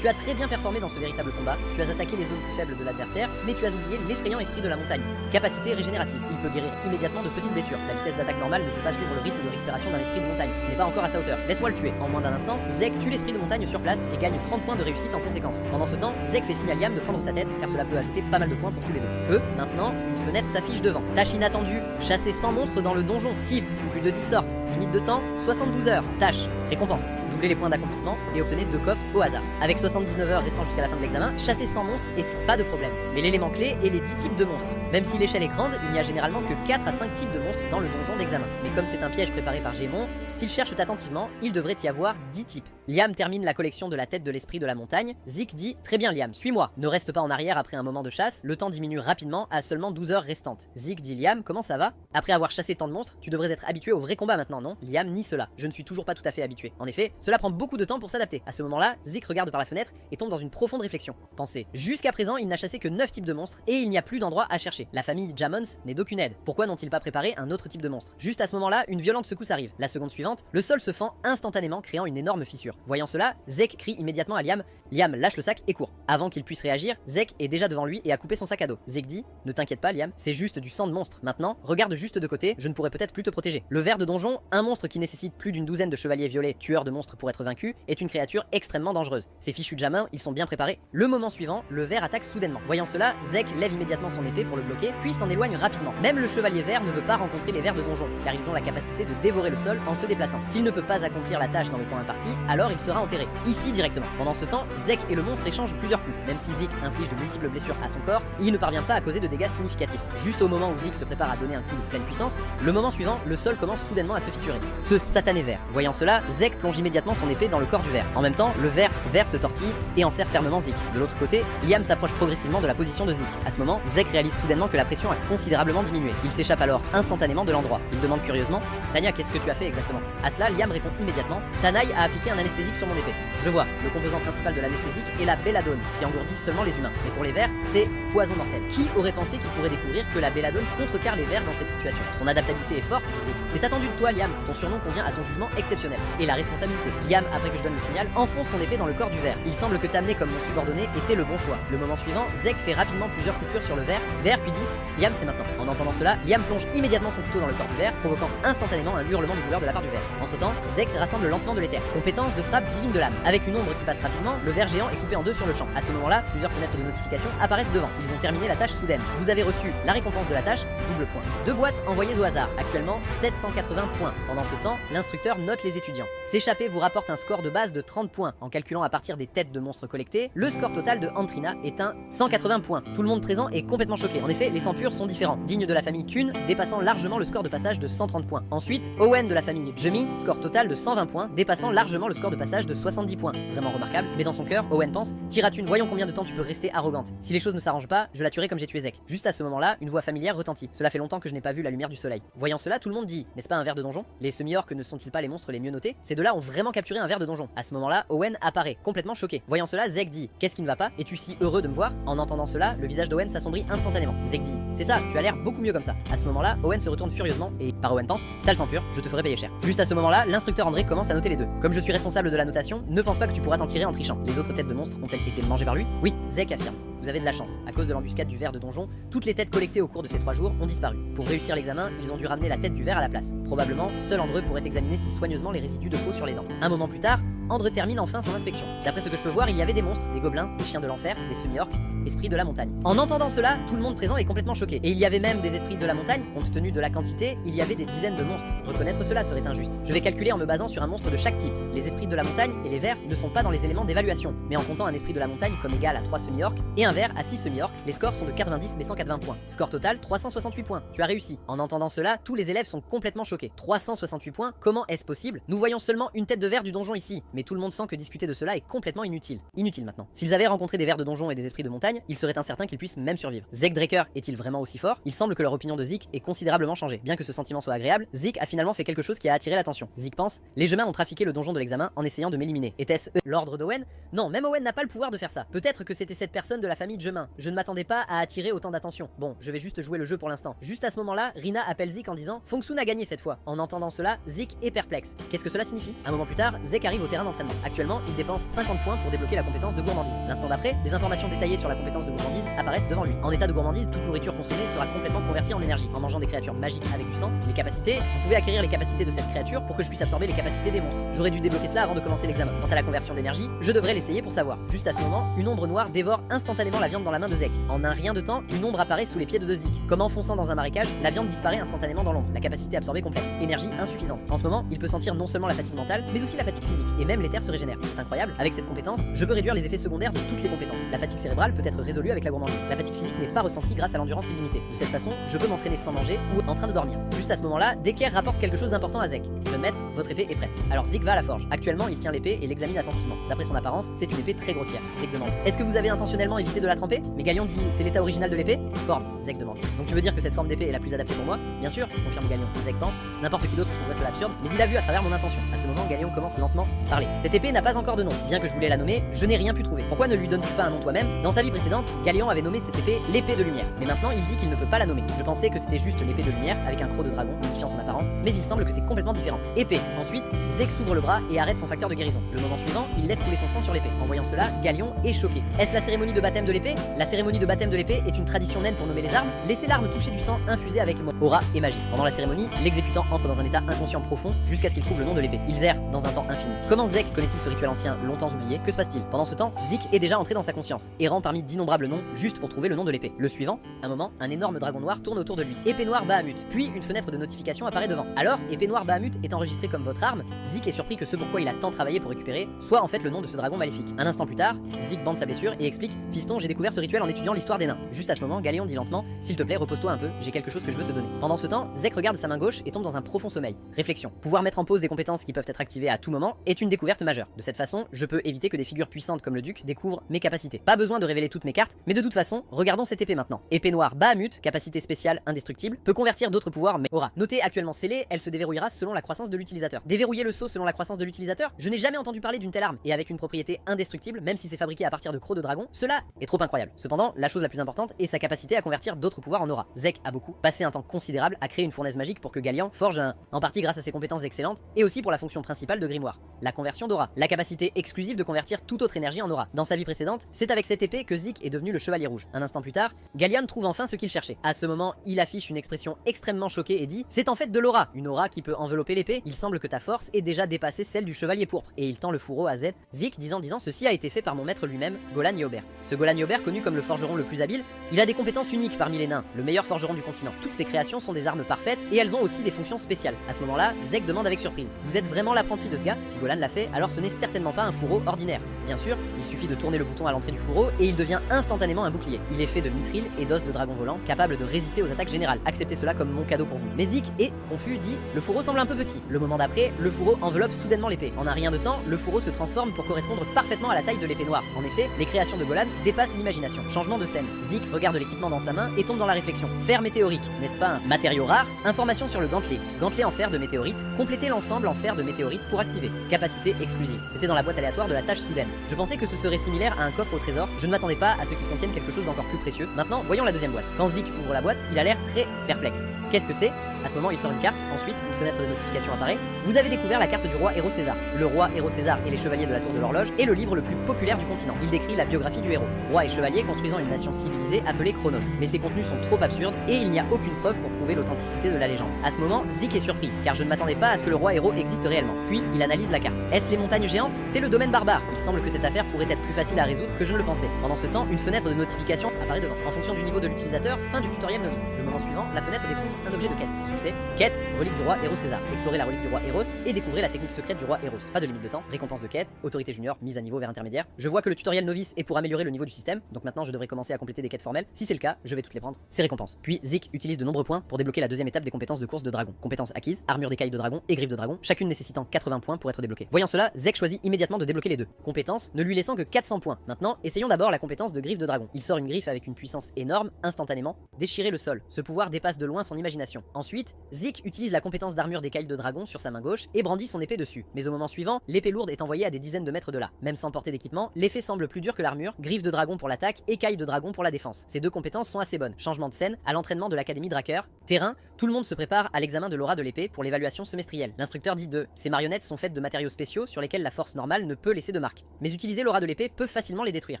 tu as très bien performé dans ce véritable combat. Tu as attaqué les zones plus faibles de l'adversaire, mais tu as oublié l'effrayant esprit de la montagne. Capacité régénérative. Il peut guérir immédiatement de petites blessures. La vitesse d'attaque normale ne peut pas suivre le rythme de récupération d'un esprit de montagne. Tu n'es pas encore à sa hauteur. Laisse-moi le tuer. En moins d'un instant, Zek tue l'esprit de montagne sur place et gagne 30 points de réussite en conséquence. Pendant ce temps, Zek fait signe à Liam de prendre sa tête car cela peut ajouter pas mal de points pour tous les deux. Maintenant, une fenêtre s'affiche devant. Tâche inattendue: chasser 100 monstres dans le donjon. Type: plus de 10 sortes. Limite de temps: 72 heures. Tâche: récompense: doublez les points d'accomplissement et obtenez 2 coffres au hasard. Avec 79 heures restant jusqu'à la fin de l'examen, chasser 100 monstres est pas de problème. Mais l'élément clé est les 10 types de monstres. Même si l'échelle est grande, il n'y a généralement que 4 à 5 types de monstres dans le donjon d'examen. Mais comme c'est un piège préparé par Gémon, s'il cherche attentivement, il devrait y avoir 10 types. Liam termine la collection de la tête de l'esprit de la montagne. Zik dit: très bien Liam, suis-moi. Ne reste pas en arrière après un moment de chasse, le temps diminue rapidement à seulement 12 heures restantes. Zik dit: Liam, comment ça va? Après avoir chassé tant de monstres, tu devrais être habitué au vrai combat maintenant, non? Liam nie cela: je ne suis toujours pas tout à fait habitué. En effet, cela prend beaucoup de temps pour s'adapter. À ce moment-là, Zik regarde par la fenêtre et tombe dans une profonde réflexion. Pensez, jusqu'à présent, il n'a chassé que 9 types de monstres et il n'y a plus d'endroit à chercher. La famille Jamons n'est d'aucune aide. Pourquoi n'ont-ils pas préparé un autre type de monstre? Juste à ce moment-là, une violente secousse arrive. La seconde suivante, le sol se fend instantanément, créant une énorme fissure. Voyant cela, Zek crie immédiatement à Liam: Liam, lâche le sac et cours. Avant qu'il puisse réagir, Zek est déjà devant lui et a coupé son sac à dos. Zek dit: ne t'inquiète pas Liam, c'est juste du sang de monstre. Maintenant, regarde juste de côté, je ne pourrais peut-être plus te protéger. Le ver de donjon, un monstre qui nécessite plus d'une douzaine de chevaliers violets tueurs de monstres pour être vaincu, est une créature extrêmement dangereuse. Ces fichus de Jamin, ils sont bien préparés. Le moment suivant, le ver attaque soudainement. Voyant cela, Zek lève immédiatement son épée pour le bloquer, puis s'en éloigne rapidement. Même le chevalier vert ne veut pas rencontrer les vers de donjon, car ils ont la capacité de dévorer le sol en se déplaçant. S'il ne peut pas accomplir la tâche dans le temps imparti, alors il sera enterré, ici directement. Pendant ce temps, Zek et le monstre échangent plusieurs coups. Même si Zik inflige de multiples blessures à son corps, il ne parvient pas à causer de dégâts significatifs. Juste au moment où Zik se prépare à donner un coup de pleine puissance, le moment suivant, le sol commence soudainement à se fissurer. Ce satané ver. Voyant cela, Zek plonge immédiatement son épée dans le corps du ver. En même temps, le ver se tortille et enserre fermement Zik. De l'autre côté, Liam s'approche progressivement de la position de Zik. À ce moment, Zek réalise soudainement que la pression a considérablement diminué. Il s'échappe alors instantanément de l'endroit. Il demande curieusement: Tanya, qu'est-ce que tu as fait exactement? À cela, Liam répond immédiatement: Tanaï a appliqué un anesthésique sur mon épée. Je vois, le composant principal de l'anesthésique est la belladone, qui engourdit seulement les humains. Mais pour les vers, c'est poison mortel. Qui aurait pensé qu'il pourrait découvrir que la belladone contrecarre les vers dans cette situation? Son adaptabilité est forte, disait. C'est attendu de toi, Liam. Ton surnom convient à ton jugement exceptionnel. Et la responsabilité. Liam, après que je donne le signal, enfonce ton épée dans le corps du ver. Il semble que t'amener comme mon subordonné était le bon choix. Le moment suivant, Zek fait rapidement plusieurs coupures sur le ver, puis dit: Liam, c'est maintenant. En entendant cela, Liam plonge immédiatement son couteau dans le corps du ver, provoquant instantanément un hurlement de douleur de la part du ver. Entre temps, Zek rassemble lentement de l'éther. Compétence de frappe divine de l'âme. Avec une ombre qui passe rapidement, le ver géant est coupé en deux sur le champ. À ce moment-là, plusieurs fenêtres de notification apparaissent devant. Ils ont terminé la tâche soudaine. Vous avez reçu la récompense de la tâche, double point. 2 boîtes envoyées au hasard, actuellement 780 points. Pendant ce temps, l'instructeur note les étudiants. S'échapper vous rapporte un score de base de 30 points. En calculant à partir des têtes de monstres collectées, le score total de Antrina est un 180 points. Tout le monde présent est complètement choqué. En effet, les sangs purs sont différents. Dignes de la famille Thune, dépassant largement le score de passage de 130 points. Ensuite, Owen de la famille Jemmy, score total de 120 points, dépassant largement le score de passage de 70 points. Vraiment remarquable, mais dans son cœur, Owen pense: Tira Thune, voyons combien de temps tu peux rester arrogante. Si les choses ne s'arrangent pas, je la tuerai comme j'ai tué Zek. Juste à ce moment-là, une voix familière retentit. Cela fait longtemps que je n'ai pas vu la lumière du soleil. Voyant cela, tout le monde dit: N'est-ce pas un ver de donjon? Les semi-orques ne sont-ils pas les monstres les mieux notés? Ces deux-là ont vraiment capturé un ver de donjon. À ce moment-là, Owen apparaît, complètement choqué. Voyant cela, Zek dit: Qu'est-ce qui ne va pas? Es-tu si heureux de me voir? En entendant cela, le visage d'Owen s'assombrit instantanément. Zek dit: C'est ça, tu as l'air beaucoup mieux comme ça. À ce moment-là, Owen se retourne furieusement et, par Owen pense: Sale sang pur, je te ferai payer cher. Juste à ce moment-là, l'instructeur André commence à noter les deux. Comme je suis responsable de la notation, ne pense pas que tu pourras t'en tirer en trichant. Les autres têtes de monstres ont-elles été mangées par lui? Oui, Zek affirme. Vous avez de la chance. À cause de l'embuscade du ver de donjon, toutes les têtes collectées au cours de ces 3 jours ont disparu. Pour réussir l'examen, ils ont dû ramener la tête du ver à la place. Probablement, seul André pourrait examiner si soigneusement les résidus de peau sur les dents. Un moment plus tard, André termine enfin son inspection. D'après ce que je peux voir, il y avait des monstres, des gobelins, des chiens de l'enfer, des semi-orques, esprits de la montagne. En entendant cela, tout le monde présent est complètement choqué. Et il y avait même des esprits de la montagne, compte tenu de la quantité, il y avait des dizaines de monstres. Reconnaître cela serait injuste. Je vais calculer en me basant sur un monstre de chaque type. Les esprits de la montagne et les vers ne sont pas dans les éléments d'évaluation, mais en comptant un esprit de la montagne comme égal à 3 semi-orques et un ver à 6 semi-orques, les scores sont de 90 mais 180 points. Score total 368 points. Tu as réussi. En entendant cela, tous les élèves sont complètement choqués. 368 points, comment est-ce possible? Nous voyons seulement une tête de ver du donjon ici, mais tout le monde sent que discuter de cela est complètement inutile. Inutile maintenant. S'ils avaient rencontré des vers de donjon et des esprits de montagne, il serait incertain qu'ils puissent même survivre. Zek Draker est-il vraiment aussi fort? Il semble que leur opinion de Zik ait considérablement changé. Bien que ce sentiment soit agréable, Zik a finalement fait quelque chose qui a attiré l'attention. Zik pense: les Gemins ont trafiqué le donjon de l'examen en essayant de m'éliminer. Était-ce l'ordre d'Owen? Non, même Owen n'a pas le pouvoir de faire ça. Peut-être que c'était cette personne de la famille Gemin. Je ne m'attendais pas à attirer autant d'attention. Bon, je vais juste jouer le jeu pour l'instant. Juste à ce moment-là, Rina appelle Zik en disant: Fongsun a gagné cette fois. En entendant cela, Zik est perplexe. Qu'est-ce que cela signifie? Un moment plus tard, Zek arrive au terrain d'entraînement. Actuellement, il dépense 50 points pour débloquer la compétence de gourmandise. L'instant d'après, des informations détaillées sur la compétence de gourmandise apparaissent devant lui. En état de gourmandise, toute nourriture consommée sera complètement convertie en énergie. En mangeant des créatures magiques avec du sang, les capacités, vous pouvez acquérir les capacités de cette créature pour que je puisse absorber les capacités des monstres. J'aurais dû débloquer cela avant de commencer l'examen. Quant à la conversion d'énergie, je devrais l'essayer pour savoir. Juste à ce moment, une ombre noire dévore instantanément la viande dans la main de Zek. En un rien de temps, une ombre apparaît sous les pieds de Zik. Comme en fonçant dans un marécage, la viande disparaît instantanément dans l'ombre. La capacité absorbée complète. Énergie insuffisante. En ce moment, il peut sentir non seulement la fatigue mentale, mais aussi la fatigue physique. Et même les terres se régénèrent. C'est incroyable. Avec cette compétence, je peux réduire les effets secondaires de toutes les compétences. La fatigue cérébrale peut être résolue avec la gourmandise. La fatigue physique n'est pas ressentie grâce à l'endurance illimitée. De cette façon, je peux m'entraîner sans manger ou en train de dormir. Juste à ce moment-là, Decker rapporte quelque chose d'important à Zek. Jeune maître, votre épée est prête. Alors Zik va à la forge. Actuellement, il tient l'épée et l'examine attentivement. D'après son apparence, c'est une épée très grossière. Zek demande: Est-ce que vous avez intentionnellement évité de la tremper? Mais Galion dit: C'est l'état original de l'épée? Forme. Zek demande: Donc tu veux dire que cette forme d'épée est la plus adaptée pour moi? Bien sûr, confirme Galion. Zek pense: N'importe qui d'autre trouverait cela absurde, mais il a vu à travers mon intention. À ce moment, Galion commence lentement à parler. Cette épée n'a pas encore de nom. Bien que je voulais la nommer, je n'ai rien pu trouver. Pourquoi ne lui donnes-tu pas un nom toi-même? Dans sa vie précédente, Galion avait nommé cette épée l'épée de lumière. Mais maintenant, il dit qu'il ne peut pas la nommer. Je pensais que c'était juste l'épée de lumière avec un croc de dragon, modifiant son apparence, mais il semble que c'est complètement différent. Épée. Ensuite, Zek s'ouvre le bras et arrête son facteur de guérison. Le moment suivant, il laisse couler son sang sur l'épée. En voyant cela, Galion est choqué. Est-ce la cérémonie de baptême de l'épée? La cérémonie de baptême de l'épée est une tradition naine pour nommer les armes. Laissez l'arme toucher du sang infusé avec aura et magie. Pendant la cérémonie, l'exécutant entre dans un état inconscient profond jusqu'à ce qu'il trouve le nom de l'épée. Ils errent dans un temps infini. Comment Zek connaît-il ce rituel ancien longtemps oublié? Que se passe-t-il? Pendant ce temps, Zik est déjà entré dans sa conscience, errant parmi d'innombrables noms juste pour trouver le nom de l'épée. Le suivant, un moment, un énorme dragon noir tourne autour de lui. Épée noire Bahamut. Puis une fenêtre de notification apparaît devant. Alors, épée noire Bahamut est enregistrée comme votre arme. Zik est surpris que ce pourquoi il a tant travaillé pour récupérer soit en fait le nom de ce dragon maléfique. Un instant plus tard, Zik bande sa blessure et explique: Fiston, j'ai découvert ce rituel en étudiant l'histoire des nains. Juste à ce moment, Galion dit lentement: S'il te plaît, repose-toi un peu, j'ai quelque chose que je veux te donner. Pendant ce temps, Zek regarde sa main gauche et tombe dans un profond sommeil. Réflexion. Pouvoir mettre en pause des compétences qui peuvent être activées à tout moment est une découverte majeure. De cette façon, je peux éviter que des figures puissantes comme le duc découvrent mes capacités. Pas besoin de révéler toutes mes cartes, mais de toute façon, regardons cette épée maintenant. Épée noire Bahamut, capacité spéciale indestructible, peut convertir d'autres pouvoirs mais aura. Notée actuellement scellée, elle se déverrouillera selon la croissance de l'utilisateur. Déverrouiller le sceau selon la croissance de l'utilisateur? Je n'ai jamais entendu parler d'une telle arme, et avec une propriété indestructible, même si c'est fabriqué à partir de crocs de dragon, cela est trop incroyable. Cependant, la chose la plus importante est sa capacité à convertir d'autres pouvoirs en aura. Zek a beaucoup passé un temps considérable à créer une fournaise magique pour que Galian forge un, en partie grâce à ses compétences excellentes, et aussi pour la fonction principale de grimoire, la conversion d'aura, la capacité exclusive de convertir toute autre énergie en aura. Dans sa vie précédente, c'est avec cette épée que Zik Zik est devenu le chevalier rouge. Un instant plus tard, Gallion trouve enfin ce qu'il cherchait. À ce moment, il affiche une expression extrêmement choquée et dit « C'est en fait de l'aura, une aura qui peut envelopper l'épée. Il semble que ta force ait déjà dépassé celle du chevalier pourpre. » Et il tend le fourreau à Z. Zik disant « Ceci a été fait par mon maître lui-même, Golan Yober. » Ce Golan Yober, connu comme le forgeron le plus habile, il a des compétences uniques parmi les nains, le meilleur forgeron du continent. Toutes ses créations sont des armes parfaites et elles ont aussi des fonctions spéciales. À ce moment-là, Zek demande avec surprise « Vous êtes vraiment l'apprenti de ce gars? Si Golan l'a fait, alors ce n'est certainement pas un fourreau ordinaire. » Bien sûr, il suffit de tourner le bouton à l'entrée du fourreau et il devient instantanément un bouclier. Il est fait de mithril et d'os de dragon volant, capable de résister aux attaques générales. Acceptez cela comme mon cadeau pour vous. Mais Zik est confus, dit « Le fourreau semble un peu petit. » Le moment d'après, le fourreau enveloppe soudainement l'épée. En un rien de temps, le fourreau se transforme pour correspondre parfaitement à la taille de l'épée noire. En effet, les créations de Golan dépassent l'imagination. Changement de scène. Zik regarde l'équipement dans sa main et tombe dans la réflexion. Fer météorique, n'est-ce pas un matériau rare? Information sur le gantelet. Gantelet en fer de météorite. Complétez l'ensemble en fer de météorite pour activer. Capacité exclusive. C'était dans la boîte aléatoire de la tâche soudaine. Je pensais que ce serait similaire à un coffre au trésor. Je ne m'attendais pas à ce qu'il contienne quelque chose d'encore plus précieux. Maintenant, voyons la deuxième boîte. Quand Zik ouvre la boîte, il a l'air très perplexe. Qu'est-ce que c'est? À ce moment, il sort une carte, ensuite, une fenêtre de notification apparaît. Vous avez découvert la carte du roi Héros César. Le roi Héros César et les chevaliers de la tour de l'horloge est le livre le plus populaire du continent. Il décrit la biographie du héros. Roi et chevalier construisant une nation civilisée appelée Chronos. Mais ces contenus sont trop absurdes et il n'y a aucune preuve pour prouver l'authenticité de la légende. À ce moment, Zik est surpris, car je ne m'attendais pas à ce que le roi héros existe réellement. Puis, il analyse la carte. Est-ce les montagnes géantes? C'est le domaine barbare. Il semble que cette affaire pourrait être plus facile à résoudre que je ne le pensais. Pendant ce temps, une fenêtre de notification apparaît devant. En fonction du niveau de l'utilisateur, fin du tutoriel novice. Le moment suivant, la fenêtre découvre un objet de quête. Succès, quête, relique du roi Héros César. Explorez la relique du roi Héros et découvrez la technique secrète du roi Héros. Pas de limite de temps, récompense de quête, autorité junior, mise à niveau vers intermédiaire. Je vois que le tutoriel novice est pour améliorer le niveau du système, donc maintenant je devrais commencer à compléter des quêtes formelles. Si c'est le cas, je vais toutes les prendre. Ces récompenses. Puis Zik utilise de nombreux points pour débloquer la deuxième étape des compétences de course de dragon. Compétences acquises, armure d'écailles de dragon et griffes de dragon, chacune nécessitant 80 points pour être débloquée. Voyant cela, Zek choisit immédiatement de débloquer les deux. Compétences ne lui laissant que 400 points. Maintenant, essayons d'abord la compétence de griffe de dragon. Il sort une griffe avec une puissance énorme, instantanément, déchirer le sol. Ce pouvoir dépasse de loin son imagination. Ensuite, Zik utilise la compétence d'armure d'écailles de dragon sur sa main gauche et brandit son épée dessus. Mais au moment suivant, l'épée lourde est envoyée à des dizaines de mètres de là. Même sans porter d'équipement, l'effet semble plus dur que l'armure, griffe de dragon pour l'attaque, écailles de dragon pour la défense. Ces deux compétences sont assez bonnes. Changement de scène, à l'entraînement de l'académie Draker. Terrain, tout le monde se prépare à l'examen de l'aura de l'épée pour l'évaluation semestrielle. L'instructeur dit ces marionnettes sont faites de matériaux spéciaux sur lesquels la force normale ne peut laisser de marque. Mais utiliser l'aura de l'épée peut facilement les détruire.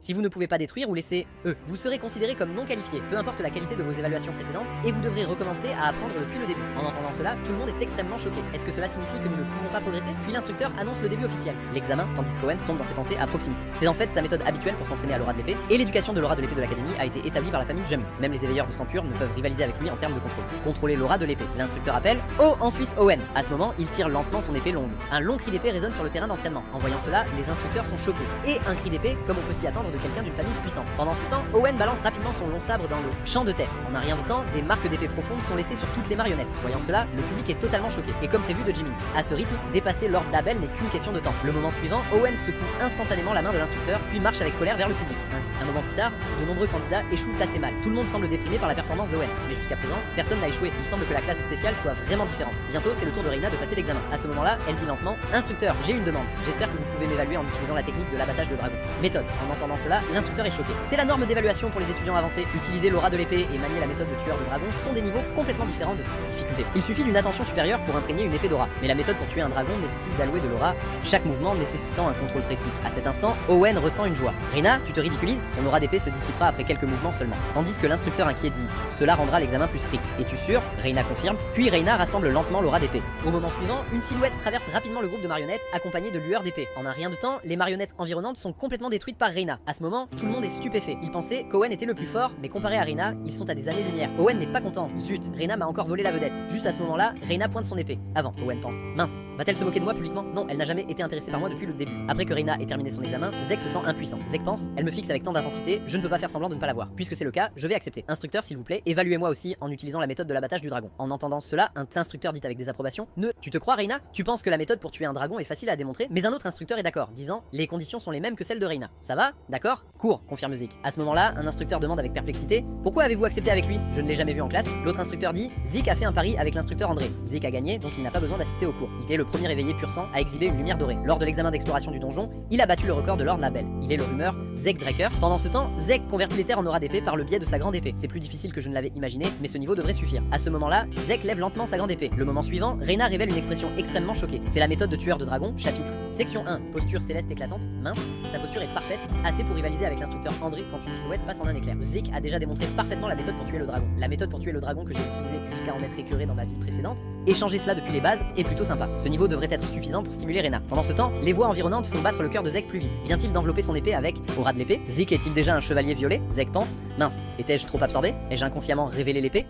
Si vous ne pouvez pas détruire ou laisser vous serez considéré comme non qualifié, peu importe la qualité de vos évaluations précédentes, et vous devrez recommencer à apprendre depuis le début. En entendant cela, tout le monde est extrêmement choqué. Est-ce que cela signifie que nous ne pouvons pas progresser? Puis l'instructeur annonce le début officiel. L'examen, tandis qu'Owen tombe dans ses pensées à proximité. C'est en fait sa méthode habituelle pour s'entraîner à l'aura de l'épée, et l'éducation de l'aura de l'épée de l'académie a été établie par la famille Jummy. Même les éveilleurs de sang pur ne peuvent rivaliser avec lui en termes de contrôle. Contrôler l'aura de l'épée. L'instructeur appelle ensuite Owen. À ce moment, il tire lentement son épée longue. Un long cri d'épée résonne sur le terrain d'entraînement. En voyant cela, les instructeurs sont choqués. Et un cri d'épée, comme on peut s'y attendre de quelqu'un d'une famille puissante. Pendant ce temps, Owen balance rapidement son long sabre dans le champ de test. En un rien de temps, des marques d'épée profondes sont laissées sur toutes les marionnettes. Voyant cela, le public est totalement choqué. Et comme prévu de Jimmins. À ce rythme, dépasser Lord Dabel n'est qu'une question de temps. Le moment suivant, Owen secoue instantanément la main de l'instructeur, puis marche avec colère vers le public. Un moment plus tard, de nombreux candidats échouent assez mal. Tout le monde semble déprimé par la performance d'Owen. Mais jusqu'à présent, personne n'a échoué. Il semble que la classe spéciale soit vraiment différente. Bientôt, c'est le tour de Reina de passer l'examen. À ce moment-là, elle dit lentement Instructeur, j'ai une demande. J'espère que vous pouvez m'évaluer en utilisant la technique de l'abattage de dragon. Méthode. En entendant cela, l'instructeur est choqué. C'est la norme d'évaluation pour les étudiants avancés. Utiliser l'aura de l'épée et manier la méthode de tueur de dragon sont des niveaux complètement différents de difficulté. Il suffit d'une attention supérieure pour imprégner une épée d'aura. Mais la méthode pour tuer un dragon nécessite d'allouer de l'aura, chaque mouvement nécessitant un contrôle précis. À cet instant, Owen ressent une joie. Reina, tu te ridiculises? Ton aura d'épée se dissipera après quelques mouvements seulement. Tandis que l'instructeur inquiet dit cela rendra l'examen plus strict. Es-tu sûr? Reina confirme. Puis Reina rassemble lentement l'aura d'épée. Au moment suivant, une silhouette traverse rapidement le groupe de marionnettes accompagnée de lueurs d'épée. En un rien de temps, les marionnettes environnantes sont complètement détruites par Reina. À ce moment, tout le monde est stupéfait. Il pensait qu'Owen était le plus fort, mais comparé à Reina, ils sont à des années-lumière. Owen n'est pas content. Zut, Reina m'a encore volé la vedette. Juste à ce moment-là, Reina pointe son épée. Avant, Owen pense. Mince, va-t-elle se moquer de moi publiquement? Non, elle n'a jamais été intéressée par moi depuis le début. Après que Reina ait terminé son examen, Zek se sent impuissant. Zek pense, elle me fixe avec tant d'intensité, je ne peux pas faire semblant de ne pas la voir. Puisque c'est le cas, je vais accepter. Instructeur, s'il vous plaît, évaluez-moi aussi en utilisant la méthode de l'abattage du dragon. En entendant cela, un instructeur dit avec désapprobation tu te crois, Reina? Tu penses que la méthode pour tuer un dragon est facile à démontrer, mais un autre instructeur est d'accord, disant les conditions sont les mêmes que celles de Reina. Ça va? D'accord? Cours, confirme Zik. À ce moment-là, un instructeur demande avec perplexité pourquoi avez-vous accepté avec lui? Je ne l'ai jamais vu en classe. L'autre instructeur dit Zik a fait un pari avec l'instructeur André. Zik a gagné, donc il n'a pas besoin d'assister au cours. Il est le premier éveillé pur sang à exhiber une lumière dorée. Lors de l'examen d'exploration du donjon, il a battu le record de Lord Nabel. Il est le rumeur Zek Draker. Pendant ce temps, Zek convertit les terres en aura d'épée par le biais de sa grande épée. C'est plus difficile que je ne l'avais imaginé, mais ce niveau devrait suffire. À ce moment-là, Zek lève lentement sa grande épée. Le moment suivant, Reyna révèle une expression extrêmement choquée. C'est la méthode de tueur de dragon, chapitre. Section 1, posture céleste éclatante, mince. Sa posture est parfaite, assez pour rivaliser avec l'instructeur André quand une silhouette passe en un éclair. Zeke a déjà démontré parfaitement la méthode pour tuer le dragon. La méthode pour tuer le dragon que j'ai utilisée jusqu'à en être écœuré dans ma vie précédente. Échanger cela depuis les bases est plutôt sympa. Ce niveau devrait être suffisant pour stimuler Reyna. Pendant ce temps, les voix environnantes font battre le cœur de Zek plus vite. Vient-il d'envelopper son épée avec aura de l'épée? Zeke est-il déjà un chevalier violet? Zek pense. Mince, étais-je trop absorbé? Ai-je inconsciemment révélé l'épée?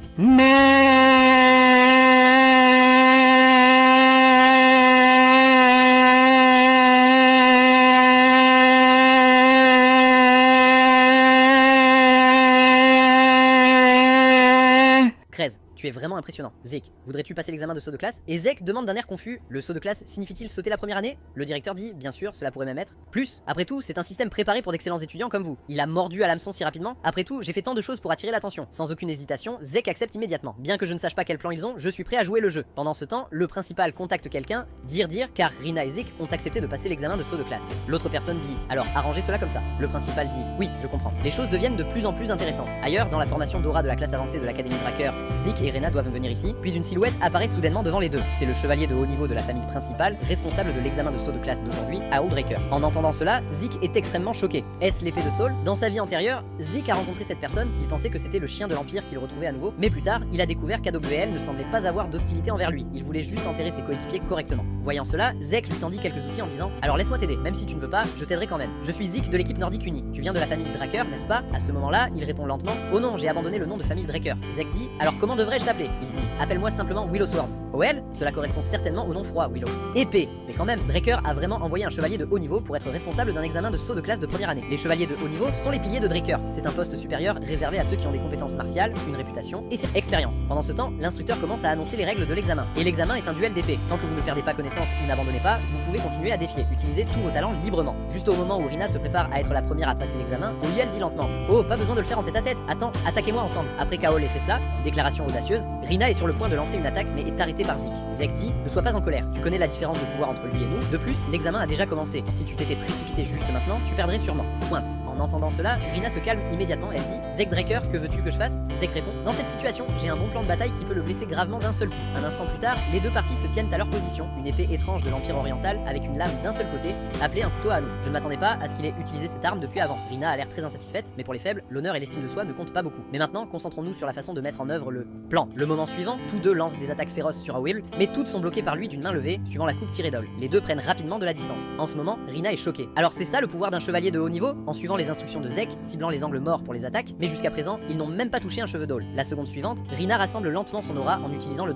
Tu es vraiment impressionnant. Zeke, voudrais-tu passer l'examen de saut de classe? Et Zeke demande d'un air confus, le saut de classe signifie-t-il sauter la première année? Le directeur dit, bien sûr, cela pourrait même être. Plus, après tout, c'est un système préparé pour d'excellents étudiants comme vous. Il a mordu à l'hameçon si rapidement. Après tout, j'ai fait tant de choses pour attirer l'attention. Sans aucune hésitation, Zeke accepte immédiatement. Bien que je ne sache pas quel plan ils ont, je suis prêt à jouer le jeu. Pendant ce temps, le principal contacte quelqu'un, dire, car Rina et Zeke ont accepté de passer l'examen de saut de classe. L'autre personne dit, alors arrangez cela comme ça. Le principal dit, oui, je comprends. Les choses deviennent de plus en plus intéressantes. Ailleurs, dans la formation d'aura de la classe avancée de l'Académie Draker, Zeke et Rina doivent venir ici. Puis une silhouette apparaît soudainement devant les deux. C'est le chevalier de haut niveau de la famille principale, responsable de l'examen de saut de classe d'aujourd'hui, Owl Draker. En entendant cela, Zeke est extrêmement choqué. Est-ce l'épée de Saul? Dans sa vie antérieure, Zeke a rencontré cette personne, il pensait que c'était le chien de l'Empire qu'il retrouvait à nouveau, mais plus tard, il a découvert qu'AWL ne semblait pas avoir d'hostilité envers lui, il voulait juste enterrer ses coéquipiers correctement. Voyant cela, Zeke lui tendit quelques outils en disant « Alors laisse-moi t'aider, même si tu ne veux pas, je t'aiderai quand même. Je suis Zeke de l'équipe nordique unie. Tu viens de la famille Draker, n'est-ce pas ?» À ce moment-là, il répond lentement « Oh non, j'ai abandonné le nom de famille Draker. » Zeke dit « Alors comment devrais-je t'appeler ?» Il dit « Appelle-moi simplement Willow Sword. » OL, cela correspond certainement au nom froid, Willow. Épée. Mais quand même, Draker a vraiment envoyé un chevalier de haut niveau pour être responsable d'un examen de saut de classe de première année. Les chevaliers de haut niveau sont les piliers de Draker. C'est un poste supérieur réservé à ceux qui ont des compétences martiales, une réputation et cette expérience. Pendant ce temps, l'instructeur commence à annoncer les règles de l'examen. Et l'examen est un duel d'épée. Tant que vous ne perdez pas connaissance ou n'abandonnez pas, vous pouvez continuer à défier. Utilisez tous vos talents librement. Juste au moment où Rina se prépare à être la première à passer l'examen, Oliel dit lentement « Oh, pas besoin de le faire en tête à tête. Attends, attaquez-moi ensemble. » Après qu'Aol ait fait cela, déclaration audacieuse, Rina est sur le point de lancer une attaque mais est arrêtée par Zeke. Zeke dit « Ne sois pas en colère. Tu connais la différence de pouvoir entre lui et nous. De plus, l'examen a déjà commencé. Si tu t'étais précipité juste maintenant, tu perdrais sûrement. » Pointe. En entendant cela, Rina se calme immédiatement. Elle dit « Zeke Draker, que veux-tu que je fasse ?» Zeke répond « Dans cette situation, j'ai un bon plan de bataille qui peut le blesser gravement d'un seul coup. » Un instant plus tard, les deux parties se tiennent à leur position, une épée étrange de l'Empire oriental avec une lame d'un seul côté, appelée un couteau à anneau. Je ne m'attendais pas à ce qu'il ait utilisé cette arme depuis avant. Rina a l'air très insatisfaite, mais pour les faibles, l'honneur et l'estime de soi ne comptent pas beaucoup. Mais maintenant, concentrons-nous sur la façon de mettre en œuvre le plan. Le moment suivant, tous deux lancent des attaques féroces sur Will, mais toutes sont bloquées par lui d'une main levée, suivant la coupe tirée d'Ol. Les deux prennent rapidement de la distance. En ce moment, Rina est choquée. Alors c'est ça le pouvoir d'un chevalier de haut niveau? En suivant les instructions de Zeke, ciblant les angles morts pour les attaques, mais jusqu'à présent, ils n'ont même pas touché un cheveu d'Ol. La seconde suivante, Rina rassemble lentement son aura en utilisant le